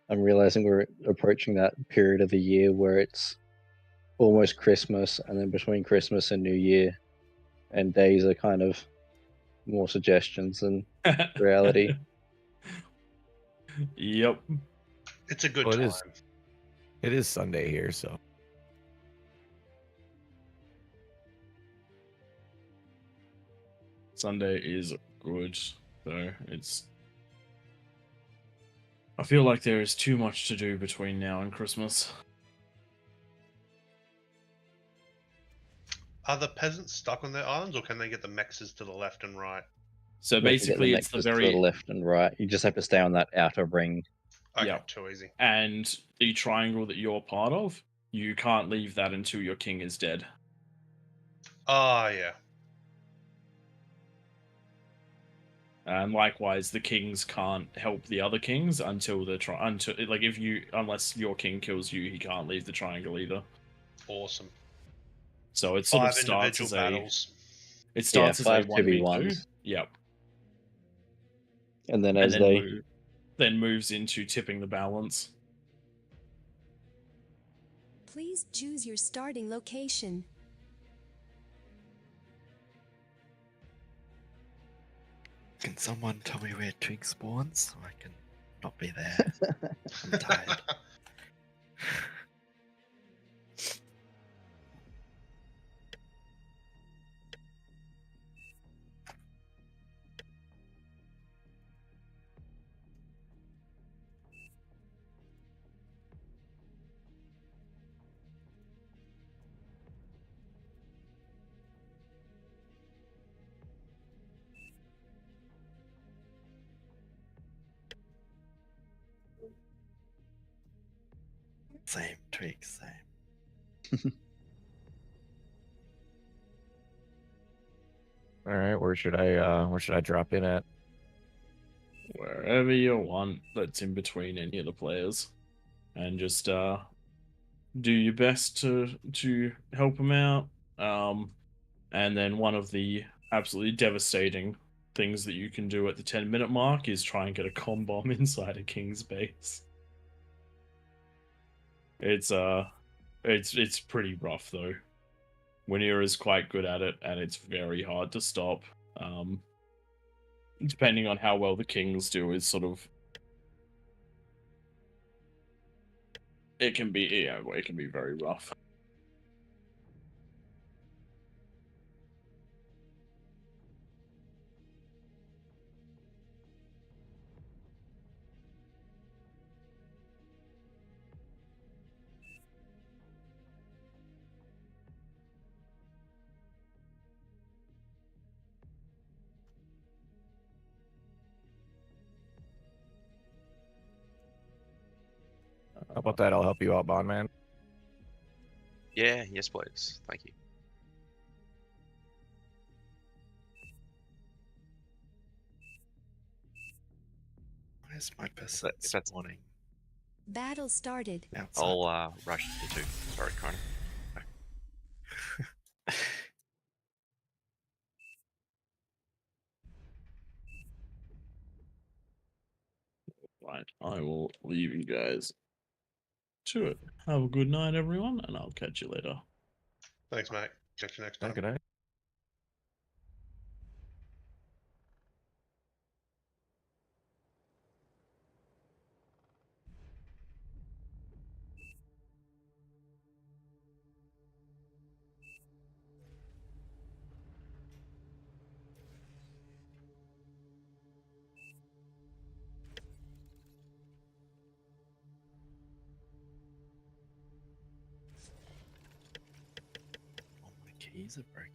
I: I'm realizing we're approaching that period of the year where it's almost Christmas, and then between Christmas and New Year, and days are kind of more suggestions than reality.
B: Yep.
E: It's a good
K: Well,
E: time.
K: It is Sunday here, so.
B: Sunday is good, though. I feel like there is too much to do between now and Christmas.
E: Are the peasants stuck on their islands, or can they get the mexes to the left and right?
B: So
I: You have to get
B: basically,
I: the
B: it's the
I: nexus to
B: very
I: the left and right. You just have to stay on that outer ring.
E: Okay,
B: Yeah.
E: too easy.
B: and the triangle that you're part of. You can't leave that until your king is dead.
E: Ah, yeah.
B: And likewise, the kings can't help the other kings until unless your king kills you, he can't leave the triangle either.
E: Awesome.
B: So it sort of
E: 5
B: starts
E: individual
B: as
E: battles.
B: it starts as a
I: 5
B: 1v2.
I: 2v1s.
B: Yep.
I: And then
B: And
I: as
B: then
I: they
B: then moves into tipping the balance.
F: Please choose your starting location.
A: Can someone tell me where Twig spawns so I can not be there? I'm tired. Same, Twig, same.
K: All right, where should I drop in at?
B: Wherever you want that's in between any of the players. And just do your best to help them out. And then one of the absolutely devastating things that you can do at the 10-minute mark is try and get a comm bomb inside a king's base. It's pretty rough though. Winnier is quite good at it, and it's very hard to stop. Depending on how well the kings do, is sort of it can be very rough.
K: How about that? I'll help you out, Bondman.
G: Yeah, yes, please. Thank you.
A: Where's my person
G: If that's-
A: spawning?
F: Battle started.
A: Outside.
G: I'll rush you too. Sorry, Connor.
B: Right, I will leave you guys to it. Have a good night, everyone, and I'll catch you later.
E: Thanks, mate. Catch you next time.
K: Good night.
A: All my keys are broken.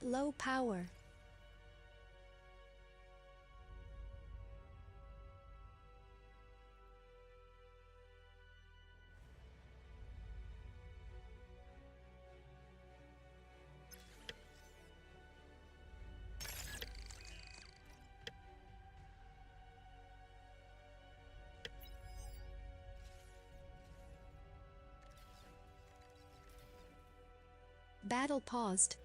F: Low power. Battle paused.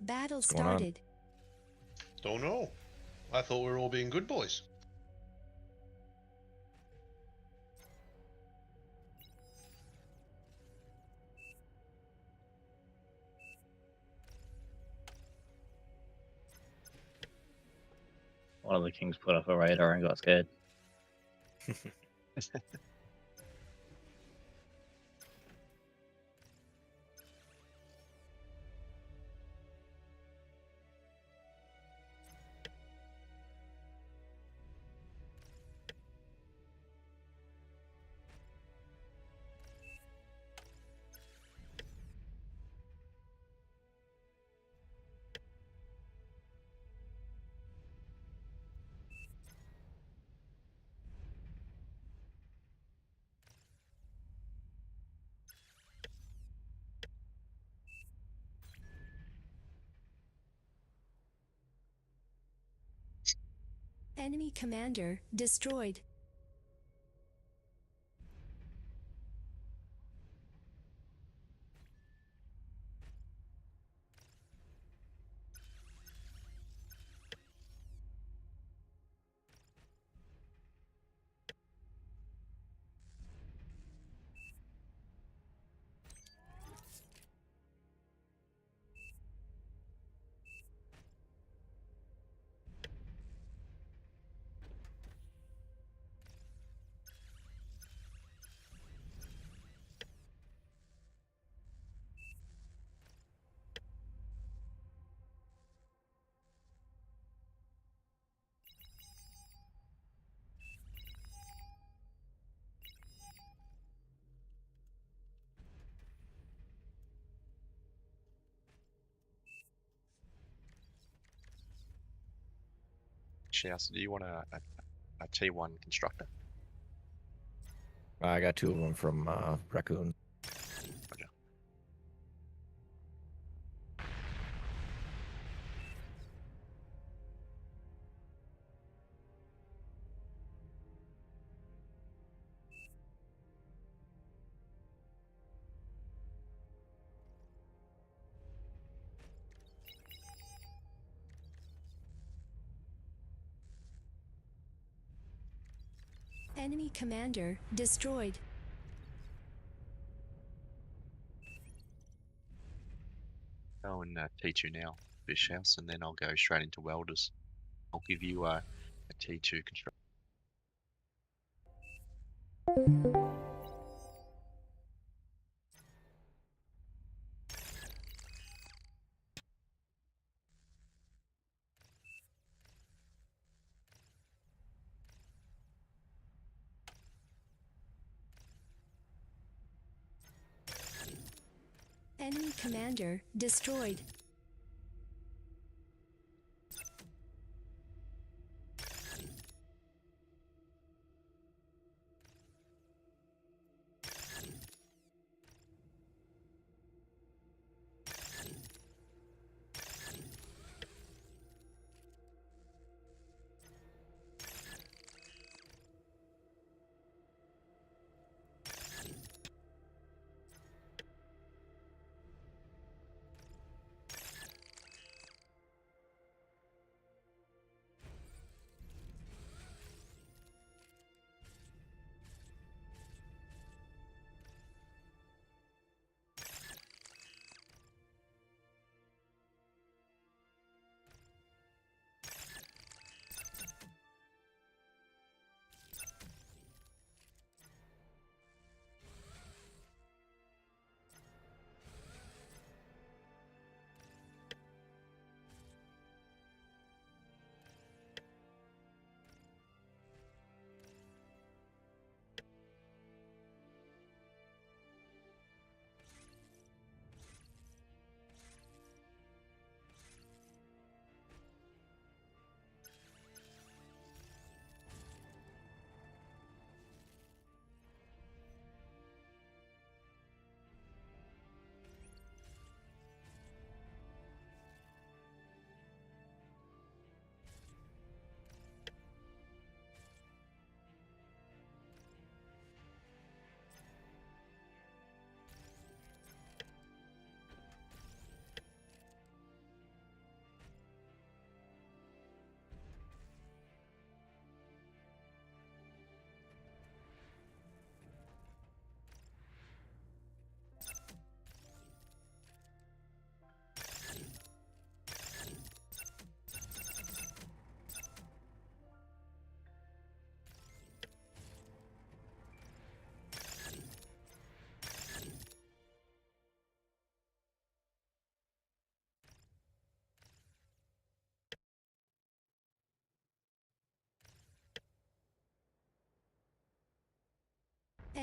F: Battle
K: going on?
F: started.
E: Don't know. I thought we were all being good boys.
I: One of the kings put up a radar and got scared.
F: Enemy commander destroyed.
G: Shouse, do you want a T1 constructor?
K: I got 2 of them from Raccoon.
G: Roger.
F: Enemy commander destroyed.
G: Go and T2 now, Fish House, and then I'll go straight into Welders. I'll give you a T2 constructor.
F: Enemy commander destroyed.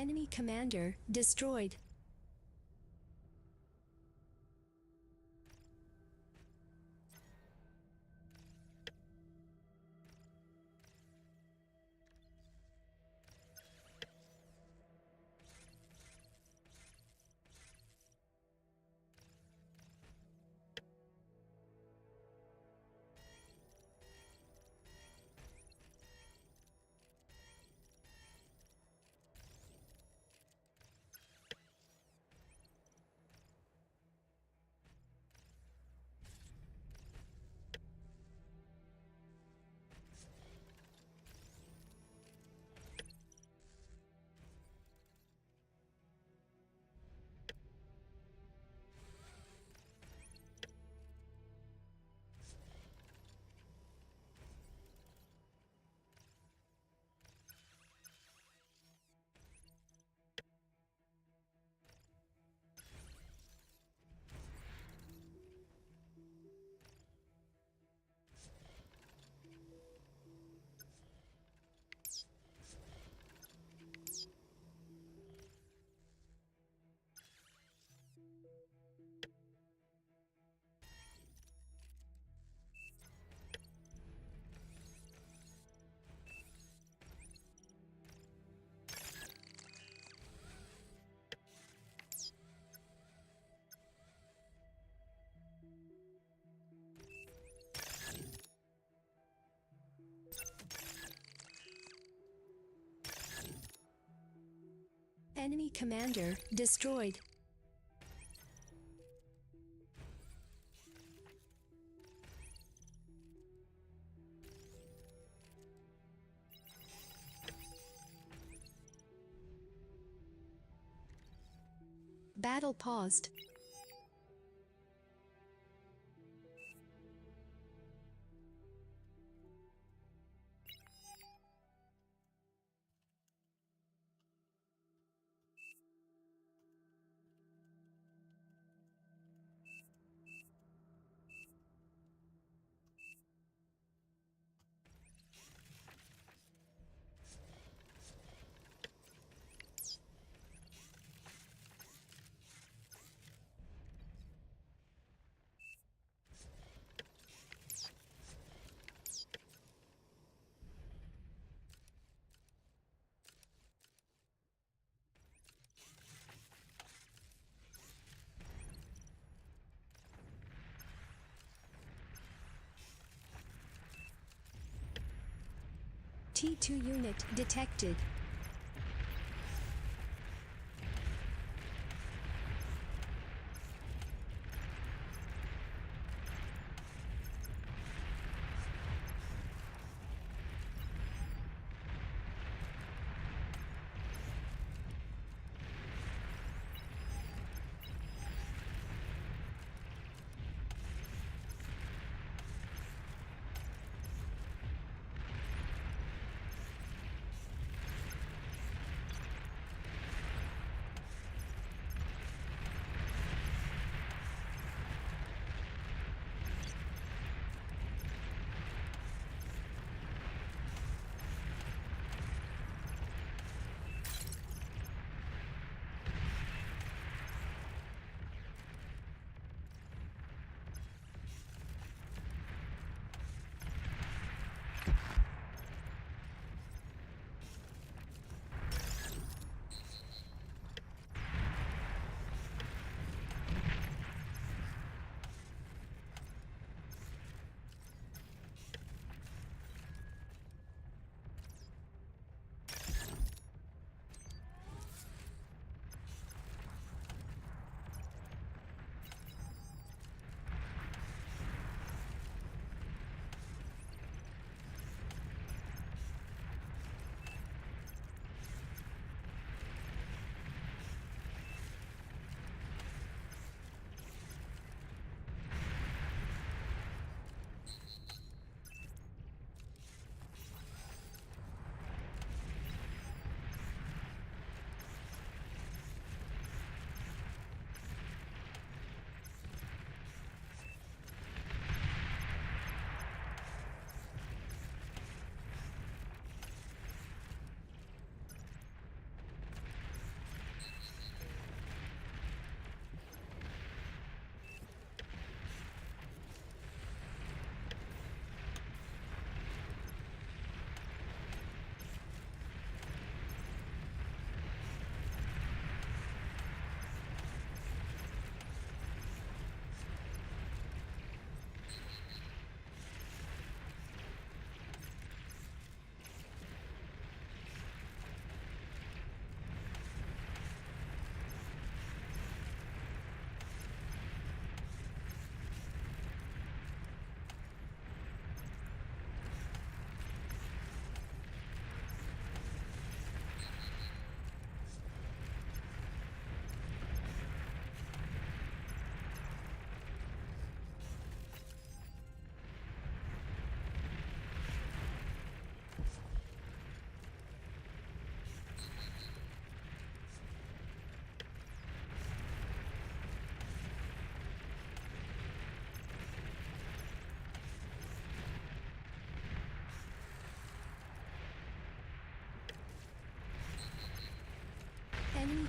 F: Enemy commander destroyed. Enemy commander destroyed. Battle paused. T2 unit detected.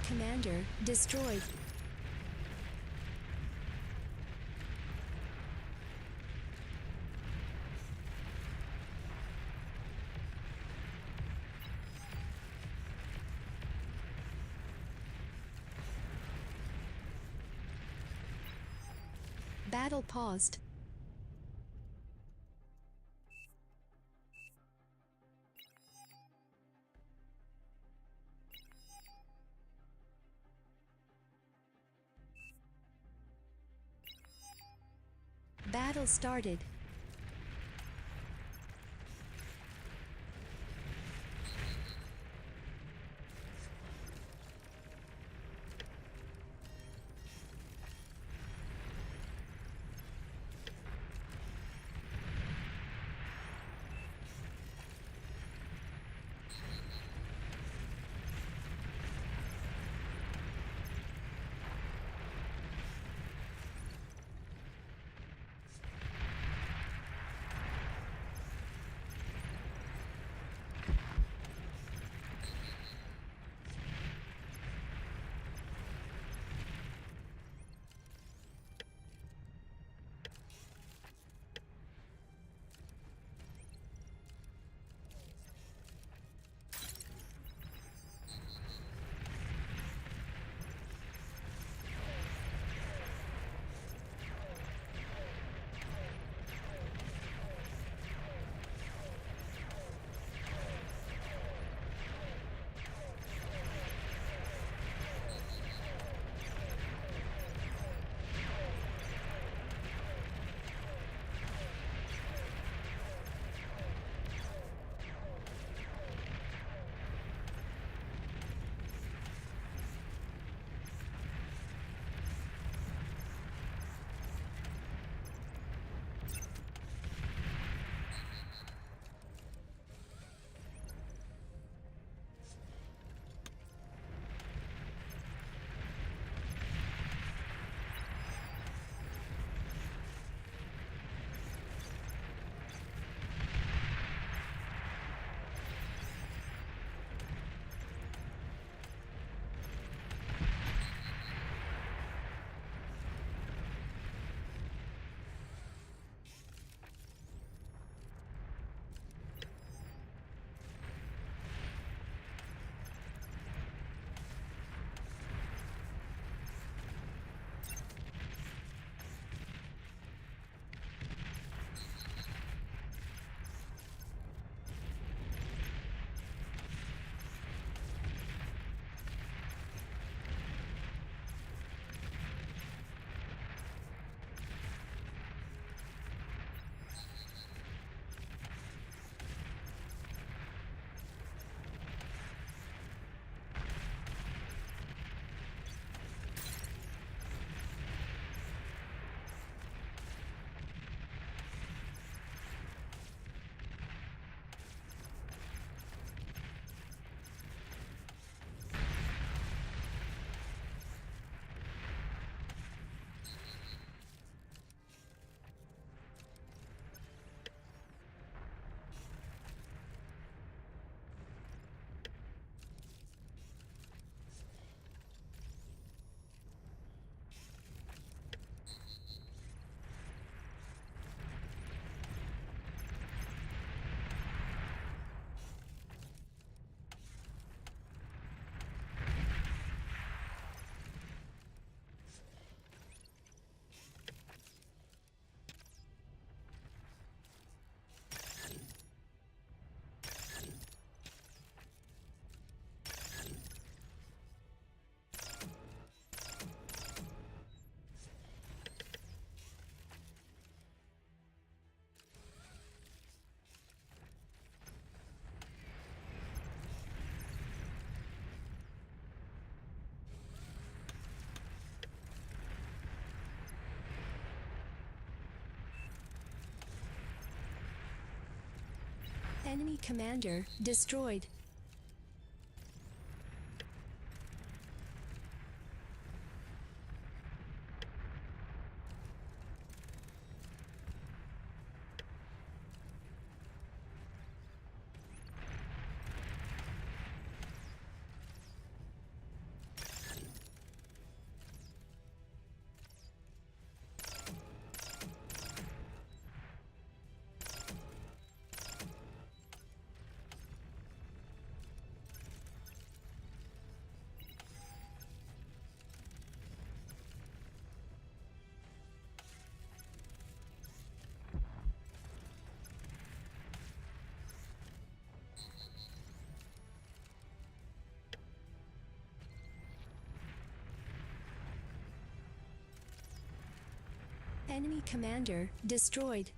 F: commander destroyed. Battle paused. Battle started. Enemy commander destroyed. Enemy commander destroyed.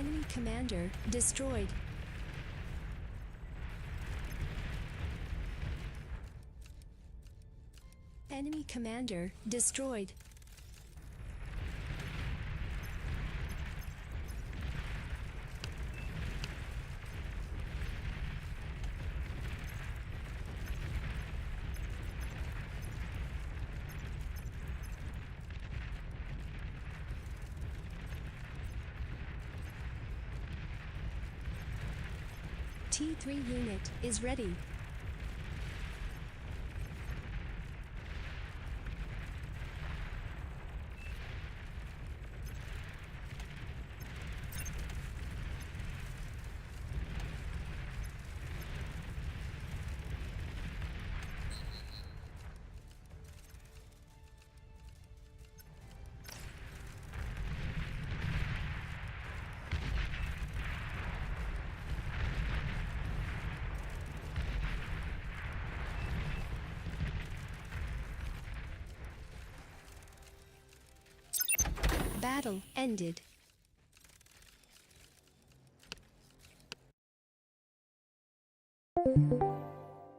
F: Enemy commander destroyed. Enemy commander destroyed. T3 unit is ready. Battle ended.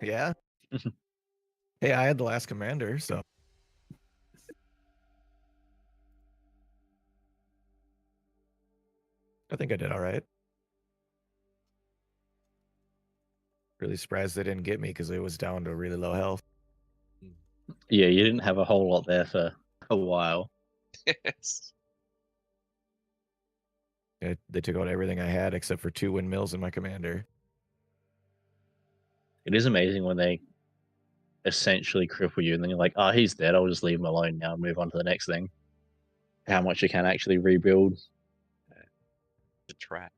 K: Yeah. Hey, I had the last commander, so I think I did all right. Really surprised they didn't get me because it was down to really low health.
I: Yeah, you didn't have a whole lot there for a while.
G: Yes.
K: They took out everything I had except for 2 windmills and my commander.
I: It is amazing when they essentially cripple you and then you're like, oh, he's dead. I'll just leave him alone now and move on to the next thing. How much you can actually rebuild.
G: The trap.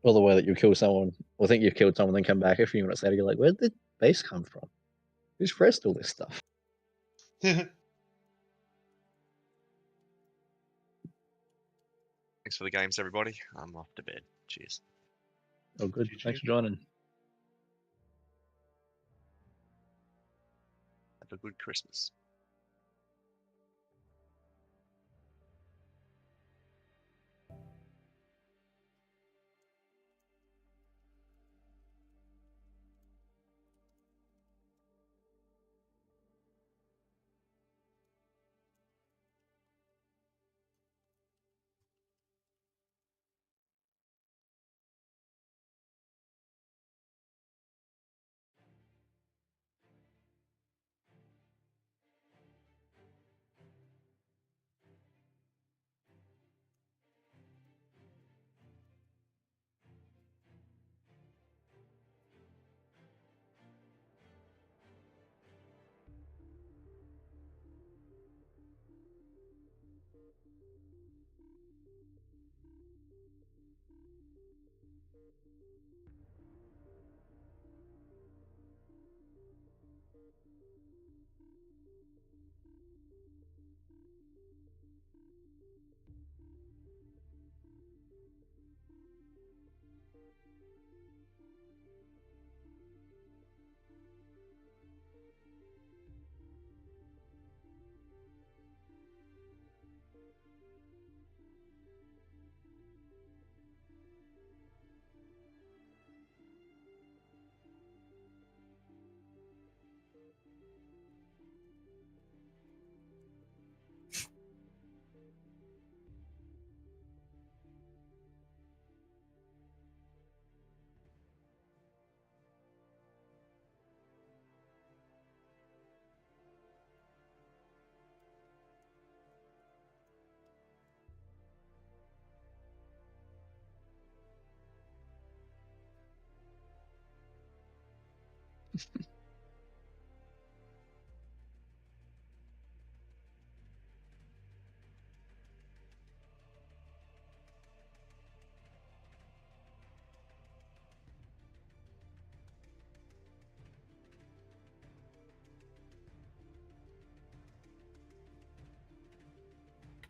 I: Or the way that you kill someone, or think you've killed someone, then come back a few minutes later, you're like, where did the base come from? Who's pressed all this stuff?
G: Thanks for the games, everybody. I'm off to bed. Cheers.
I: Oh, good.
E: GG.
I: Thanks for joining.
G: Have a good Christmas.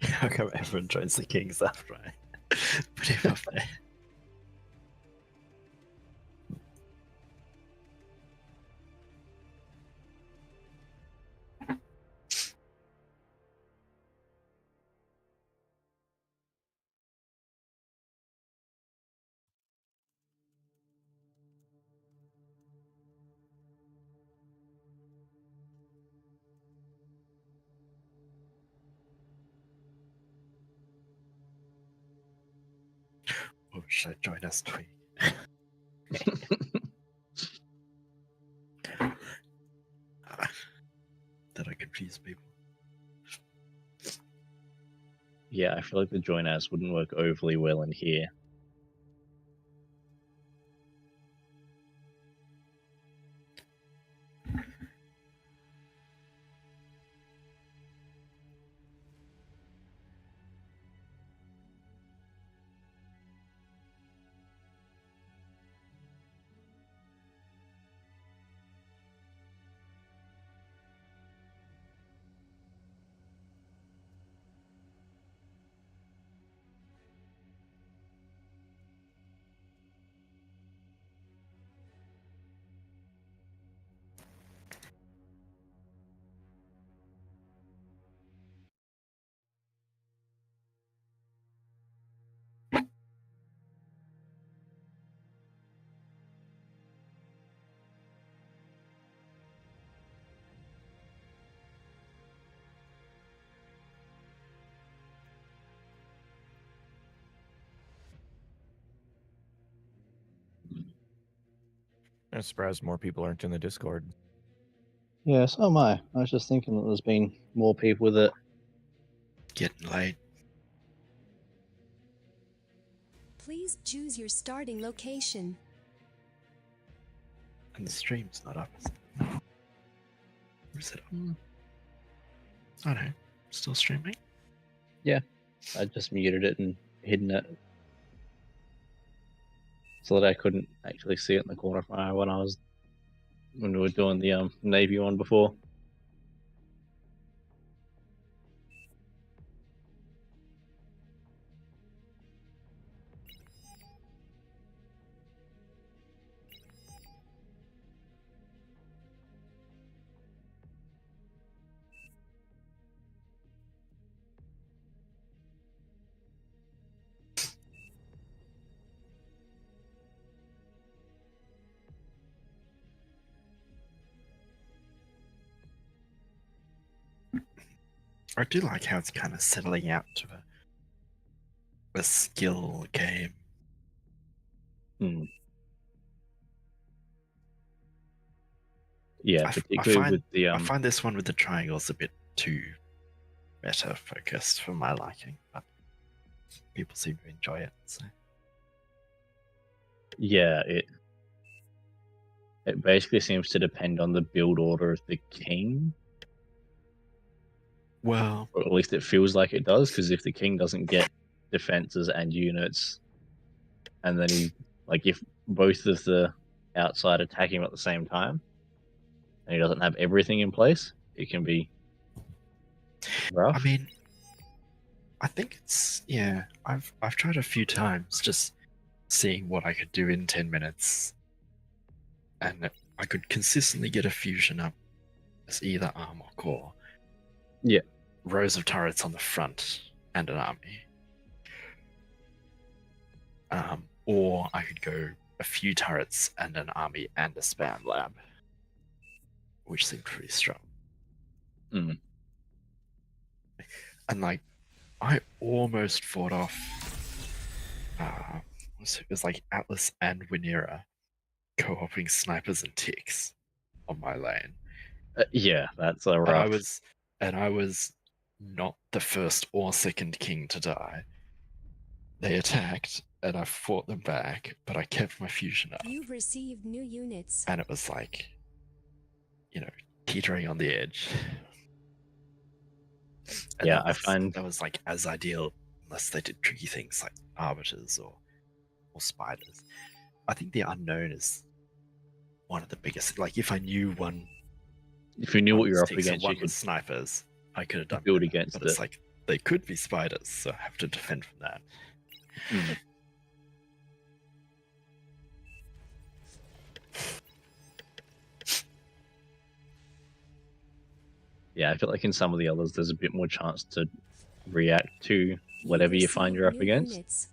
A: How come everyone joins the Kings after I put him up there? Or should I join us tweet? That I confuse people.
I: Yeah, I feel like the join as wouldn't work overly well in here.
K: I'm surprised more people aren't in the Discord.
I: Yeah, so am I. I was just thinking that there's been more people that.
A: Getting late.
F: Please choose your starting location.
A: And the stream's not up. Or is it up? Oh no, still streaming?
I: I just muted it and hidden it so that I couldn't actually see it in the corner of my eye when we were doing the Navy one before.
A: I do like how it's kind of settling out to a skill game.
I: Yeah, particularly with the
A: I find this one with the triangles a bit too meta focused for my liking, but people seem to enjoy it. So.
I: yeah, it basically seems to depend on the build order of the king.
A: Well,
I: or at least it feels like it does, because if the king doesn't get defenses and units, and then if both of the outside attack him at the same time, and he doesn't have everything in place, it can be rough.
A: I mean, I think it's I've tried a few times just seeing what I could do in 10 minutes, and I could consistently get a fusion up as either arm or core.
I: Yeah.
A: Rows of turrets on the front and an army. Or I could go a few turrets and an army and a spam lab, which seemed pretty strong.
I: Mm.
A: And I almost fought off. It was like Atlas and Winera co-oping snipers and ticks on my lane.
I: Yeah, that's a rough.
A: And I was not the first or second king to die. They attacked, and I fought them back, but I kept my fusion up.
F: You've received new units.
A: And it was teetering on the edge. And
I: Yeah,
A: I find that was as ideal, unless they did tricky things like arbiters or spiders. I think the unknown is one of the biggest. If I knew one,
I: if you knew what you're up against,
A: you could snipers. I could have done
I: build
A: better,
I: against
A: but it's they could be spiders, so I have to defend from that.
I: Mm. Yeah, I feel like in some of the others, there's a bit more chance to react to whatever you find you're up against.
F: Units.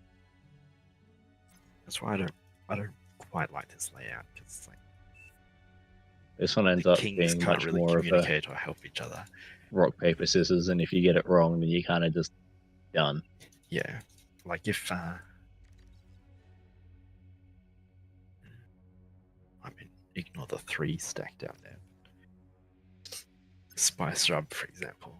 A: That's why I don't quite like this layout, because
I: this one ends
A: the
I: up
A: kings
I: being
A: can't
I: much
A: really
I: more of a
A: communicate or help each other.
I: rock paper scissors, and if you get it wrong, then you kind of just done.
A: Yeah, if ignore the 3 stack down there. Spice Rub, for example.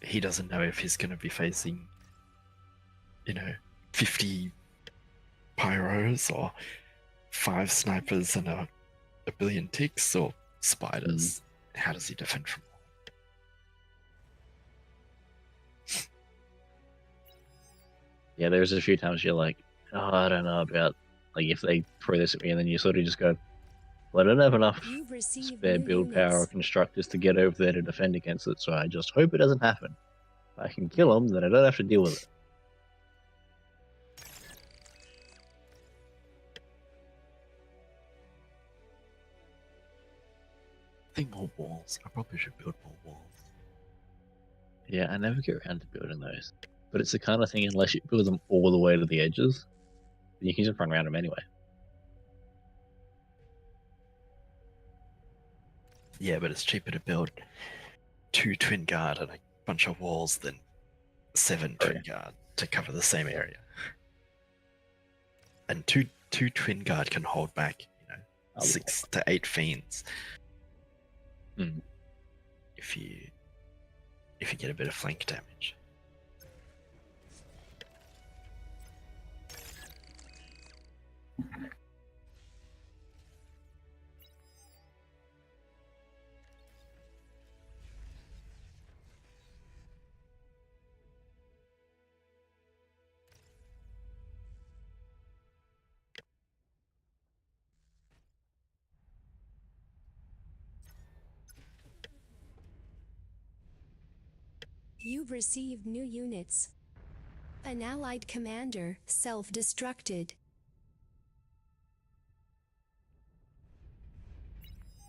A: He doesn't know if he's going to be facing, 50 pyros or 5 snipers and a billion ticks or spiders. How does he defend from all?
I: Yeah, there's a few times you're like, oh, I don't know about if they throw this at me, and then you sort of just go, well, I don't have enough spare build power or constructors to get over there to defend against it, so I just hope it doesn't happen. If I can kill them, then I don't have to deal with it.
A: I think more walls. I probably should build more walls.
I: Yeah, I never get around to building those. But it's the kind of thing, unless you build them all the way to the edges, you can just run around them anyway.
A: Yeah, but it's cheaper to build 2 twin guard and a bunch of walls than 7 twin guard to cover the same area. And two 2 Twin Guard can hold back, 6 to 8 Fiends.
I: Hmm.
A: If you get a bit of flank damage.
F: You've received new units. An allied commander self-destructed.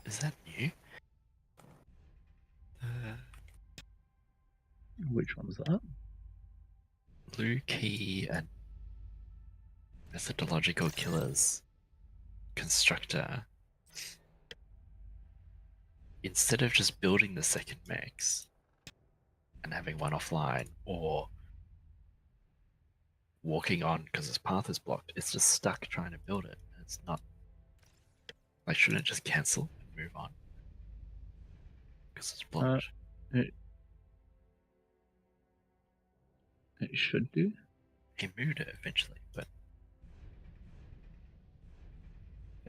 A: Is that new?
I: Which one's that?
A: Blue Key and Methodological Killers Constructor. Instead of just building the second mechs and having one offline, or walking on because its path is blocked, it's just stuck trying to build it. It's not like, shouldn't it just cancel and move on because it's blocked?
I: It should do.
A: He moved it eventually, but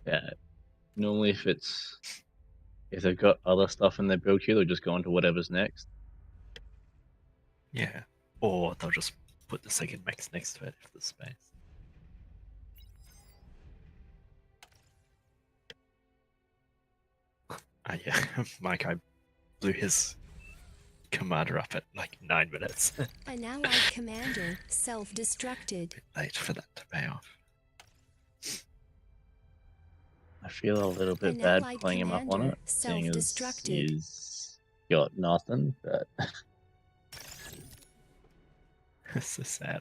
I: Yeah. Normally, if they've got other stuff in their build queue, they'll just go on to whatever's next.
A: yeah, or they'll just put the second mechs next to it if there's space. Yeah, Mike, I blew his commander up at like 9 minutes.
F: An allied commander self-destructed.
A: Late for that to pay off.
I: I feel a little bit
F: An
I: bad
F: allied
I: playing him up on
F: commander
I: it, seeing as
F: self-destructed.
I: he's got nothing, but
A: It's so sad.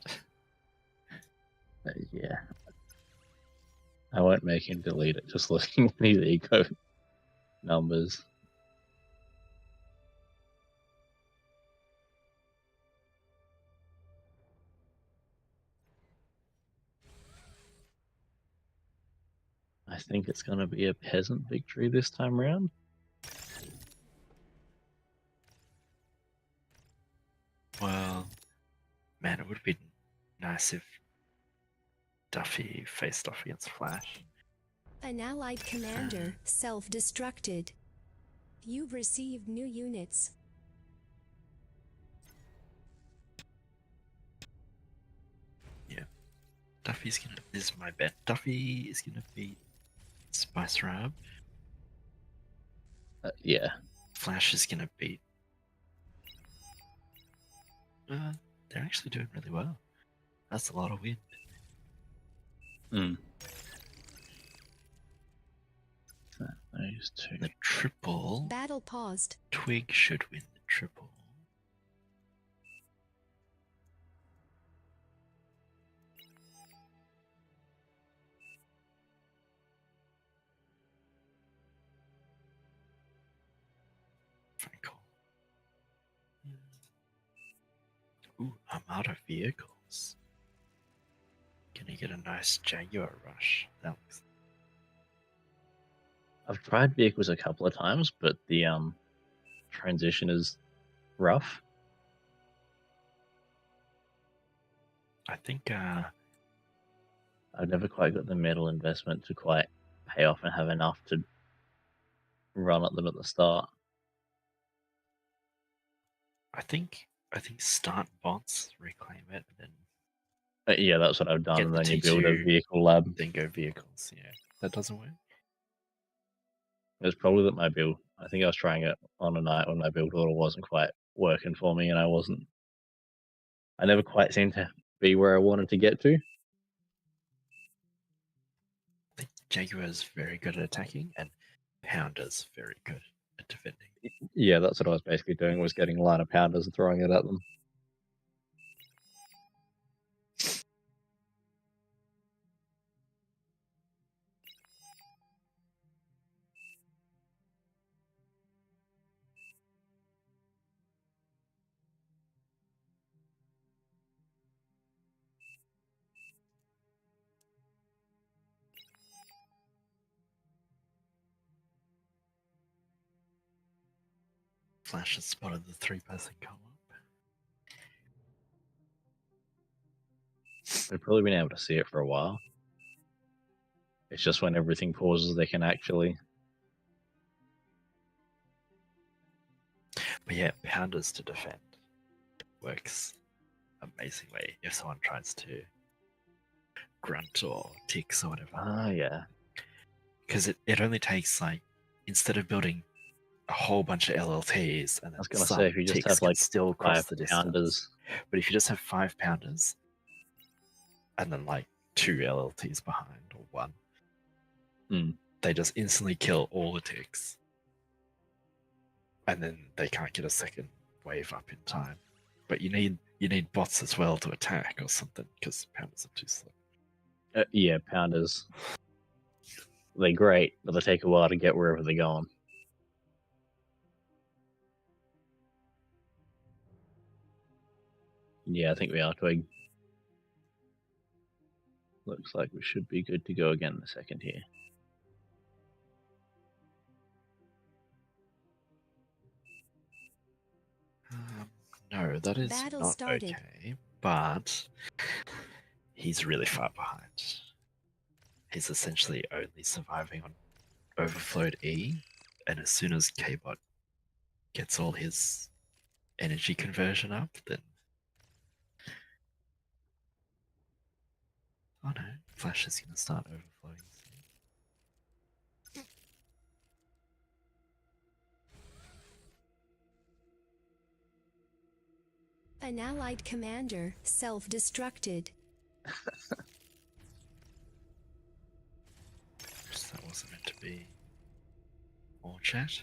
I: yeah. I won't make him delete it just looking at his eco numbers. I think it's going to be a peasant victory this time round.
A: Well, man, it would be nice if Duffy faced off against Flash.
F: An allied commander self-destructed. You've received new units.
A: Yeah. Duffy's gonna. This is my bet. Duffy is gonna beat Spice Rab.
I: Yeah.
A: Flash is gonna beat. They're actually doing really well. That's a lot of wind.
I: Those two.
A: The triple.
F: Battle paused.
A: Twig should win the triple. Franco. Ooh, I'm out of vehicles. Gonna get a nice Jaguar rush. That looks.
I: I've tried vehicles a couple of times, but the transition is rough.
A: I think
I: I've never quite got the metal investment to quite pay off and have enough to run at them at the start.
A: I think start bots, reclaim it, and then
I: Yeah, that's what I've done.
A: get
I: And
A: the
I: then you build a
A: T2,
I: vehicle lab.
A: then go vehicles. Yeah, that doesn't work.
I: It was probably that my build. I think I was trying it on a night when my build order wasn't quite working for me, and I never quite seemed to be where I wanted to get to.
A: I think Jaguar's very good at attacking, and Pounder's very good at defending.
I: Yeah, that's what I was basically doing, was getting a line of pounders and throwing it at them.
A: Flash has spotted the 3-person co-op.
I: They've probably been able to see it for a while. It's just when everything pauses, they can actually.
A: But yeah, Pounders to defend works amazingly if someone tries to grunt or ticks or whatever.
I: Ah, yeah.
A: Because it only takes, like, instead of building a whole bunch of LLTs and
I: I was
A: then
I: gonna
A: some
I: say, if you just
A: ticks
I: have
A: can
I: like
A: still cross
I: 5
A: the distance.
I: pounders,
A: But if you just have 5 Pounders and then like 2 LLTs behind or 1, they just instantly kill all the ticks. And then they can't get a second wave up in time. But you need bots as well to attack or something because Pounders are too slow.
I: yeah, pounders. They're great, but they take a while to get wherever they're going. Yeah, I think we are, Twig. Looks like we should be good to go again in a second here.
A: No, that is
F: Battle
A: not
F: started.
A: okay. But he's really far behind. He's essentially only surviving on overflowed E, and as soon as K-Bot gets all his energy conversion up, then... Oh no, Flash is going to start overflowing soon.
F: An allied commander self-destructed.
A: That wasn't meant to be all chat.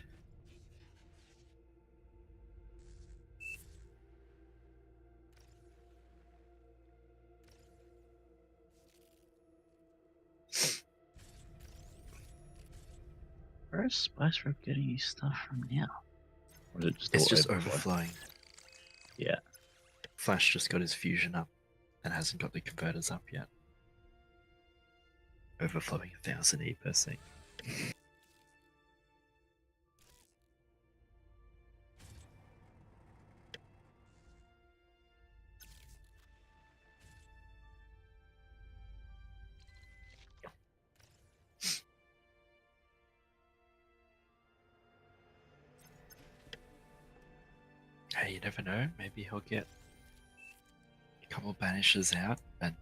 I: Where is Spice Rip getting his stuff from now? Or is it just
A: It's
I: all
A: just
I: overflow?
A: overflowing.
I: Yeah.
A: Flash just got his fusion up and hasn't got the converters up yet. Overflowing 1000 E per sec. Hey, you never know. Maybe he'll get a couple banishes out and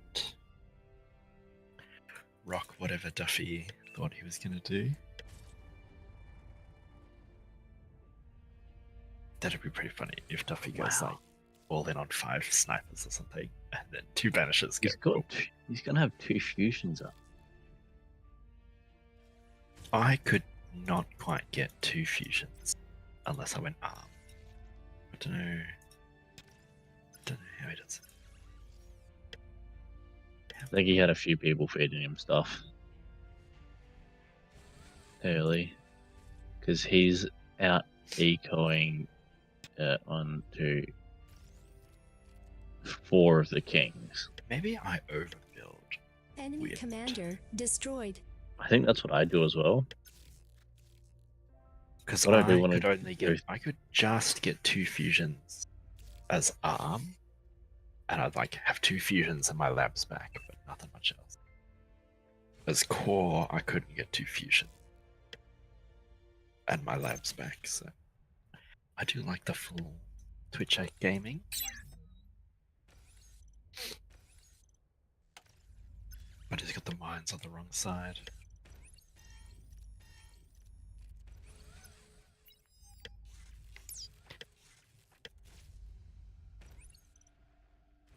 A: rock whatever Duffy thought he was going to do. That'd be pretty funny if Duffy goes like all in on 5 snipers or something, and then 2 banishes go.
I: He's gonna have 2 fusions up.
A: I could not quite get 2 fusions unless I went arm. I don't know how he does it.
I: I think he had a few people feeding him stuff early, because he's out ecoing onto 4 of the kings.
A: Maybe I overbuild.
F: Enemy commander destroyed.
I: I think that's what I do as well.
A: Because
I: What
A: I
I: I do when
A: could
I: I
A: only get, I could just get 2 fusions as arm, and I'd like have 2 fusions and my labs back, but nothing much else. As core, I couldn't get 2 fusions and my labs back, so I do like the full Twitch gaming. But he's got the mines on the wrong side.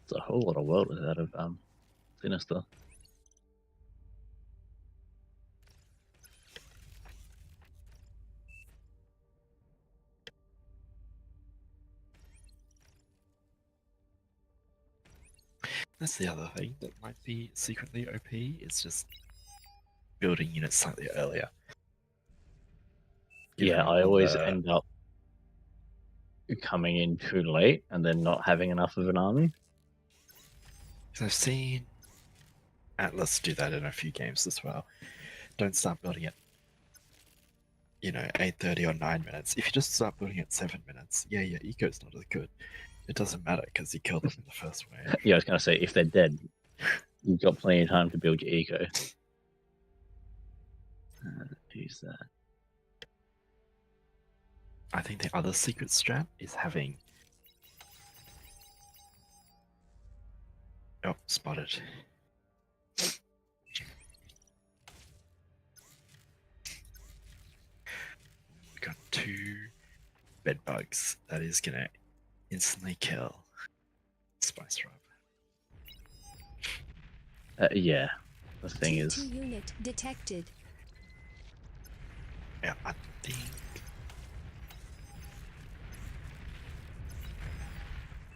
I: It's a whole lot of welders out of Sinister.
A: That's the other thing that might be secretly OP, is just building units slightly earlier.
I: Yeah, I always end up coming in too late and then not having enough of an army.
A: Because I've seen Atlas do that in a few games as well. Don't start building it you know, 8:30 or 9 minutes. If you just start building at 7 minutes, yeah, your eco's not as good. It doesn't matter because you killed them in the first wave.
I: Yeah, I was going to say, if they're dead, you've got plenty of time to build your eco. Who's that?
A: I think the other secret strat is having. Oh, spotted. We got 2 bed bugs. That is gonna instantly kill Spice Rub.
I: Yeah, the thing
F: T2
I: is,
F: unit detected.
A: Yeah, I think.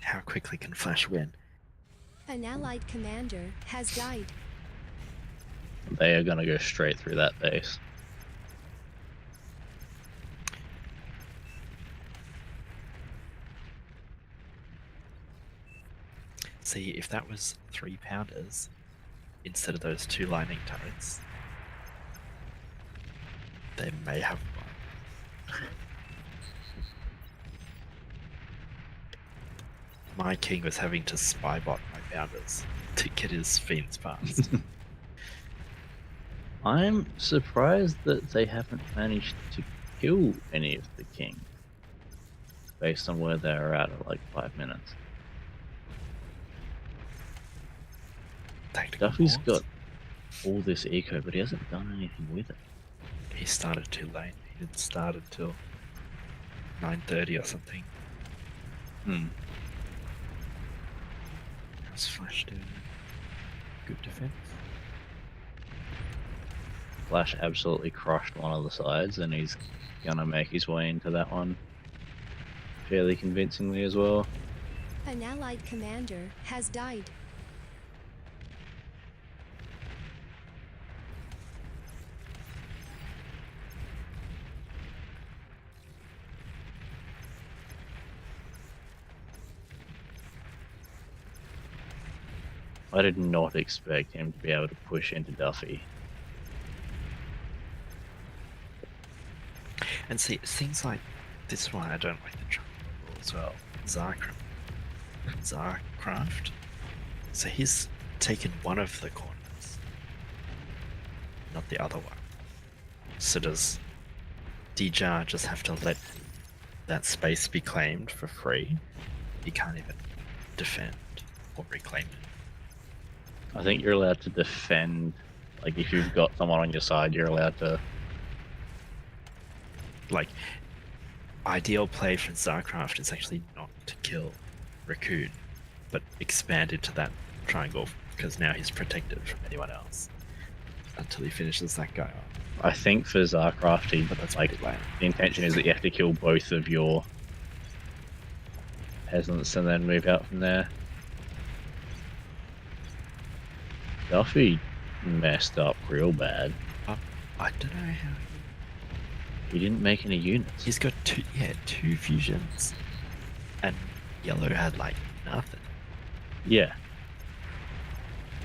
A: How quickly can Flash win?
F: An allied commander has died.
I: they are going to go straight through that base.
A: See, if that was 3 pounders instead of those 2 lightning turrets, they may have won. My king was having to spybot my pounders to get his fiends past.
I: I'm surprised that they haven't managed to kill any of the king based on where they're at like 5 minutes. Duffy's got all this eco, but he hasn't done anything with it.
A: He started too late. He didn't start until 9:30 or something. How's Flash doing? Good defense.
I: Flash absolutely crushed one of the sides, and he's gonna make his way into that one fairly convincingly as well.
F: An allied commander has died.
I: I did not expect him to be able to push into Duffy.
A: And see, things like this one, I don't like the jungle rule as well. Zarcraft. So he's taken one of the corners, not the other one. So does Djar just have to let that space be claimed for free? He can't even defend or reclaim it.
I: I think you're allowed to defend, like if you've got someone on your side, you're allowed to.
A: Like, ideal play for Zarcraft is actually not to kill Raccoon, but expand into that triangle because now he's protected from anyone else until he finishes that guy off.
I: I think for Zarcraft,
A: But that's
I: like the intention is that you have to kill both of your peasants and then move out from there. Duffy messed up real bad.
A: I don't know how
I: he didn't make any units.
A: he's got 2 fusions, and Yellow had like nothing.
I: Yeah.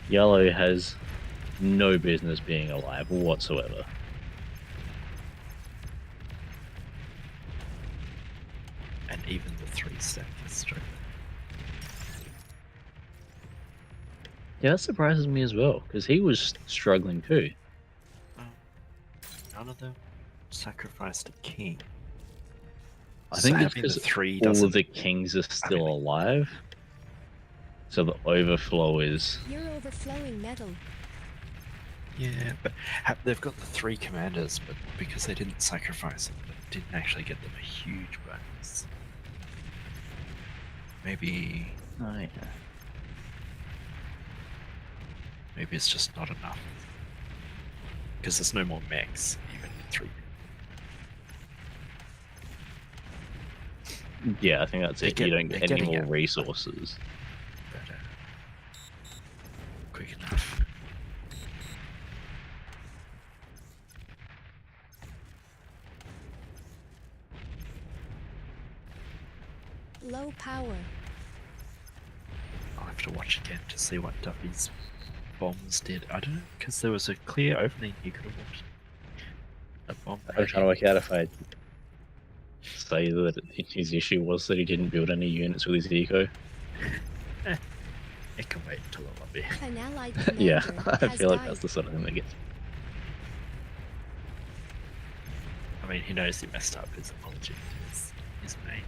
I: Yellow has no business being alive whatsoever.
A: And even the 3-stack is struggling.
I: Yeah, that surprises me as well, because he was struggling too.
A: None of them sacrificed a king.
I: I think it's
A: having
I: because
A: the 3
I: all
A: doesn't.
I: of the kings are still alive. So the overflow is...
F: You're overflowing metal.
A: Yeah, but they've got the 3 commanders, but because they didn't sacrifice them, it didn't actually get them a huge bonus. Maybe.
I: Oh, yeah.
A: Maybe it's just not enough. Because there's no more mechs, even with 3.
I: Yeah, I think that's it. You don't get any more
A: it.
I: resources.
A: But, quick enough.
F: Low power.
A: I'll have to watch again to see what Duffy's bombs did. I don't know, because there was a clear opening you could have watched. A bomb
I: I'm trying to work out if I say that his issue was that he didn't build any units with his eco.
A: It can wait until the lobby.
F: An allied
I: Yeah,
F: commander
I: I
F: has
I: feel like
F: died.
I: that's the sort of thing that gets.
A: I mean, he knows he messed up. His apology is made.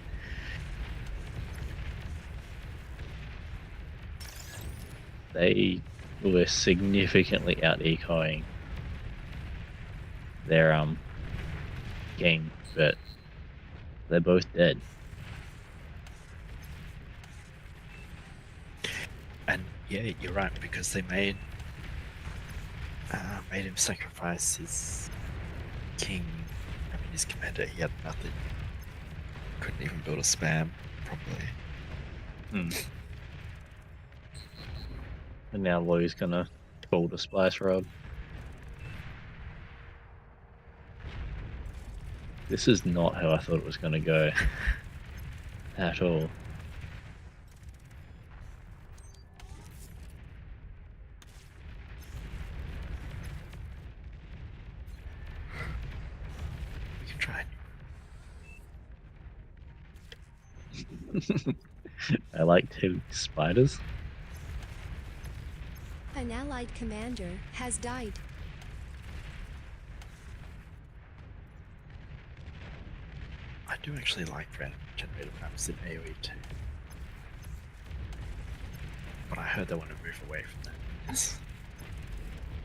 I: They were significantly out ecoing their game, but they're both dead.
A: And yeah, you're right, because they made him sacrifice his king. I mean, his commander. He had nothing. Couldn't even build a spam properly.
I: And now Lou's gonna pull the splice rod. This is not how I thought it was gonna go. At all.
A: We can try.
I: I like two spiders.
F: An allied commander has died.
A: I do actually like random generated maps in AoE too. But I heard they want to move away from that. Yes.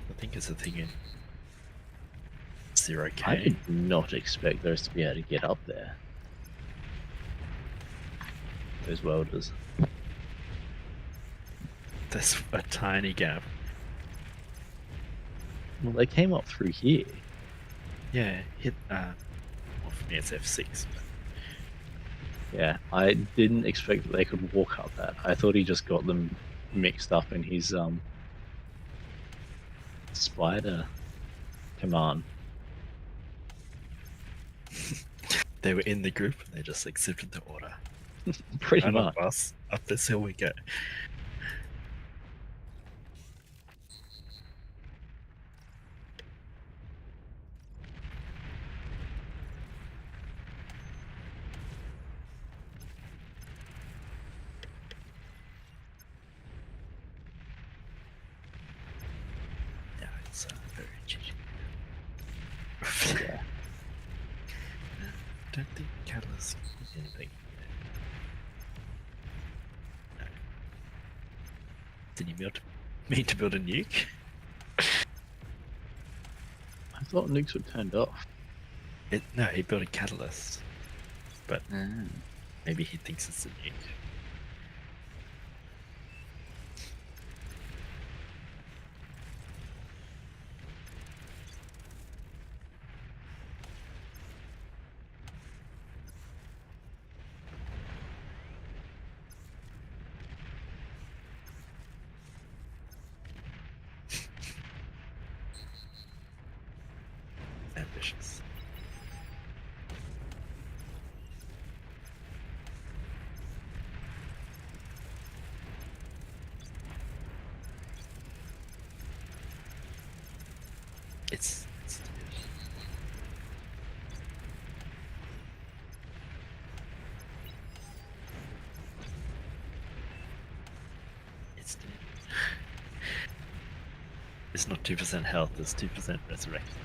A: I think it's a thing in 0k.
I: I did not expect those to be able to get up there. Those welders.
A: There's a tiny gap.
I: Well, they came up through here.
A: Yeah, hit. Well, for me it's F6. But
I: Yeah, I didn't expect that they could walk up that. I thought he just got them mixed up in his spider command.
A: they were in the group and they just accepted the order.
I: Pretty
A: Right
I: much.
A: up us, up this hill we go. Yeah, it's very GG.
I: Yeah.
A: Don't think Catalyst is anything. No. Did you mean to build a nuke?
I: I thought nukes were turned off.
A: No, he built a catalyst. But maybe he thinks it's a nuke. Ambitious. It's dead. It's not 2% health, it's 2% resurrection.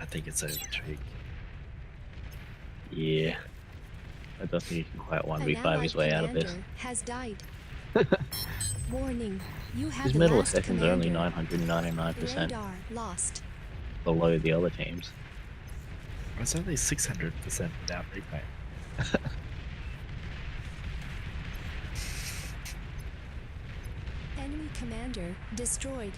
A: I think it's over Trig.
I: Yeah. I don't think he can quite
F: An
I: 1v5 his way out of this.
F: commander has died. Warning, you have
I: His
F: the
I: medal
F: last
I: seconds are only
F: commander.
I: 999%
F: Radar lost.
I: below the other teams.
A: It's only 600% without repay.
F: Enemy commander destroyed.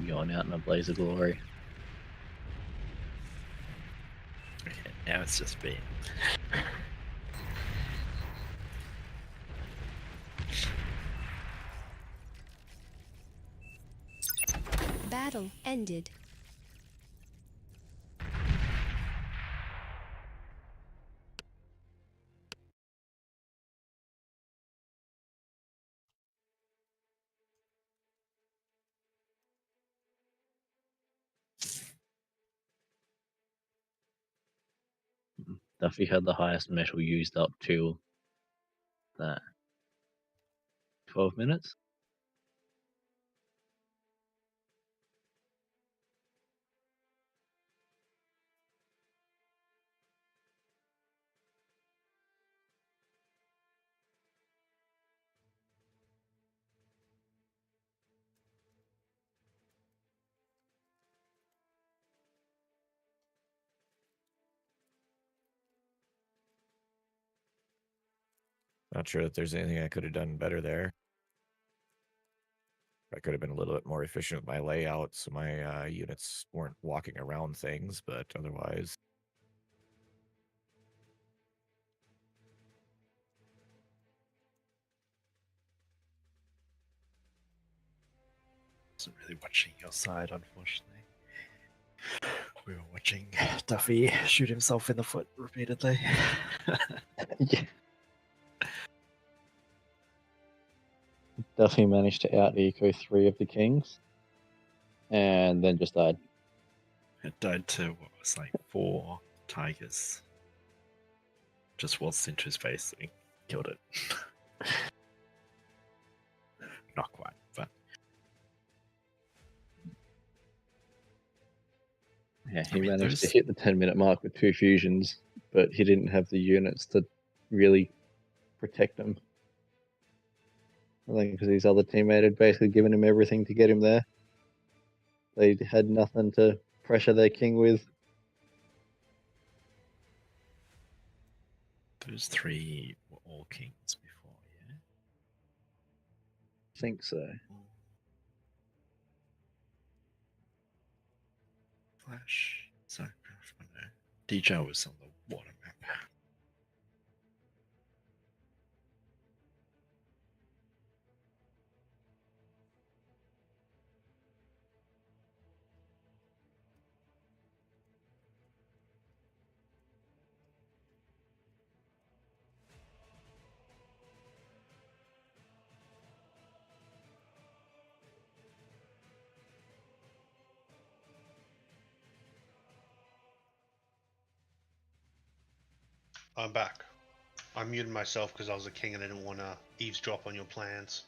I: Going out in a blaze of glory.
A: it's just me.
F: Battle ended.
I: Duffy had the highest metal used up till that 12 minutes.
K: Not sure that there's anything I could have done better there. I could have been a little bit more efficient with my layout so my units weren't walking around things, but otherwise.
A: Wasn't really watching your side, unfortunately. We were watching Duffy shoot himself in the foot repeatedly.
D: Yeah. Duffy managed to out eco 3 of the kings, and then just died.
A: It died to what was like 4 tigers. Just waltzed into his face and killed it. Not quite, but
I: Yeah, he
A: I mean,
I: managed to
A: those-
I: hit the 10-minute mark with 2 fusions, but he didn't have the units to really protect him. I think because his other teammate had basically given him everything to get him there. They had nothing to pressure their king with.
A: those 3 were all kings before, yeah?
I: I think so.
A: Flash, Psychograph, I know. DJ was on the water map.
E: I'm back. I muted myself because I was a king and I didn't want to eavesdrop on your plans.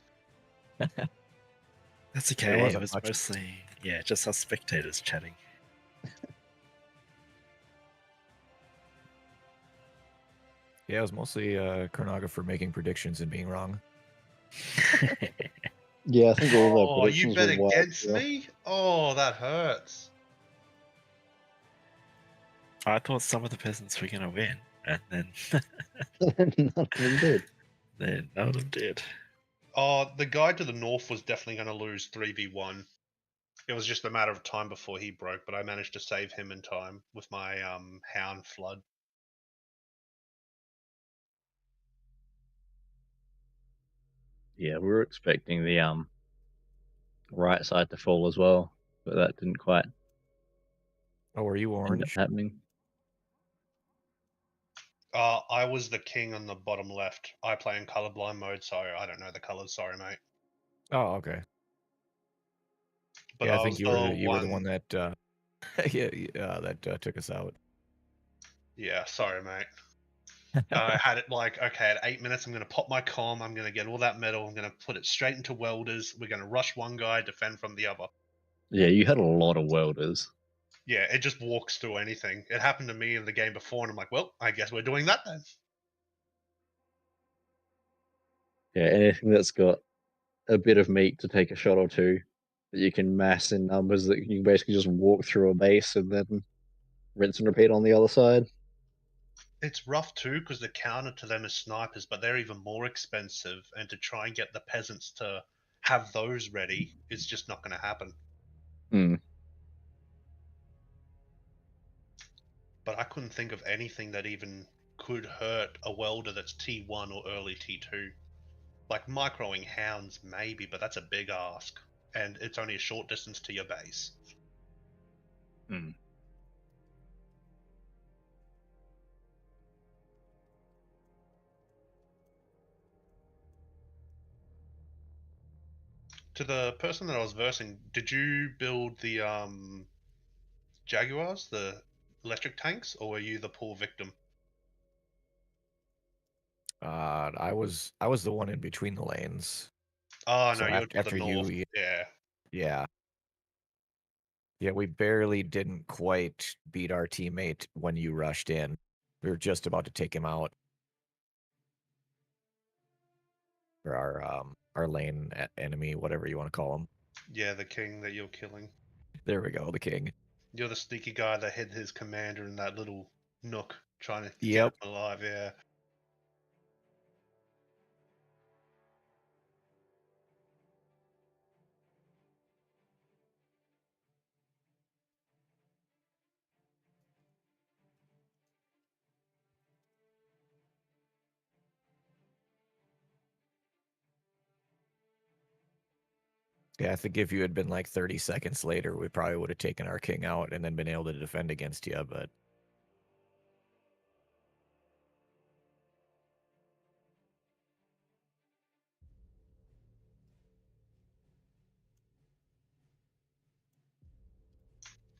A: That's
K: There
A: okay. It
K: wasn't
A: was
K: much.
A: mostly, yeah, just us spectators chatting.
K: Yeah, it was mostly chronographer making predictions and being wrong.
D: Yeah, I think all their
E: Oh, you
D: predictions
E: bet
D: were wildly
E: against
D: off.
E: me? Oh, that hurts.
A: I thought some of the peasants were going to win, and then
D: None of them did.
A: none of them did.
E: Oh, the guy to the north was definitely going to lose 3v1. It was just a matter of time before he broke, but I managed to save him in time with my hound flood.
I: Yeah, we were expecting the right side to fall as well, but that didn't quite
K: Oh, were you
I: end up
K: orange?
I: happening.
E: I was the king on the bottom left. I play in colorblind mode, so I don't know the colors. Sorry, mate.
K: Oh, okay.
E: But
K: Yeah, I
E: I
K: think
E: was
K: you were the one that that took us out.
E: Yeah, sorry, mate. I had it like, okay, at 8 minutes, I'm going to pop my comm. I'm going to get all that metal. I'm going to put it straight into welders. We're going to rush one guy, defend from the other.
I: Yeah, you had a lot of welders.
E: Yeah, it just walks through anything. It happened to me in the game before, and I'm like, well, I guess we're doing that then.
I: Yeah, anything that's got a bit of meat to take a shot or two that you can mass in numbers that you can basically just walk through a base and then rinse and repeat on the other side.
E: It's rough too, because the counter to them is snipers, but they're even more expensive. And to try and get the peasants to have those ready is just not going to happen.
I: Hmm.
E: but I couldn't think of anything that even could hurt a welder that's T1 or early T2. Like microing hounds, maybe, but that's a big ask, and it's only a short distance to your base.
I: Hmm.
E: To the person that I was versing, did you build the Jaguars, the electric tanks, or were you the poor victim?
K: I was the one in between the lanes.
E: Oh
K: So
E: no, you're to the
K: after
E: north.
K: you,
E: Yeah.
K: yeah, we barely didn't quite beat our teammate when you rushed in. We were just about to take him out. Or our lane enemy, whatever you want to call him.
E: Yeah, the king that you're killing.
K: There we go, the king.
E: You're the sneaky guy that hid his commander in that little nook trying to get
K: Yep.
E: him alive, yeah.
K: Yeah, I think if you had been like 30 seconds later, we probably would have taken our king out and then been able to defend against you, but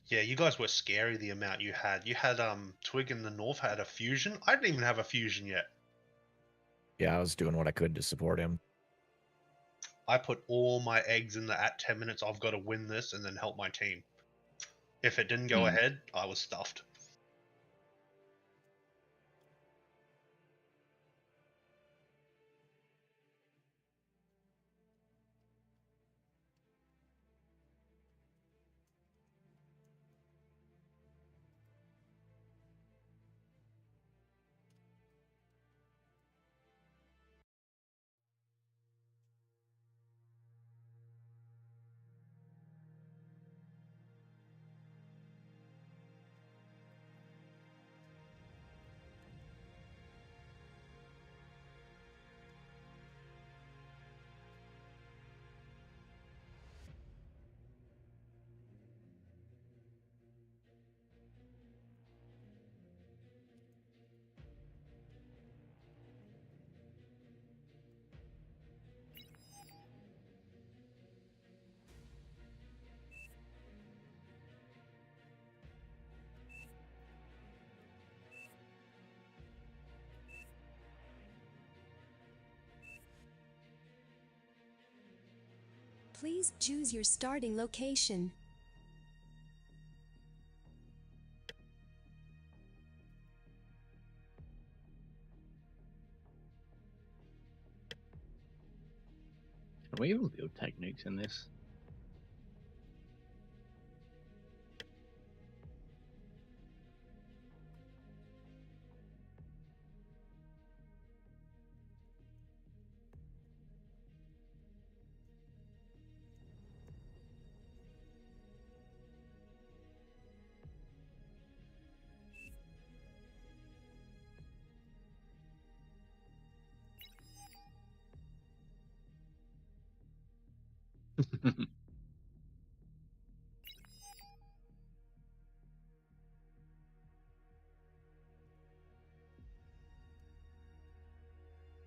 E: Yeah, you guys were scary the amount you had. You had Twig in the north had a fusion. I didn't even have a fusion yet.
K: yeah, I was doing what I could to support him.
E: I put all my eggs in the at 10 minutes I've got to win this and then help my team. If it didn't go ahead, I was stuffed.
F: Please choose your starting location.
I: Can we even build techniques in this?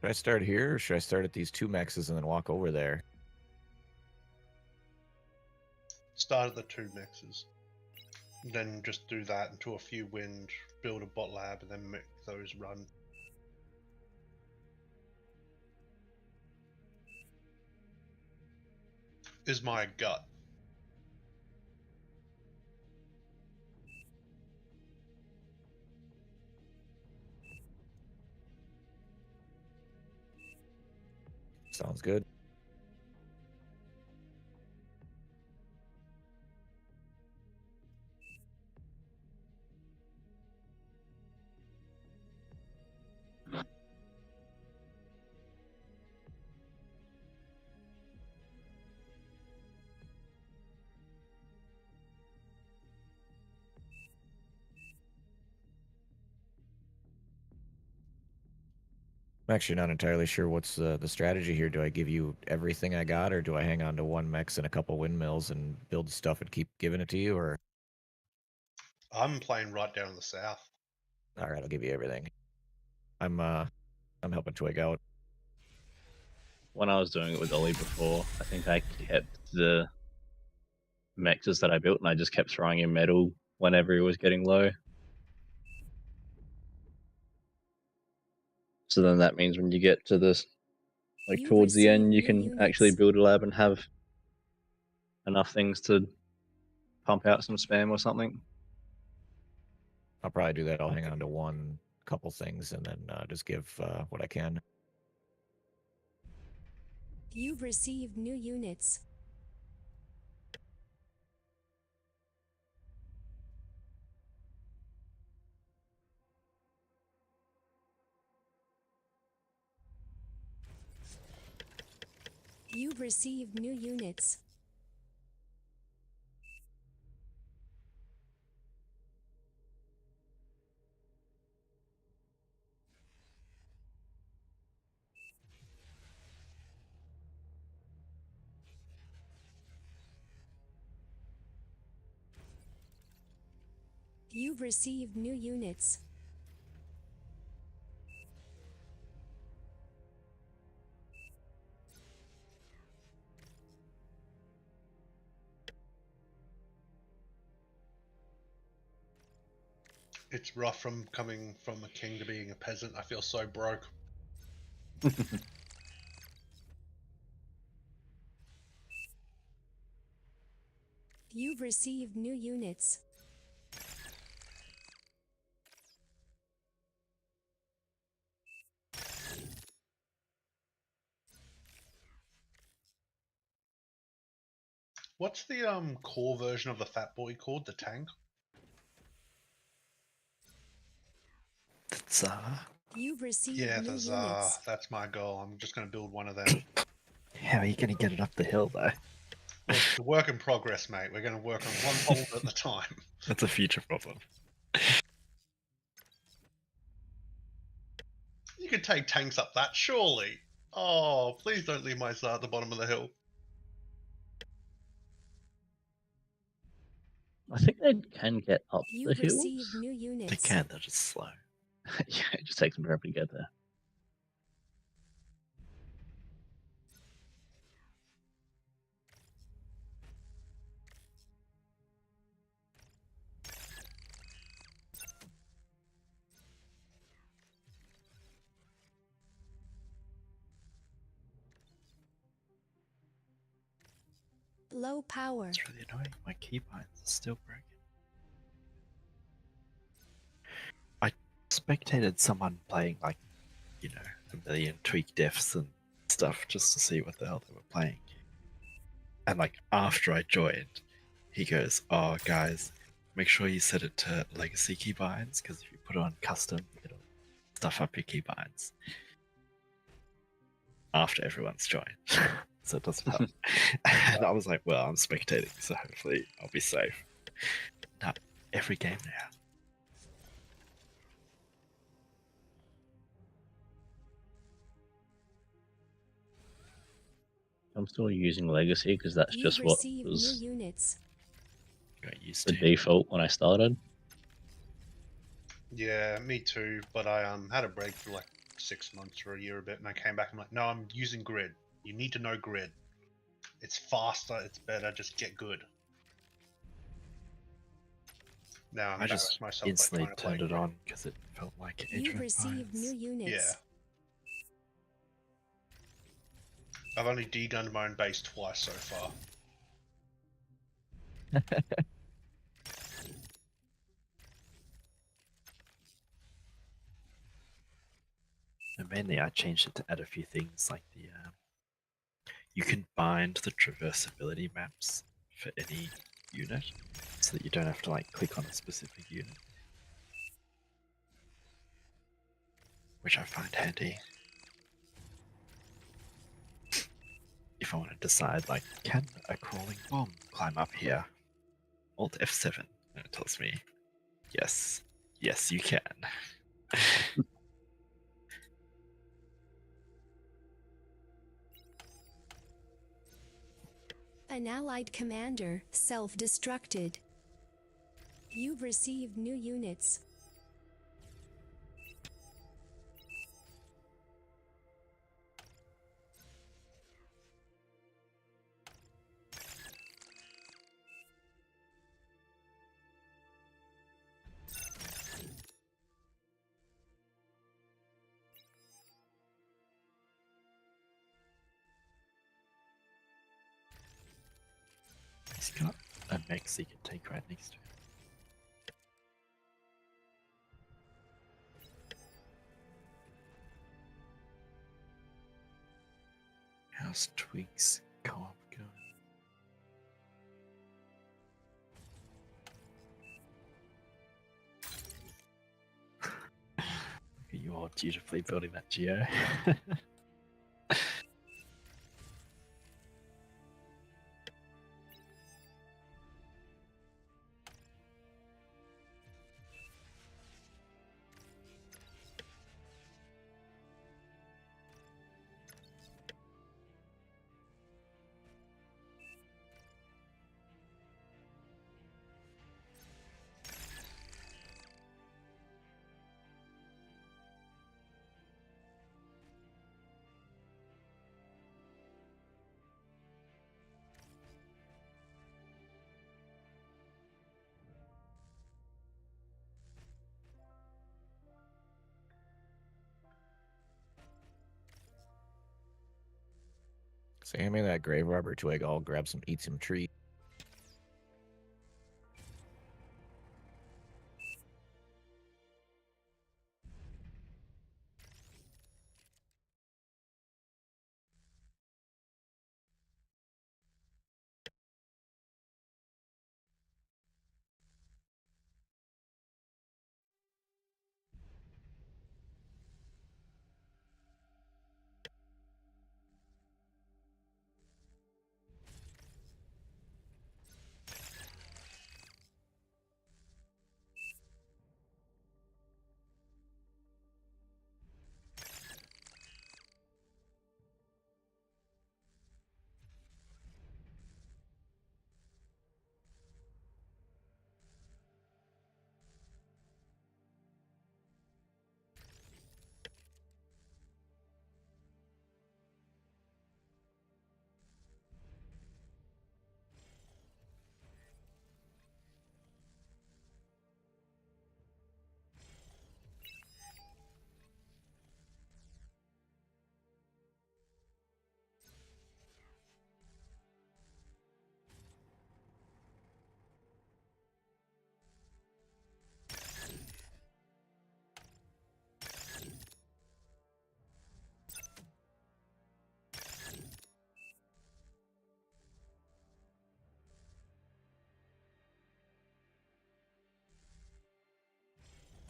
K: Should I start here or should I start at these two mexes and then walk over there?
E: Start at the two mixes. Then just do that until a few wind, build a bot lab, and then make those run. Is my gut.
K: Sounds good. I'm actually not entirely sure what's the strategy here. Do I give you everything I got, or do I hang on to one mechs and a couple windmills and build stuff and keep giving it to you? Or
E: I'm playing right down in the south.
K: all right, I'll give you everything. I'm helping Twig out.
I: When I was doing it with Ollie before, I think I kept the mexes that I built, and I just kept throwing in metal whenever he was getting low. So then that means when you get to this, like
F: You've
I: towards the
F: received
I: end, you
F: new
I: can actually
F: units.
I: build a lab and have enough things to pump out some spam or something.
K: I'll probably do that. I'll hang on to one couple things and then just give what I can.
F: You've received new units. You've received new units. You've received new units.
E: It's rough from coming from a king to being a peasant. I feel so broke.
F: You've received new units.
E: What's the core version of the Fat Boy called? The tank?
A: The Tsar.
F: You've received
E: Yeah,
F: new
E: the Tsar.
F: units.
E: That's my goal. I'm just going to build one of them.
A: How are you going to get it up the hill, though?
E: It's a work in progress, mate. We're going to work on one hold at a time.
A: That's a future problem.
E: You could take tanks up that, surely. Oh, please don't leave my Tsar at the bottom of the hill.
I: I think they can get up the
F: You've
I: hills.
F: received new units.
A: They can, they're just slow.
I: Yeah, it just takes them forever to get there.
F: Low power.
A: It's really annoying. My keybinds are still broken. I spectated someone playing, like, you know, a million tweak defs and stuff just to see what the hell they were playing. And, like, after I joined, he goes, "Oh, guys, make sure you set it to legacy keybinds, because if you put it on custom, it'll stuff up your keybinds." After everyone's joined. So it doesn't help. And I was like, well, I'm spectating, so hopefully I'll be safe. No, every game now.
I: I'm still using Legacy because that's
F: You've
I: just what
F: received new
I: was
F: units.
A: Got used
I: the
A: to.
I: default when I started.
E: Yeah, me too. But I had a break for like 6 months or a year a bit, and I came back. I'm like, no, I'm using grid. You need to know grid. It's faster. It's better. Just get good. Now I'm
A: I just
E: myself by
A: instantly
E: trying to play
A: turned it
E: grid.
A: on because it felt like Age
F: You've
A: of
F: received new
A: Empires.
F: units.
E: I've only degunned my own base twice so far.
A: And mainly I changed it to add a few things like the you can bind the traversability maps for any unit so that you don't have to like click on a specific unit, which I find handy. If I want to decide, like, can a crawling bomb climb up here? Alt F7, and it tells me, yes, yes, you can.
F: An allied commander self-destructed. You've received new units.
A: He's got a mech he can take right next to him. How's Twigs co-op going? Look at you all dutifully building that geo.
K: So hand me that grave robber twig. I'll grab some, eat some tree.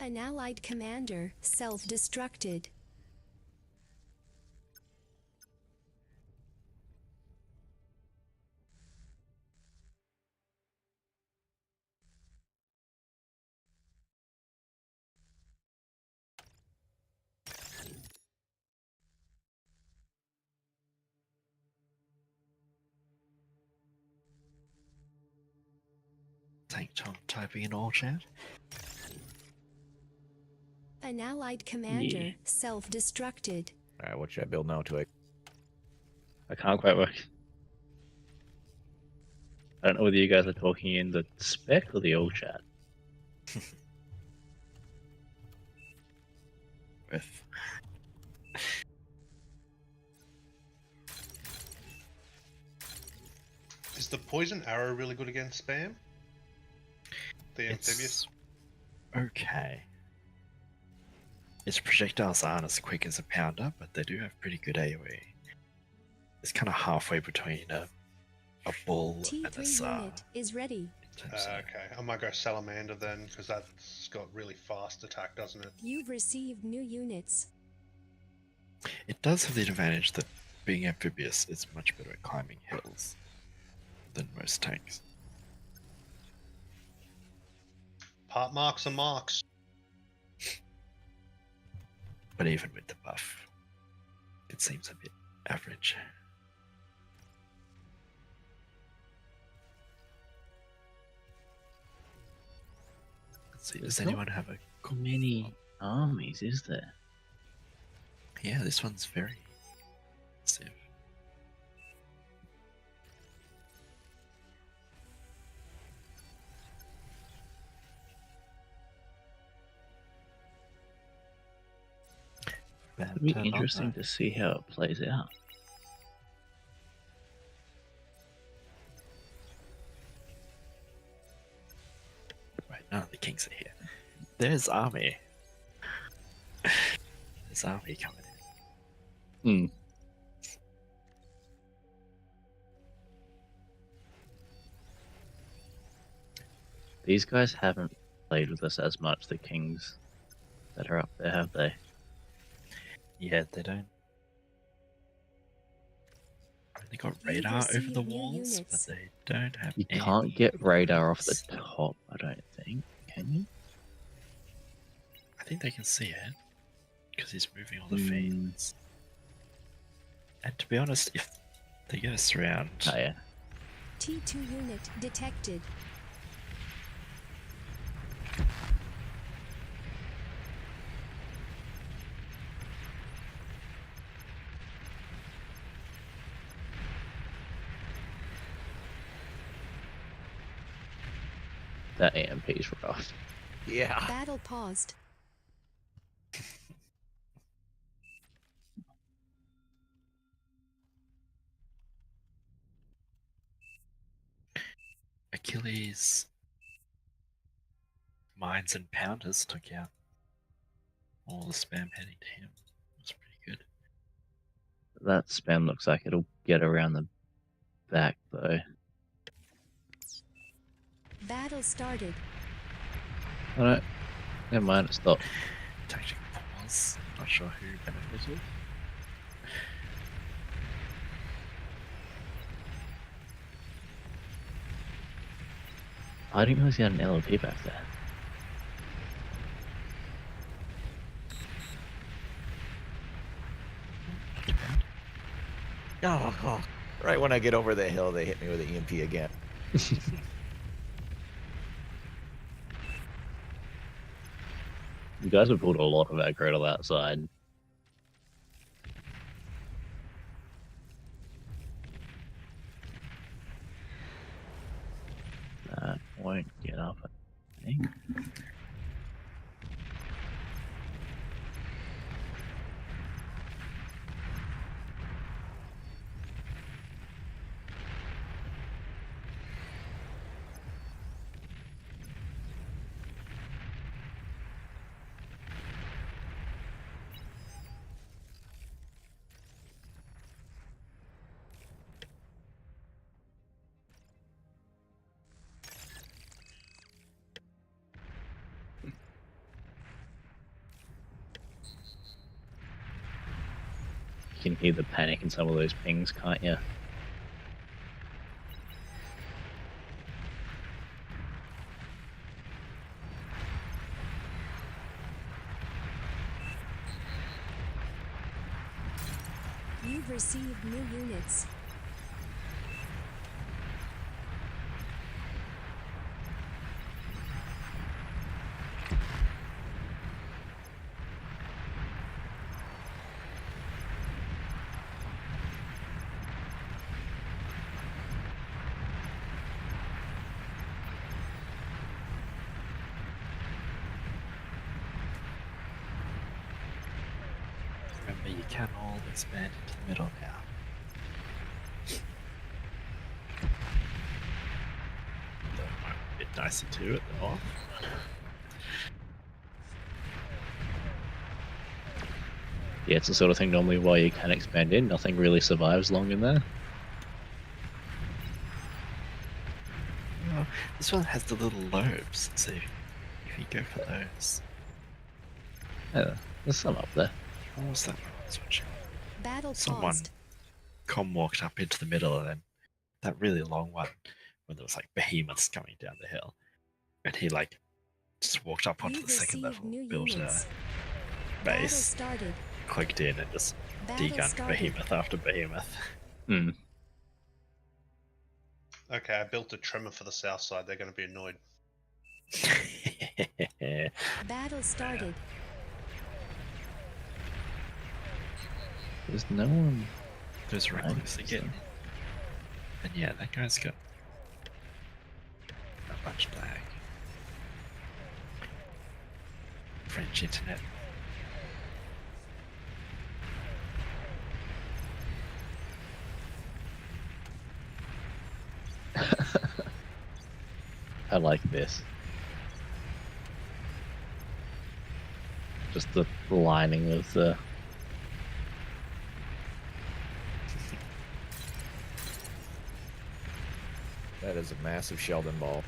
F: An allied commander self-destructed.
A: Tank Tom typing in all chat.
F: An allied commander self-destructed.
K: All right, what should I build now, twig?
I: I can't quite work. I don't know whether you guys are talking in the spec or the old chat.
A: With
E: Is the poison arrow really good against spam? The amphibious?
A: it's okay. Its projectiles aren't as quick as a pounder, but they do have pretty good AoE. It's kind of halfway between a bull and a
F: T3
A: Tsar.
F: unit is ready.
E: Okay, I might go salamander then, because that's got really fast attack, doesn't it?
F: You've received new units.
A: It does have the advantage that being amphibious, it's much better at climbing hills than most tanks.
E: Part marks are marks.
A: But even with the buff, it seems a bit average. See, does
I: There's not
A: anyone have a?
I: many armies, is there?
A: Yeah, this one's very massive.
I: It'd be interesting to see how it plays out.
A: Right, none of the kings are here. There's army. There's army coming in.
I: Hmm. These guys haven't played with us as much, the kings that are up there, have they?
A: Yeah, they don't. They got
F: You've
A: radar over the
F: received new
A: walls,
F: units.
A: but they don't have.
I: You
A: any
I: can't get radar off the
A: units.
I: top, I don't think. Can you?
A: I think they can see it because he's moving all the
I: Hmm.
A: feeds. And to be honest, if they get us around,
I: Oh, yeah.
F: T2 unit detected.
I: That AMP's rough.
K: Yeah.
F: Battle paused.
A: Achilles, mines and pounders took out all the spam heading to him. That's pretty good.
I: That spam looks like it'll get around the back, though.
F: Battle started.
I: Oh, no. Never mind, it stopped.
A: Tactical pause. Not sure who benefited.
I: I didn't realize he had an LLP back there.
A: Not too bad.
K: Oh, right when I get over the hill, they hit me with an EMP again.
I: You guys have pulled a lot of aggro to that side. That won't get up, I think. You can hear the panic in some of those pings, can't you?
F: You've received new units.
A: Remember, you can all expand into the middle now. Though it might be a bit dicey too at the north.
I: Yeah, it's the sort of thing normally why you can expand in. Nothing really survives long in there.
A: Well, this one has the little lobes, so if you go for those.
I: Yeah, there's some up there.
A: What was that? Switch.
F: Battle
A: Someone
F: paused.
A: walked up into the middle and then that really long one when there was like behemoths coming down the hill. And he like just walked up onto
F: You've
A: the second
F: received
A: level,
F: new
A: built
F: units.
A: a
F: Battle
A: base,
F: started.
A: clicked in and just
F: Battle
A: degunned
F: started.
A: behemoth after behemoth.
I: Hmm.
E: Okay, I built a tremor for the south side. They're going to be annoyed.
F: Battle started.
I: There's no one.
A: There's recluse
I: Right,
A: again. And yeah, that guy's got a bunch of lag. French internet.
I: I like this. Just the lining of the.
K: That is a massive Sheldon ball.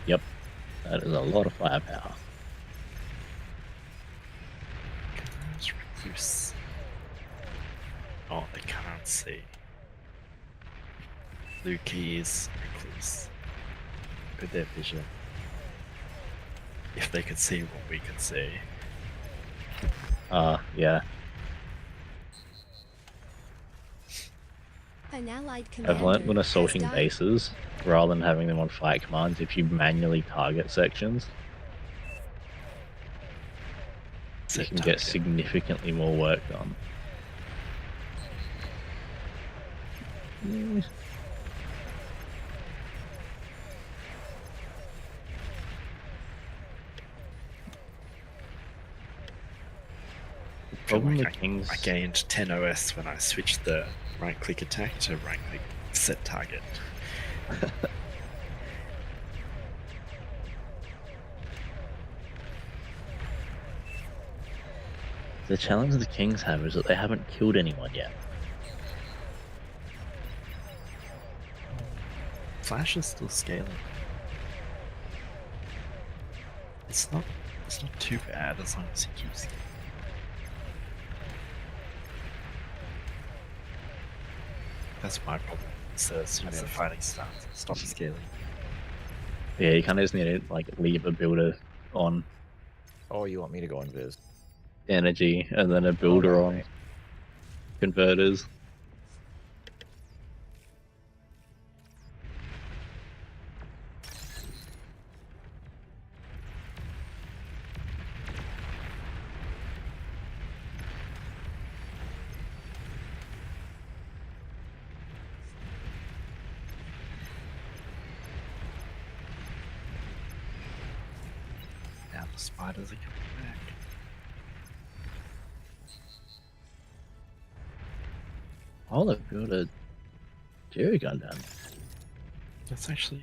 I: Yep, that is a lot of firepower.
A: There's recluse. Oh, they can't see. Blue keys, recluse. With their vision. If they could see what we could see.
I: Yeah.
F: An allied
I: I've
F: commander
I: learned when
F: has
I: assaulting
F: died.
I: bases, rather than having them on fight commands, if you manually target sections, you can get significantly more work done. Yeah. Problem
A: Feel
I: with
A: like
I: Kings.
A: I gained 10 OS when I switched the right click attack to right click set target.
I: The challenge the Kings have is that they haven't killed anyone yet.
A: Flash is still scaling. It's not too bad as long as he keeps scaling. That's my problem. So as soon as the fighting starts, it stops scaling.
I: Yeah, you kind of just need to like leave a builder on
K: Oh, you want me to go invis?
I: energy and then a builder
K: no,
I: on
K: right.
I: converters.
A: Now the spiders are coming back.
I: Oh, they built a jerry gun down.
A: That's actually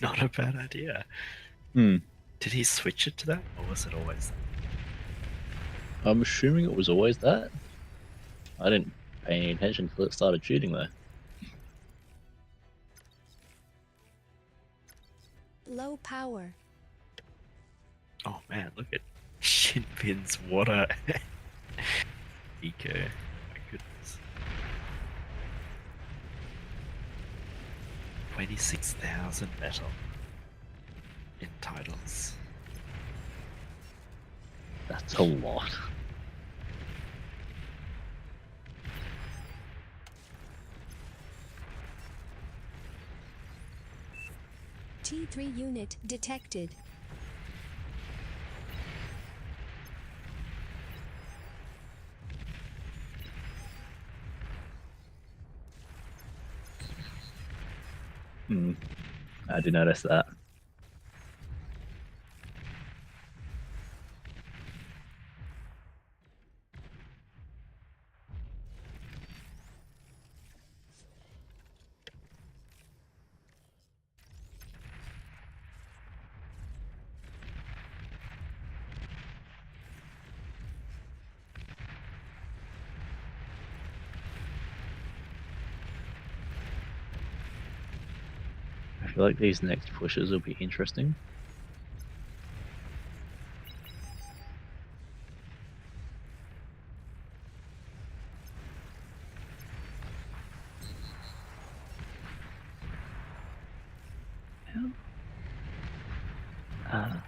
A: not a bad idea.
I: Hmm.
A: Did he switch it to that, or was it always that?
I: I'm assuming it was always that. I didn't pay any attention until it started shooting though.
F: Low power.
A: Oh man, look at Shinpin's water eco. My goodness. 26,000 metal in titles.
I: That's a lot.
F: T3 unit detected.
I: Hmm. I did notice that. I feel like these next pushes will be interesting. Ah.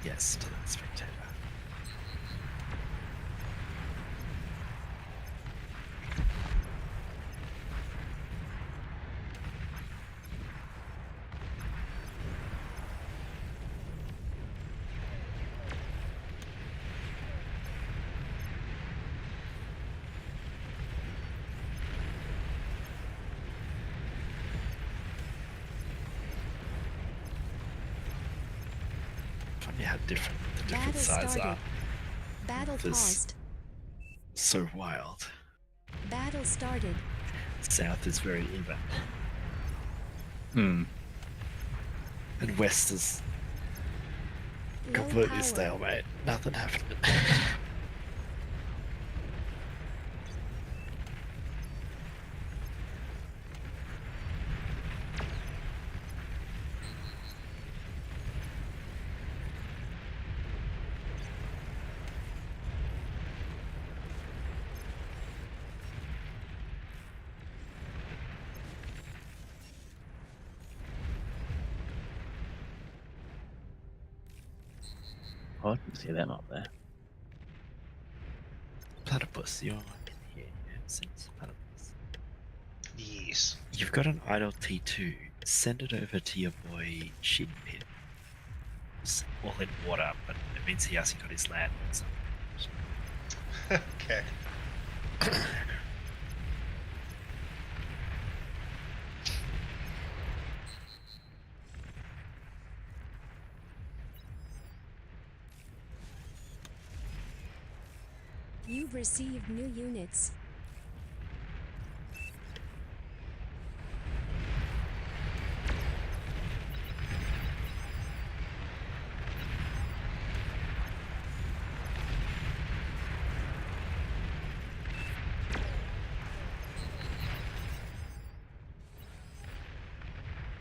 A: Yes, to that spectator. Funny how different the different
F: Battle
A: sides
F: started.
A: are.
F: Battle
A: This-
F: paused.
A: So wild.
F: Battle started.
A: South is very even,
I: Hmm.
A: and West is
F: Low
A: completely
F: power.
A: stalemate. Nothing happening.
I: Oh, I didn't see them up there.
A: Platypus, you're in here since Platypus.
E: Yes.
A: You've got an idle T2. Send it over to your boy Shin Pit. It's all in water, but it means he hasn't got his land. So.
E: Okay.
F: You've received new units.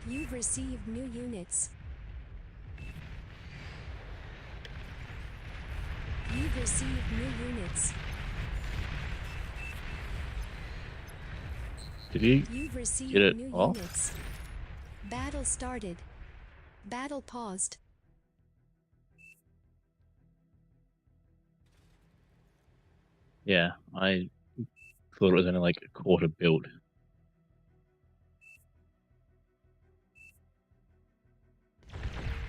F: You've received new units. You've received new units.
I: Did you
F: You've received
I: get it
F: new
I: off?
F: units. Battle started. Battle paused.
I: Yeah, I thought it was only like a quarter built.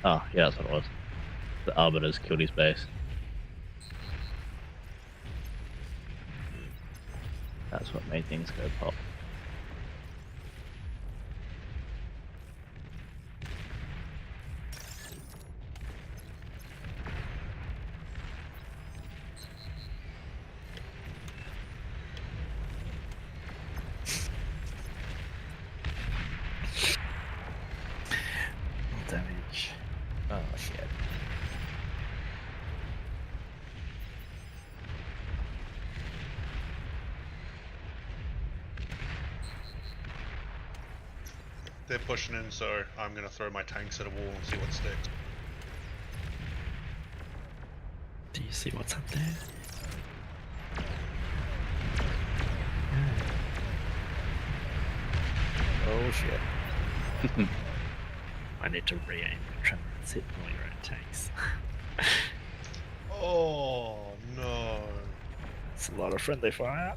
I: Oh, yeah, that's what it was. The Arbiter's killed his base. That's what made things go pop.
A: Damage.
K: Oh shit.
E: They're pushing in, so I'm going to throw my tanks at a wall and see what sticks.
A: Do you see what's up there?
K: Oh shit.
A: I need to re-aim and try and hit all your own tanks.
E: Oh, no.
A: It's a lot of friendly fire.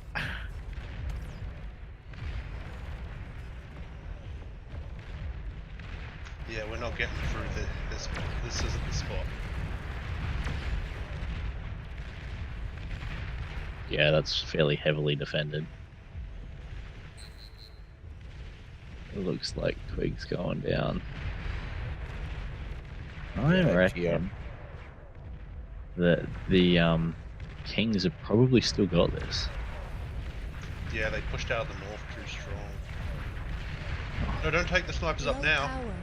E: Yeah, we're not getting through this. This isn't the spot.
I: Yeah, that's fairly heavily defended. It looks like Twig's going down. I
K: Yeah,
I: reckon that the Kings have probably still got this.
E: Yeah, they pushed out of the north too strong. No, don't take the snipers
F: Low
E: up now.
F: power.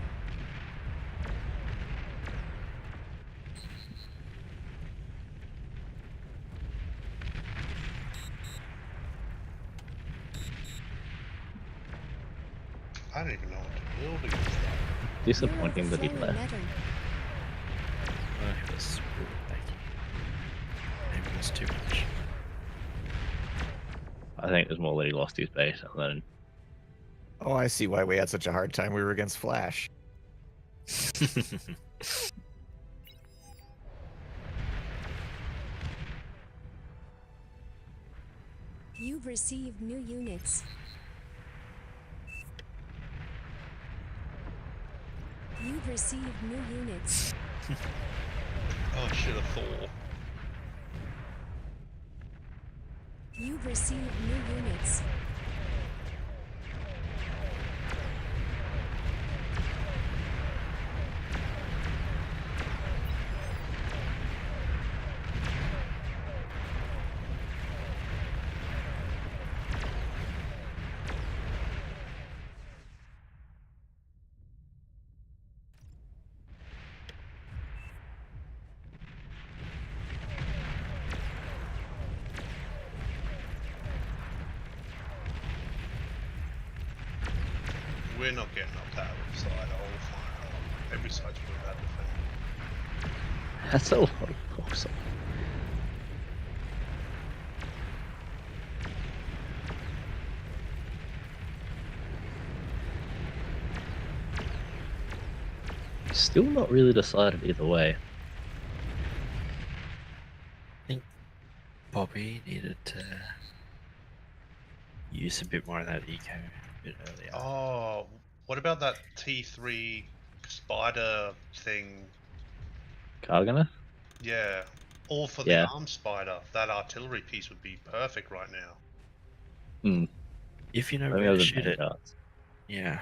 E: I don't even know what to build against that.
I: Disappointing that he
F: You're overflowing
I: left.
F: metal.
A: It was maybe it was too much.
I: I think there's more that he lost his base and then
K: Oh, I see why we had such a hard time. We were against Flash.
F: You've received new units. You've received new units.
E: Oh shit, a Thor.
F: You've received new units.
E: We're not getting up that side. Oh, fine. Every side's pretty bad defending.
I: that's a lot of force. Still not really decided either way.
A: Bobby needed to use a bit more of that eco a bit earlier.
E: Oh, what about that T3 spider thing?
I: Kargana?
E: Yeah. All for the
I: Yeah.
E: arm spider. That artillery piece would be perfect right now.
I: Hmm.
A: If you know
I: Maybe
A: where to
I: other
A: shoot it,
I: vanguards.
A: yeah.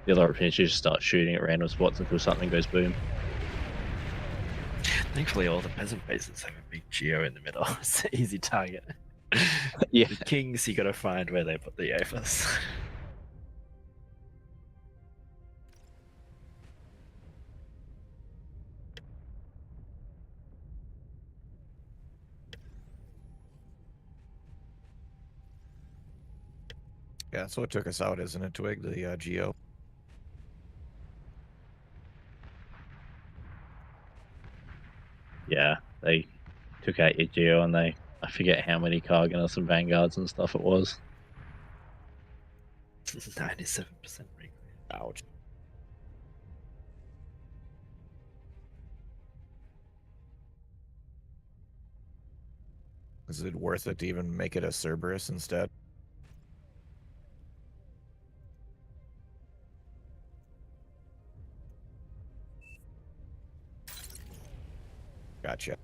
I: The other option is you just start shooting at random spots until something goes boom.
A: Thankfully, all the peasant bases have a big geo in the middle. It's an easy target.
I: Yeah.
A: The kings, you gotta find where they put the Aphis.
K: Yeah, that's what took us out, isn't it, Twig? The Geo.
I: Yeah, they took out your geo and I forget how many Karganas and vanguards and stuff it was.
A: 97% reclaim.
K: Ouch. Is it worth it to even make it a Cerberus instead? Gotcha.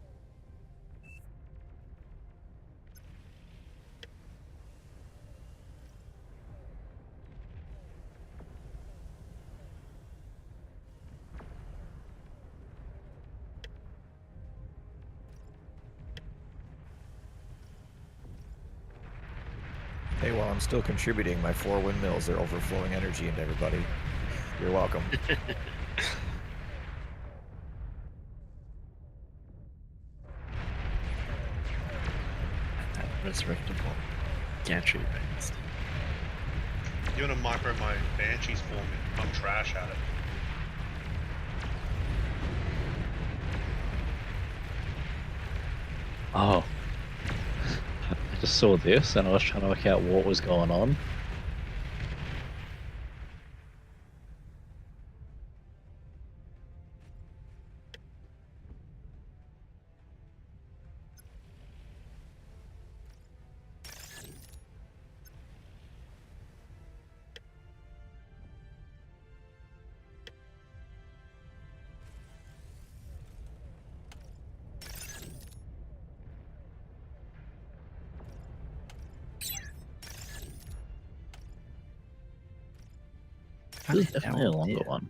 K: Hey, well, I'm still contributing. My 4 windmills are overflowing energy into everybody. You're welcome.
A: That resurrectable gantry based.
E: You want to micro my banshees for me? I'm trash at it.
I: Oh. I just saw this and I was trying to work out what was going on. This is definitely a longer one.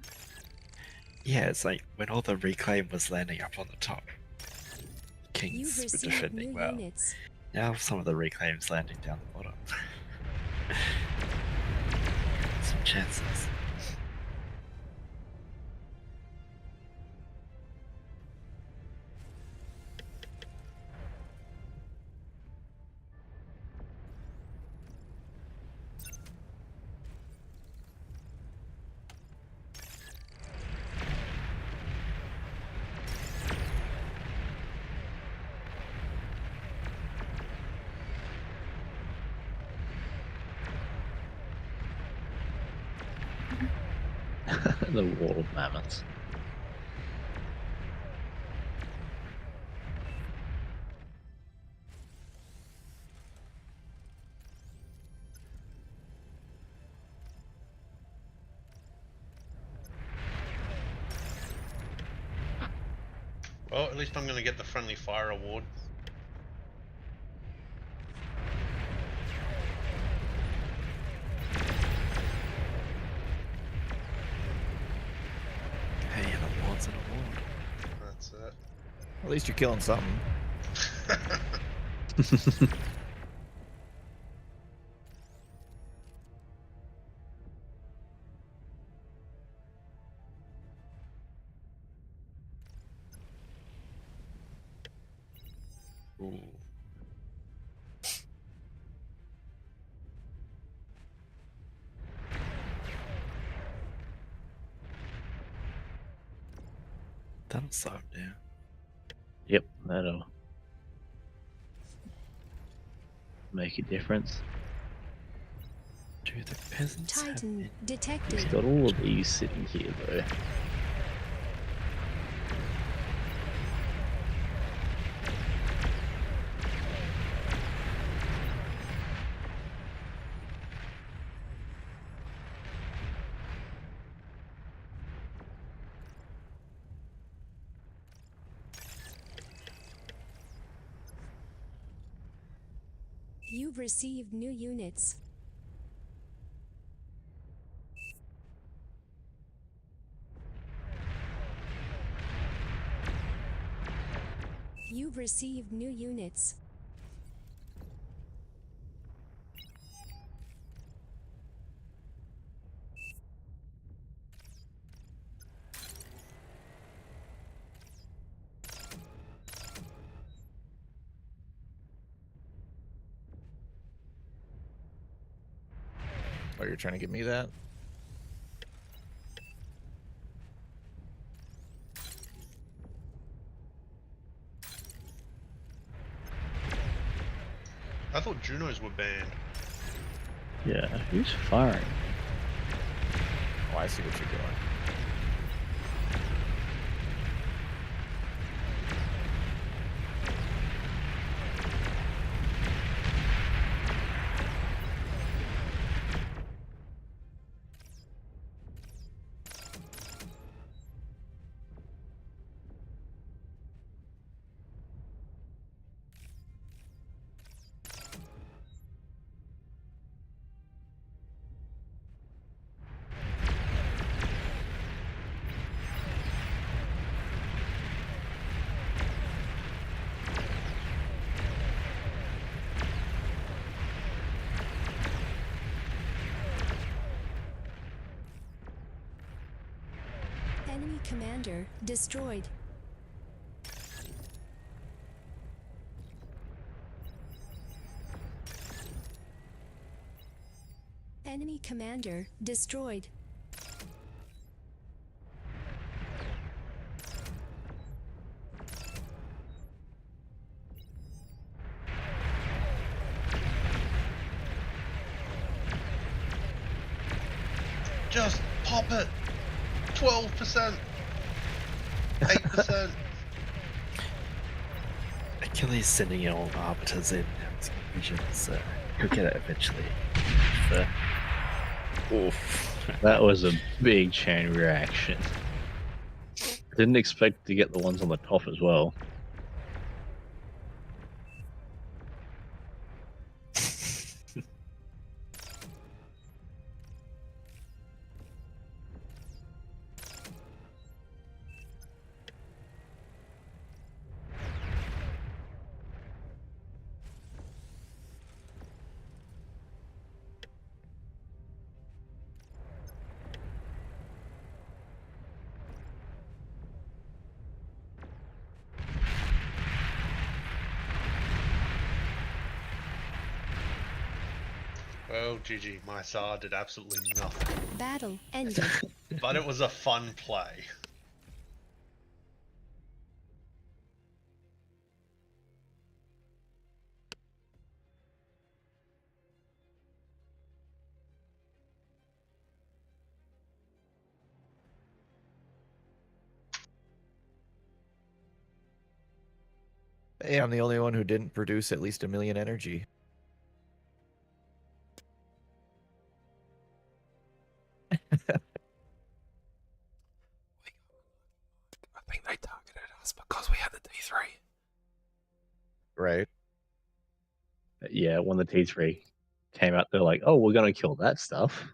A: Yeah, it's like when all the reclaim was landing up on the top.
F: You've
A: Kings were
F: received
A: defending
F: new
A: well.
F: units.
A: Now some of the reclaims landing down the bottom. Some chances.
I: The wall of mammoths.
E: Well, at least I'm going to get the friendly fire award.
A: Hey, an award's an award.
E: That's it.
K: At least you're killing something.
A: Ooh. That'll slow him down.
I: Yep, that'll make a difference.
A: Do the peasants have
F: Titan
A: any-
F: detected.
I: He's got all of these sitting here though.
F: You've received new units. You've received new units.
K: Oh, you're trying to give me that?
E: I thought Junos were banned.
I: Yeah, who's firing?
K: Oh, I see what you're doing.
F: Enemy commander destroyed. Enemy commander destroyed.
E: Just pop it! 12%! 8%!
A: Achilles sending all arbiters in his vision, so he'll get it eventually. So, oof.
I: That was a big chain reaction. Didn't expect to get the ones on the top as well.
E: Well, GG, my SAR did absolutely nothing.
F: Battle ended.
E: But it was a fun play.
K: Hey, I'm the only one who didn't produce at least 1 million energy.
C: I think they targeted us because we had the D3.
K: Right.
I: Yeah, when the T3 came out, they're like, "Oh, we're gonna kill that stuff."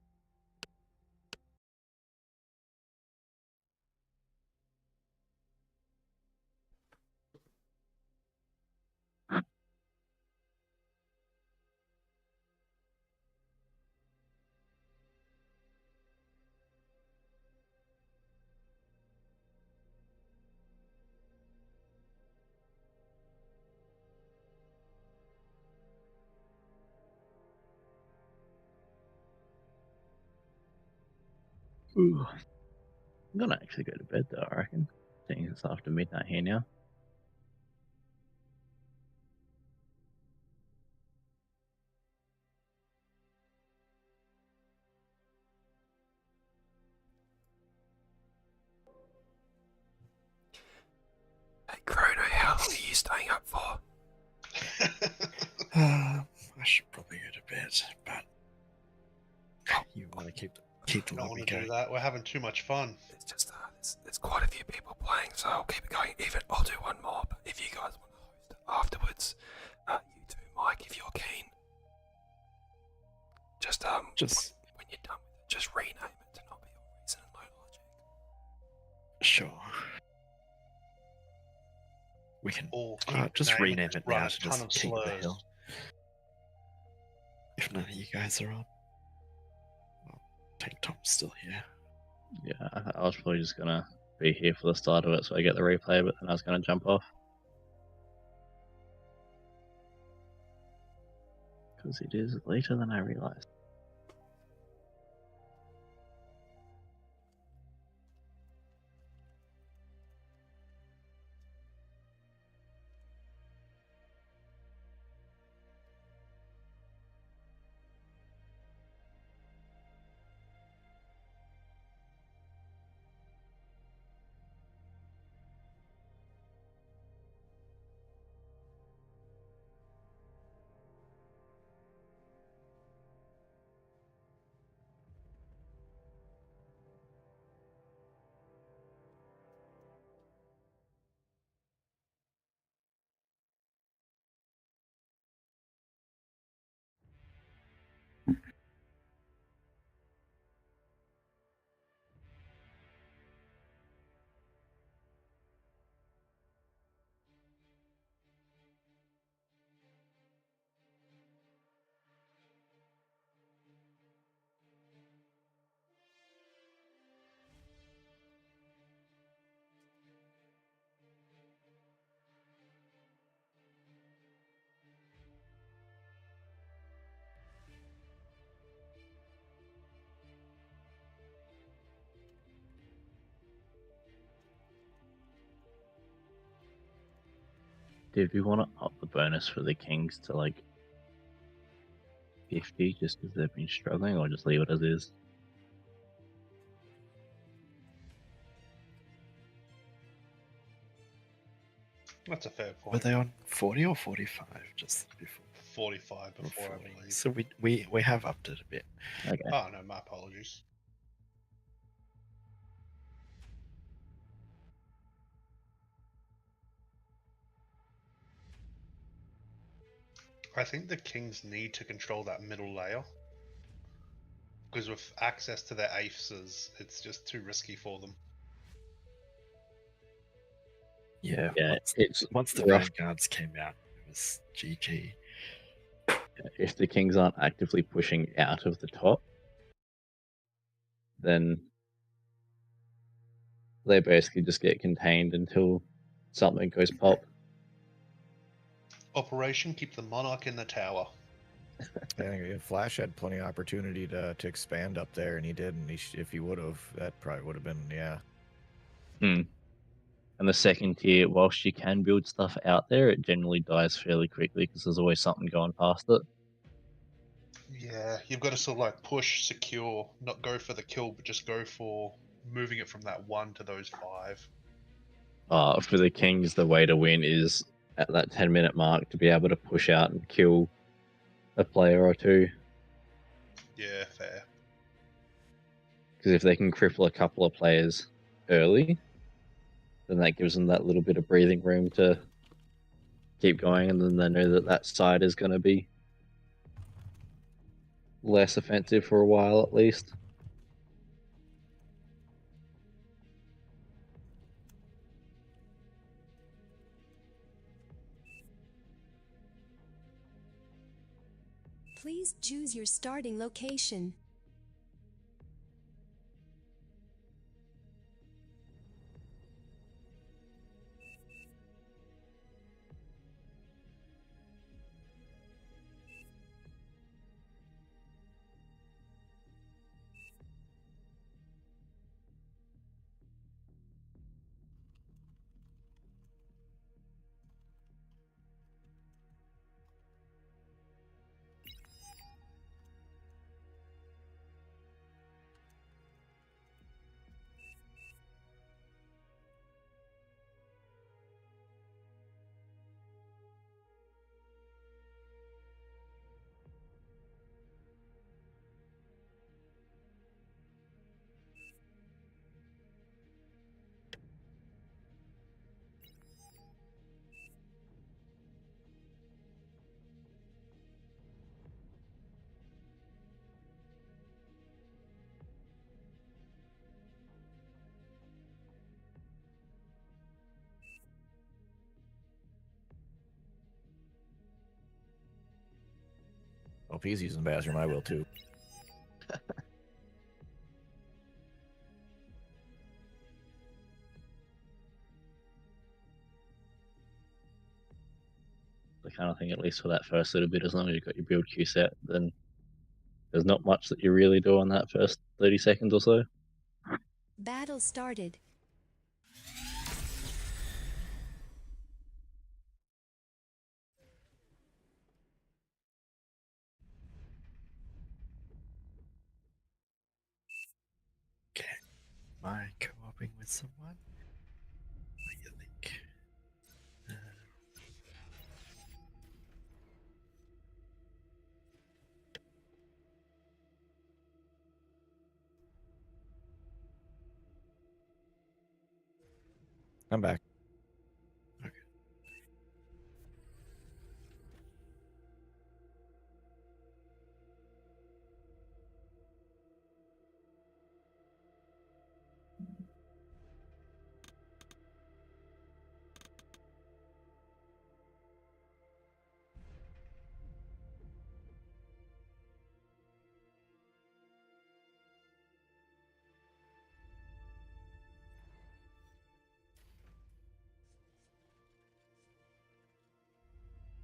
I: Ooh. I'm gonna actually go to bed though, I reckon. Seeing it's after midnight here now.
C: Hey, Chrono, how long are you staying up for?
A: I should probably go to bed, but you want to keep the
E: I don't
A: lobby
E: want to do
A: going.
E: that. We're having too much fun.
C: It's just there's quite a few people playing, so I'll keep it going. Even I'll do one more, but if you guys want to host it afterwards, you too, Mike, if you're keen. Just when you're done with it, just rename it to not be AllReasonNoLogic.
A: Sure. We can
E: Or
A: just
E: name
A: rename
E: and
A: it
E: run
A: now
E: a
A: to
E: ton
A: just
E: of
A: King of the
E: slurs.
A: Hill. If none of you guys are on. Well, Tank Tom's still here.
I: Yeah, I was probably just gonna be here for the start of it so I get the replay, but then I was gonna jump off. Because it is later than I realized. Did we want to up the bonus for the Kings to like 50 just because they've been struggling, or just leave it as is?
E: That's a fair
A: Were
E: point.
A: they on 40 or 45 just before?
E: 45 before, I
A: 40.
E: believe.
A: So we have upped it a bit.
I: Okay.
E: Oh, no, my apologies. I think the Kings need to control that middle layer. Because with access to their aces, it's just too risky for them.
A: Yeah,
I: Yeah,
A: once the
I: rough.
A: Vanguards came out, it was GG.
I: If the Kings aren't actively pushing out of the top, then they basically just get contained until something goes pop.
E: Operation Keep the Monarch in the Tower.
K: Yeah, Flash had plenty of opportunity to expand up there, and he didn't. If he would have, that probably would have been, yeah.
I: And the second tier, whilst you can build stuff out there, it generally dies fairly quickly because there's always something going past it.
E: Yeah, you've got to sort of like push, secure, not go for the kill, but just go for moving it from that 1 to those 5.
I: For the Kings, the way to win is at that 10-minute mark to be able to push out and kill a player or two.
E: Yeah, fair.
I: Because if they can cripple a couple of players early, then that gives them that little bit of breathing room to keep going, and then they know that that side is going to be less offensive for a while at least.
F: Please choose your starting location.
K: Well, if he's using the bathroom, I will too.
I: The kind of thing, at least for that first little bit, as long as you've got your build queue set, then there's not much that you really do on that first 30 seconds or so.
F: Battle started.
A: Okay. Am I co-oping with someone? What do you think?
K: I'm back.
A: Okay.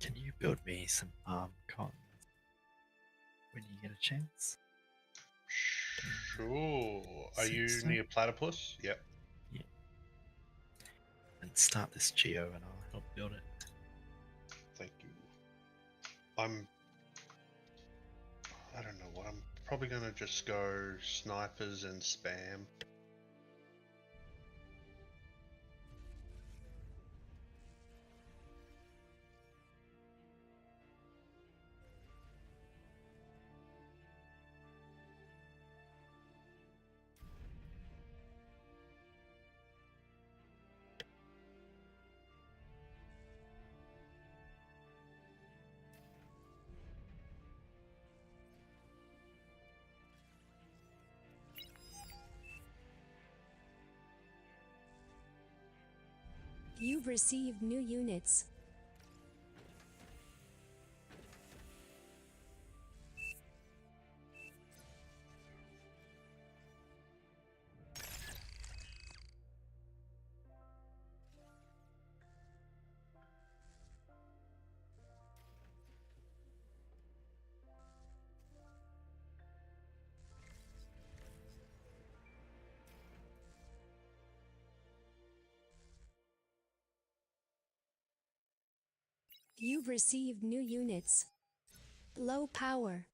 A: Can you build me some cotton when you get a chance?
E: Sure. Are
A: Think
E: you
A: so?
E: near Platypus? Yep.
A: And start this geo and I'll help build it.
E: Thank you. I don't know what. I'm probably going to just go snipers and spam.
F: You've received new units. You've received new units. Low power.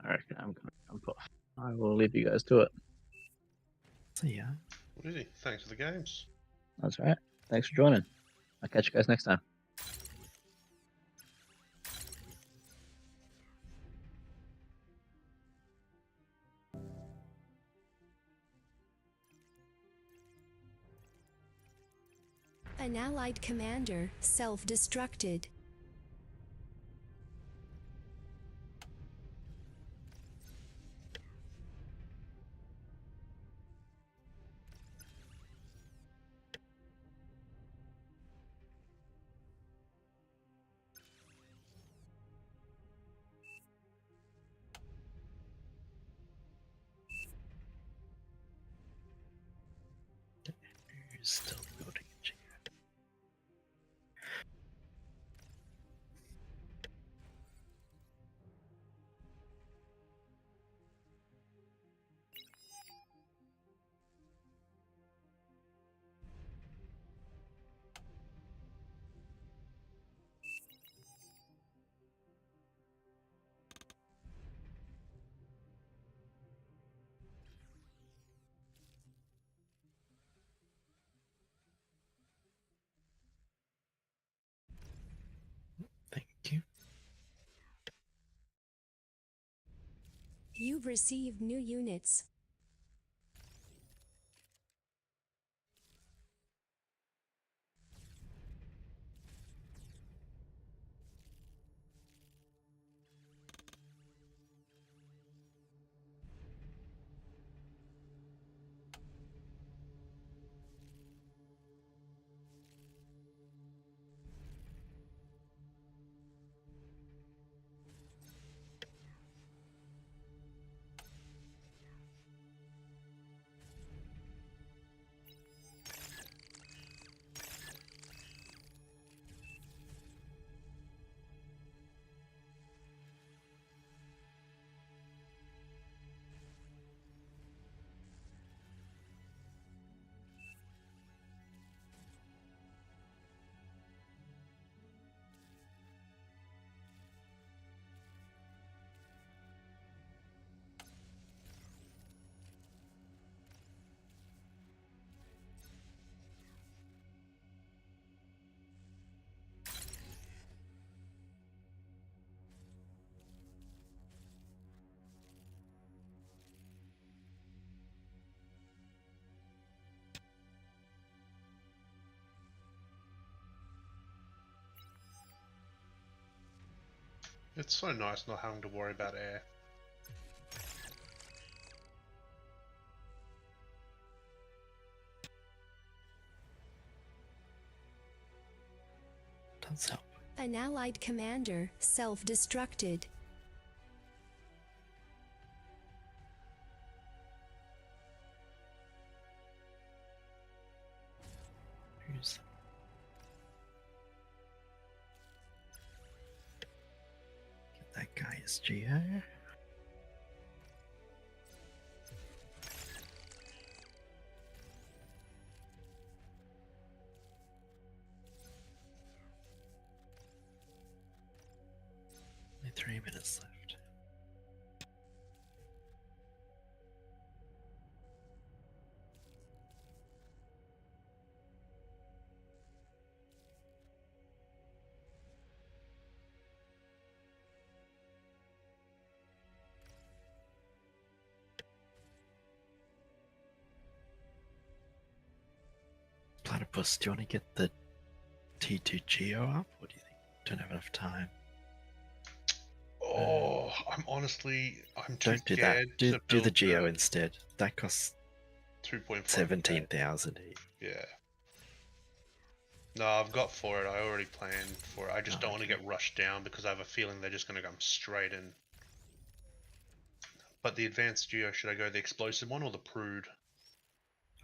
I: I reckon I'm going to jump off. I will leave you guys to it.
A: See ya.
E: Easy. Thanks for the games.
I: That's right. Thanks for joining. I'll catch you guys next time.
F: An allied commander self-destructed.
A: Who's still building a geo? Thank you.
F: You've received new units.
E: It's so nice not having to worry about air.
A: Does help.
F: An allied commander self-destructed.
A: Who's get that guy as geo? Only 3 minutes left. Platypus, do you want to get the T2 Geo up, or do you think don't have enough time?
E: Oh, I'm too
A: Don't do that.
E: scared
A: Do
E: to
A: do the
E: build
A: Geo instead. That costs
E: 2.5.
A: 17,000 each.
E: Yeah. No, I've got for it. I already planned for it. I just don't want to get rushed down because I have a feeling they're just going to come straight in. But the advanced geo, should I go the explosive one or the prude?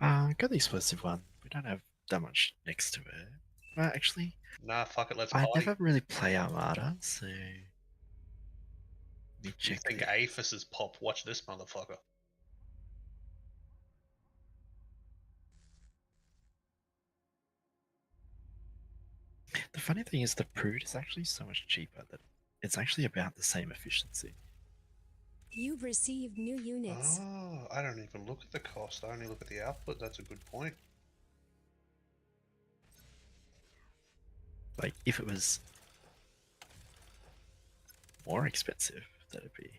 A: Go the explosive one. We don't have that much next to it. Well, actually,
E: Nah, fuck it. Let's
A: I
E: buy.
A: never really play Armada, so let me
E: You
A: check.
E: think
A: the-
E: Aphis is pop? Watch this motherfucker.
A: The funny thing is, the Prude is actually so much cheaper that it's actually about the same efficiency.
F: You've received new units.
E: Oh, I don't even look at the cost. I only look at the output. That's a good point.
A: Like, if it was more expensive, that'd be.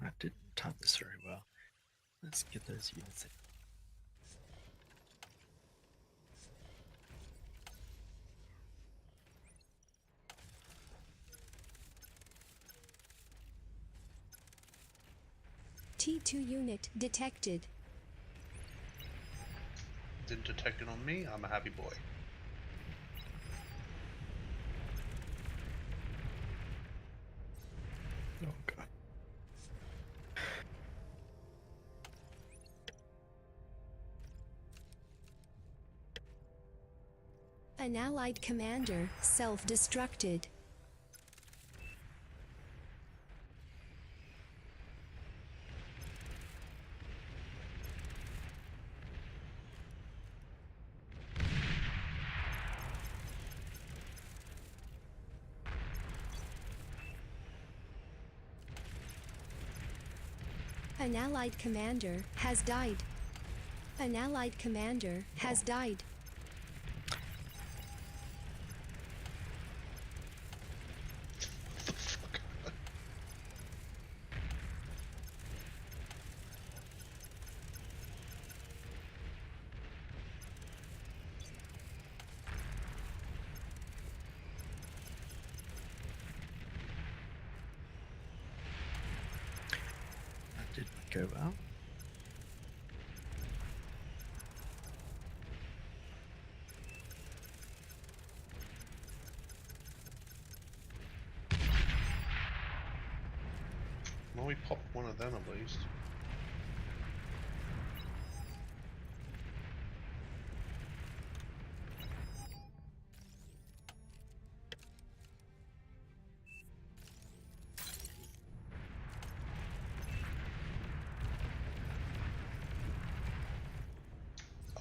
A: I didn't time this very well. Let's get those units in.
F: T2 unit detected.
E: Didn't detect it on me. I'm a happy boy.
A: Oh god.
F: An allied commander self-destructed. An allied commander has died. An allied commander has died.
A: That didn't go well.
E: Well, we popped one of them at least.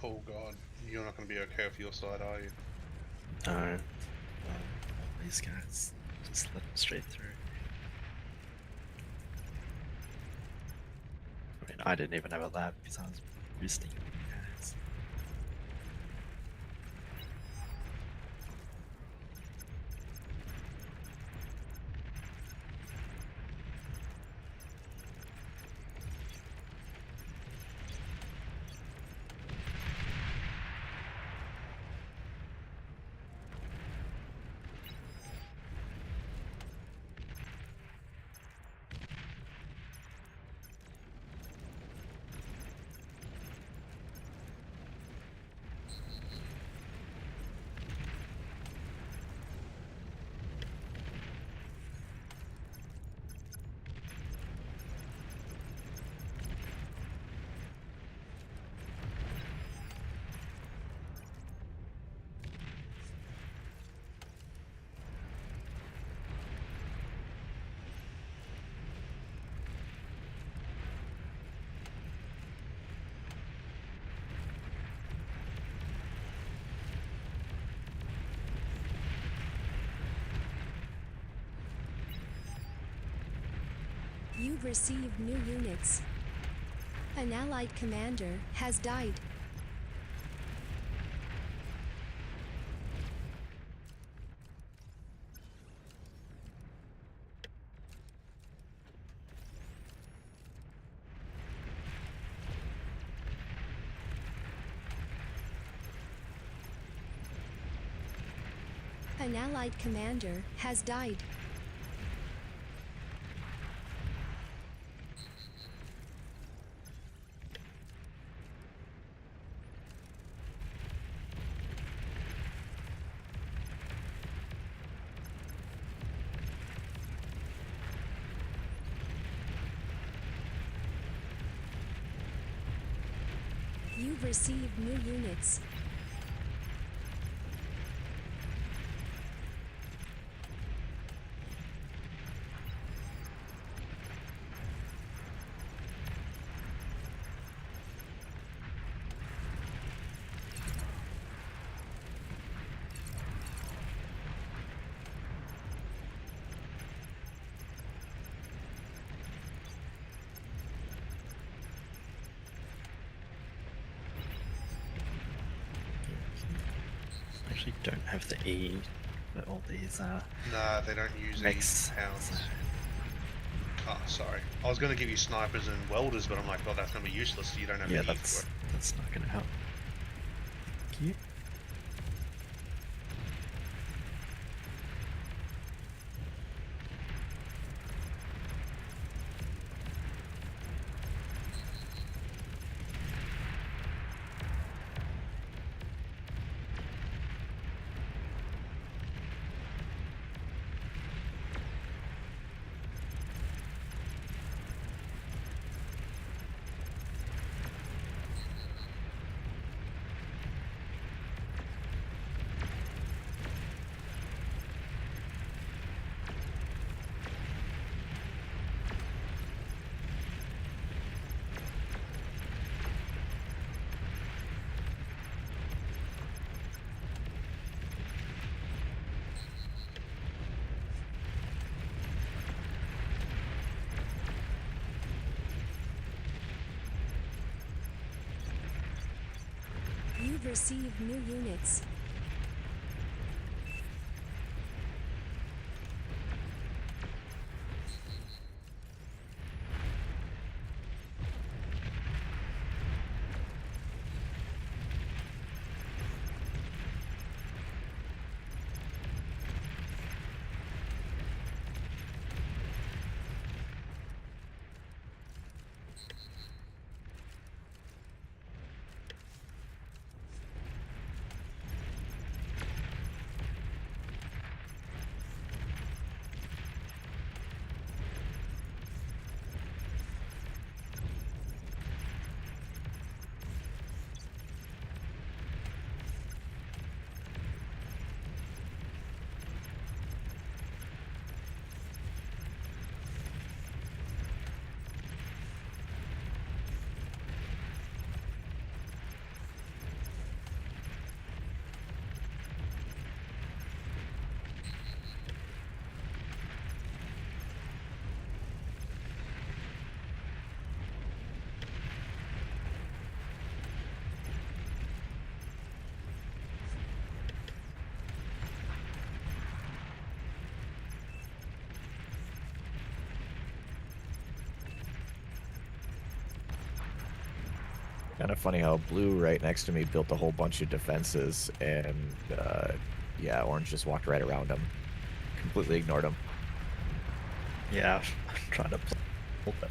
E: Oh god, you're not going to be okay with your side, are you?
A: No. These guys, just let them straight through. I mean, I didn't even have a lab because I was boosting you guys.
F: You've received new units. An allied commander has died. An allied commander has died. You've received new units.
A: I actually don't have the E for all these
E: Nah, they don't use
A: mechs.
E: hounds. Oh, sorry. I was going to give you snipers and welders, but I'm like, well, that's going to be useless. So you don't have
A: Yeah,
E: an E for it.
A: that's not going to help. Thank you.
F: You've received new units.
K: Kind of funny how blue right next to me built a whole bunch of defenses, and yeah, orange just walked right around him, completely ignored him.
A: Yeah, I'm trying to play, but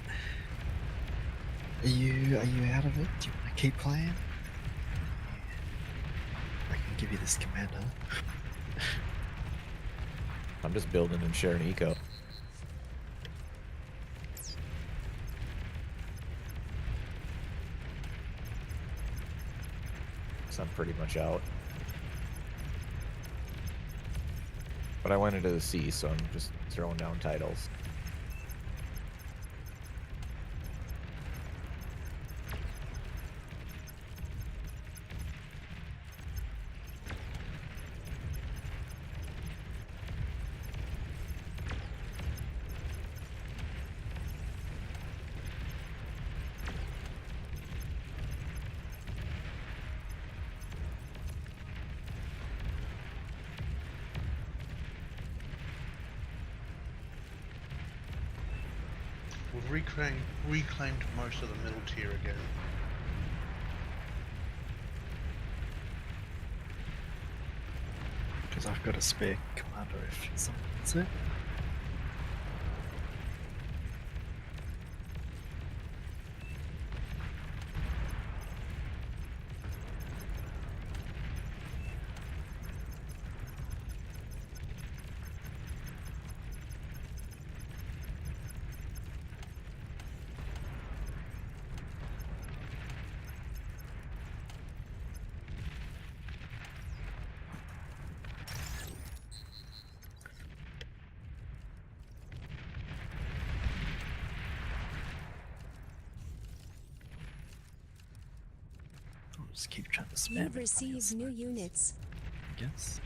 A: are you out of it? Do you want to keep playing? I can give you this commander.
K: I'm just building and sharing eco. So I'm pretty much out. But I went into the sea, so I'm just throwing down titles.
E: We've reclaimed most of the middle tier again.
A: Because I've got a spare commander if someone wants it. I'll just keep trying to spam
F: You've
A: it.
F: received new units.
A: I guess.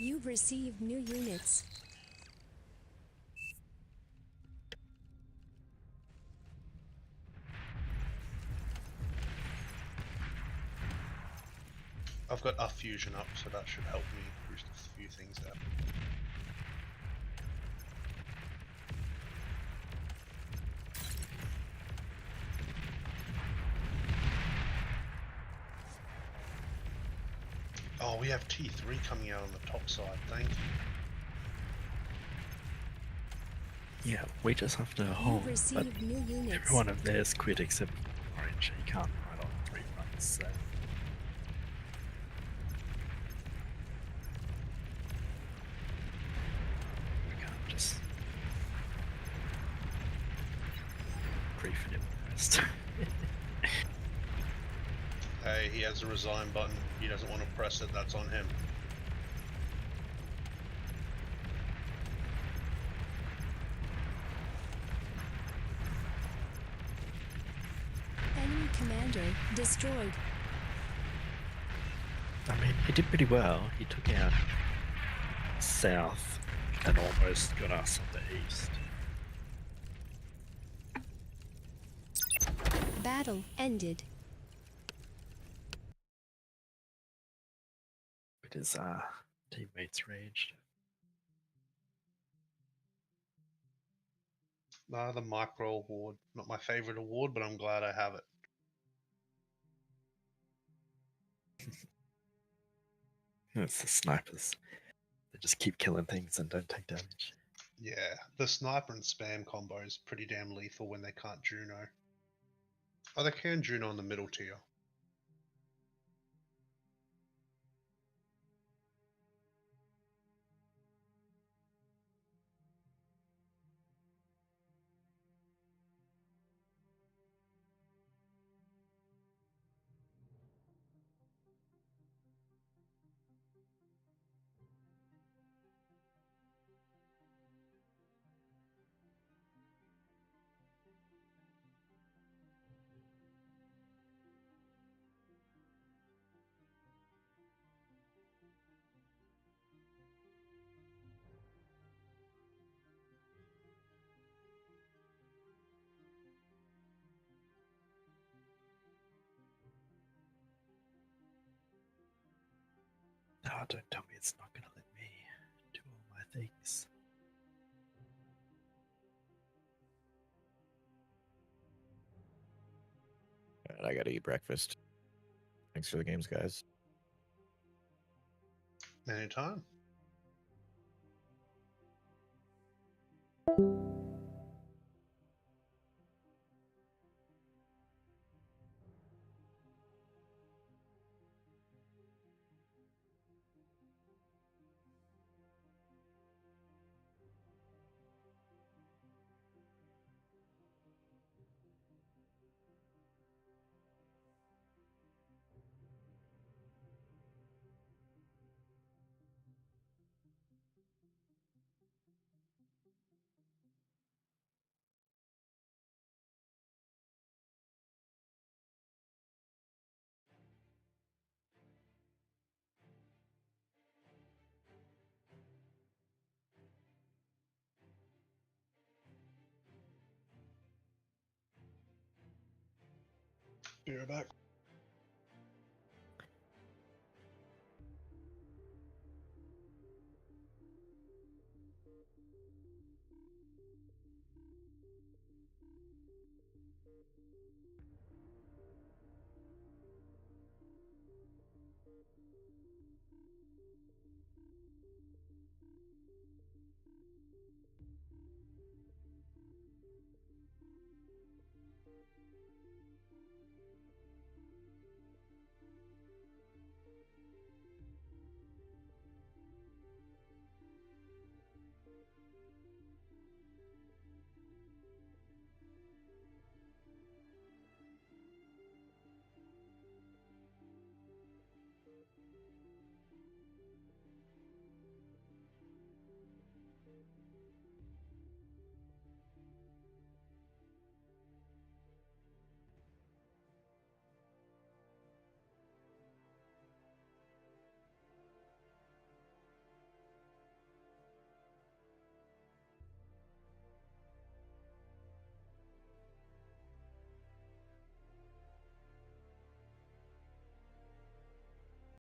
F: You've received new units.
E: I've got a fusion up, so that should help me boost a few things out. Oh, we have T3 coming out on the top side. Thank you.
A: Yeah, we just have to hold.
F: You've
A: But
F: received new units.
A: everyone of theirs quit except Orange. He can't ride on 3 runs, so. We can't just grief him first.
E: Hey, he has a resign button. He doesn't want to press it. That's on him.
F: Enemy commander destroyed.
A: I mean, he did pretty well. He took out south and almost got us on the east.
F: Battle ended.
A: But his teammates raged.
E: The micro award. Not my favorite award, but I'm glad I have it.
A: It's the snipers. They just keep killing things and don't take damage.
E: Yeah, the sniper and spam combo is pretty damn lethal when they can't Juno. Oh, they can Juno on the middle tier.
A: Oh, don't tell me it's not gonna let me do all my things.
K: And I gotta eat breakfast. Thanks for the games, guys.
E: Anytime. Be right back.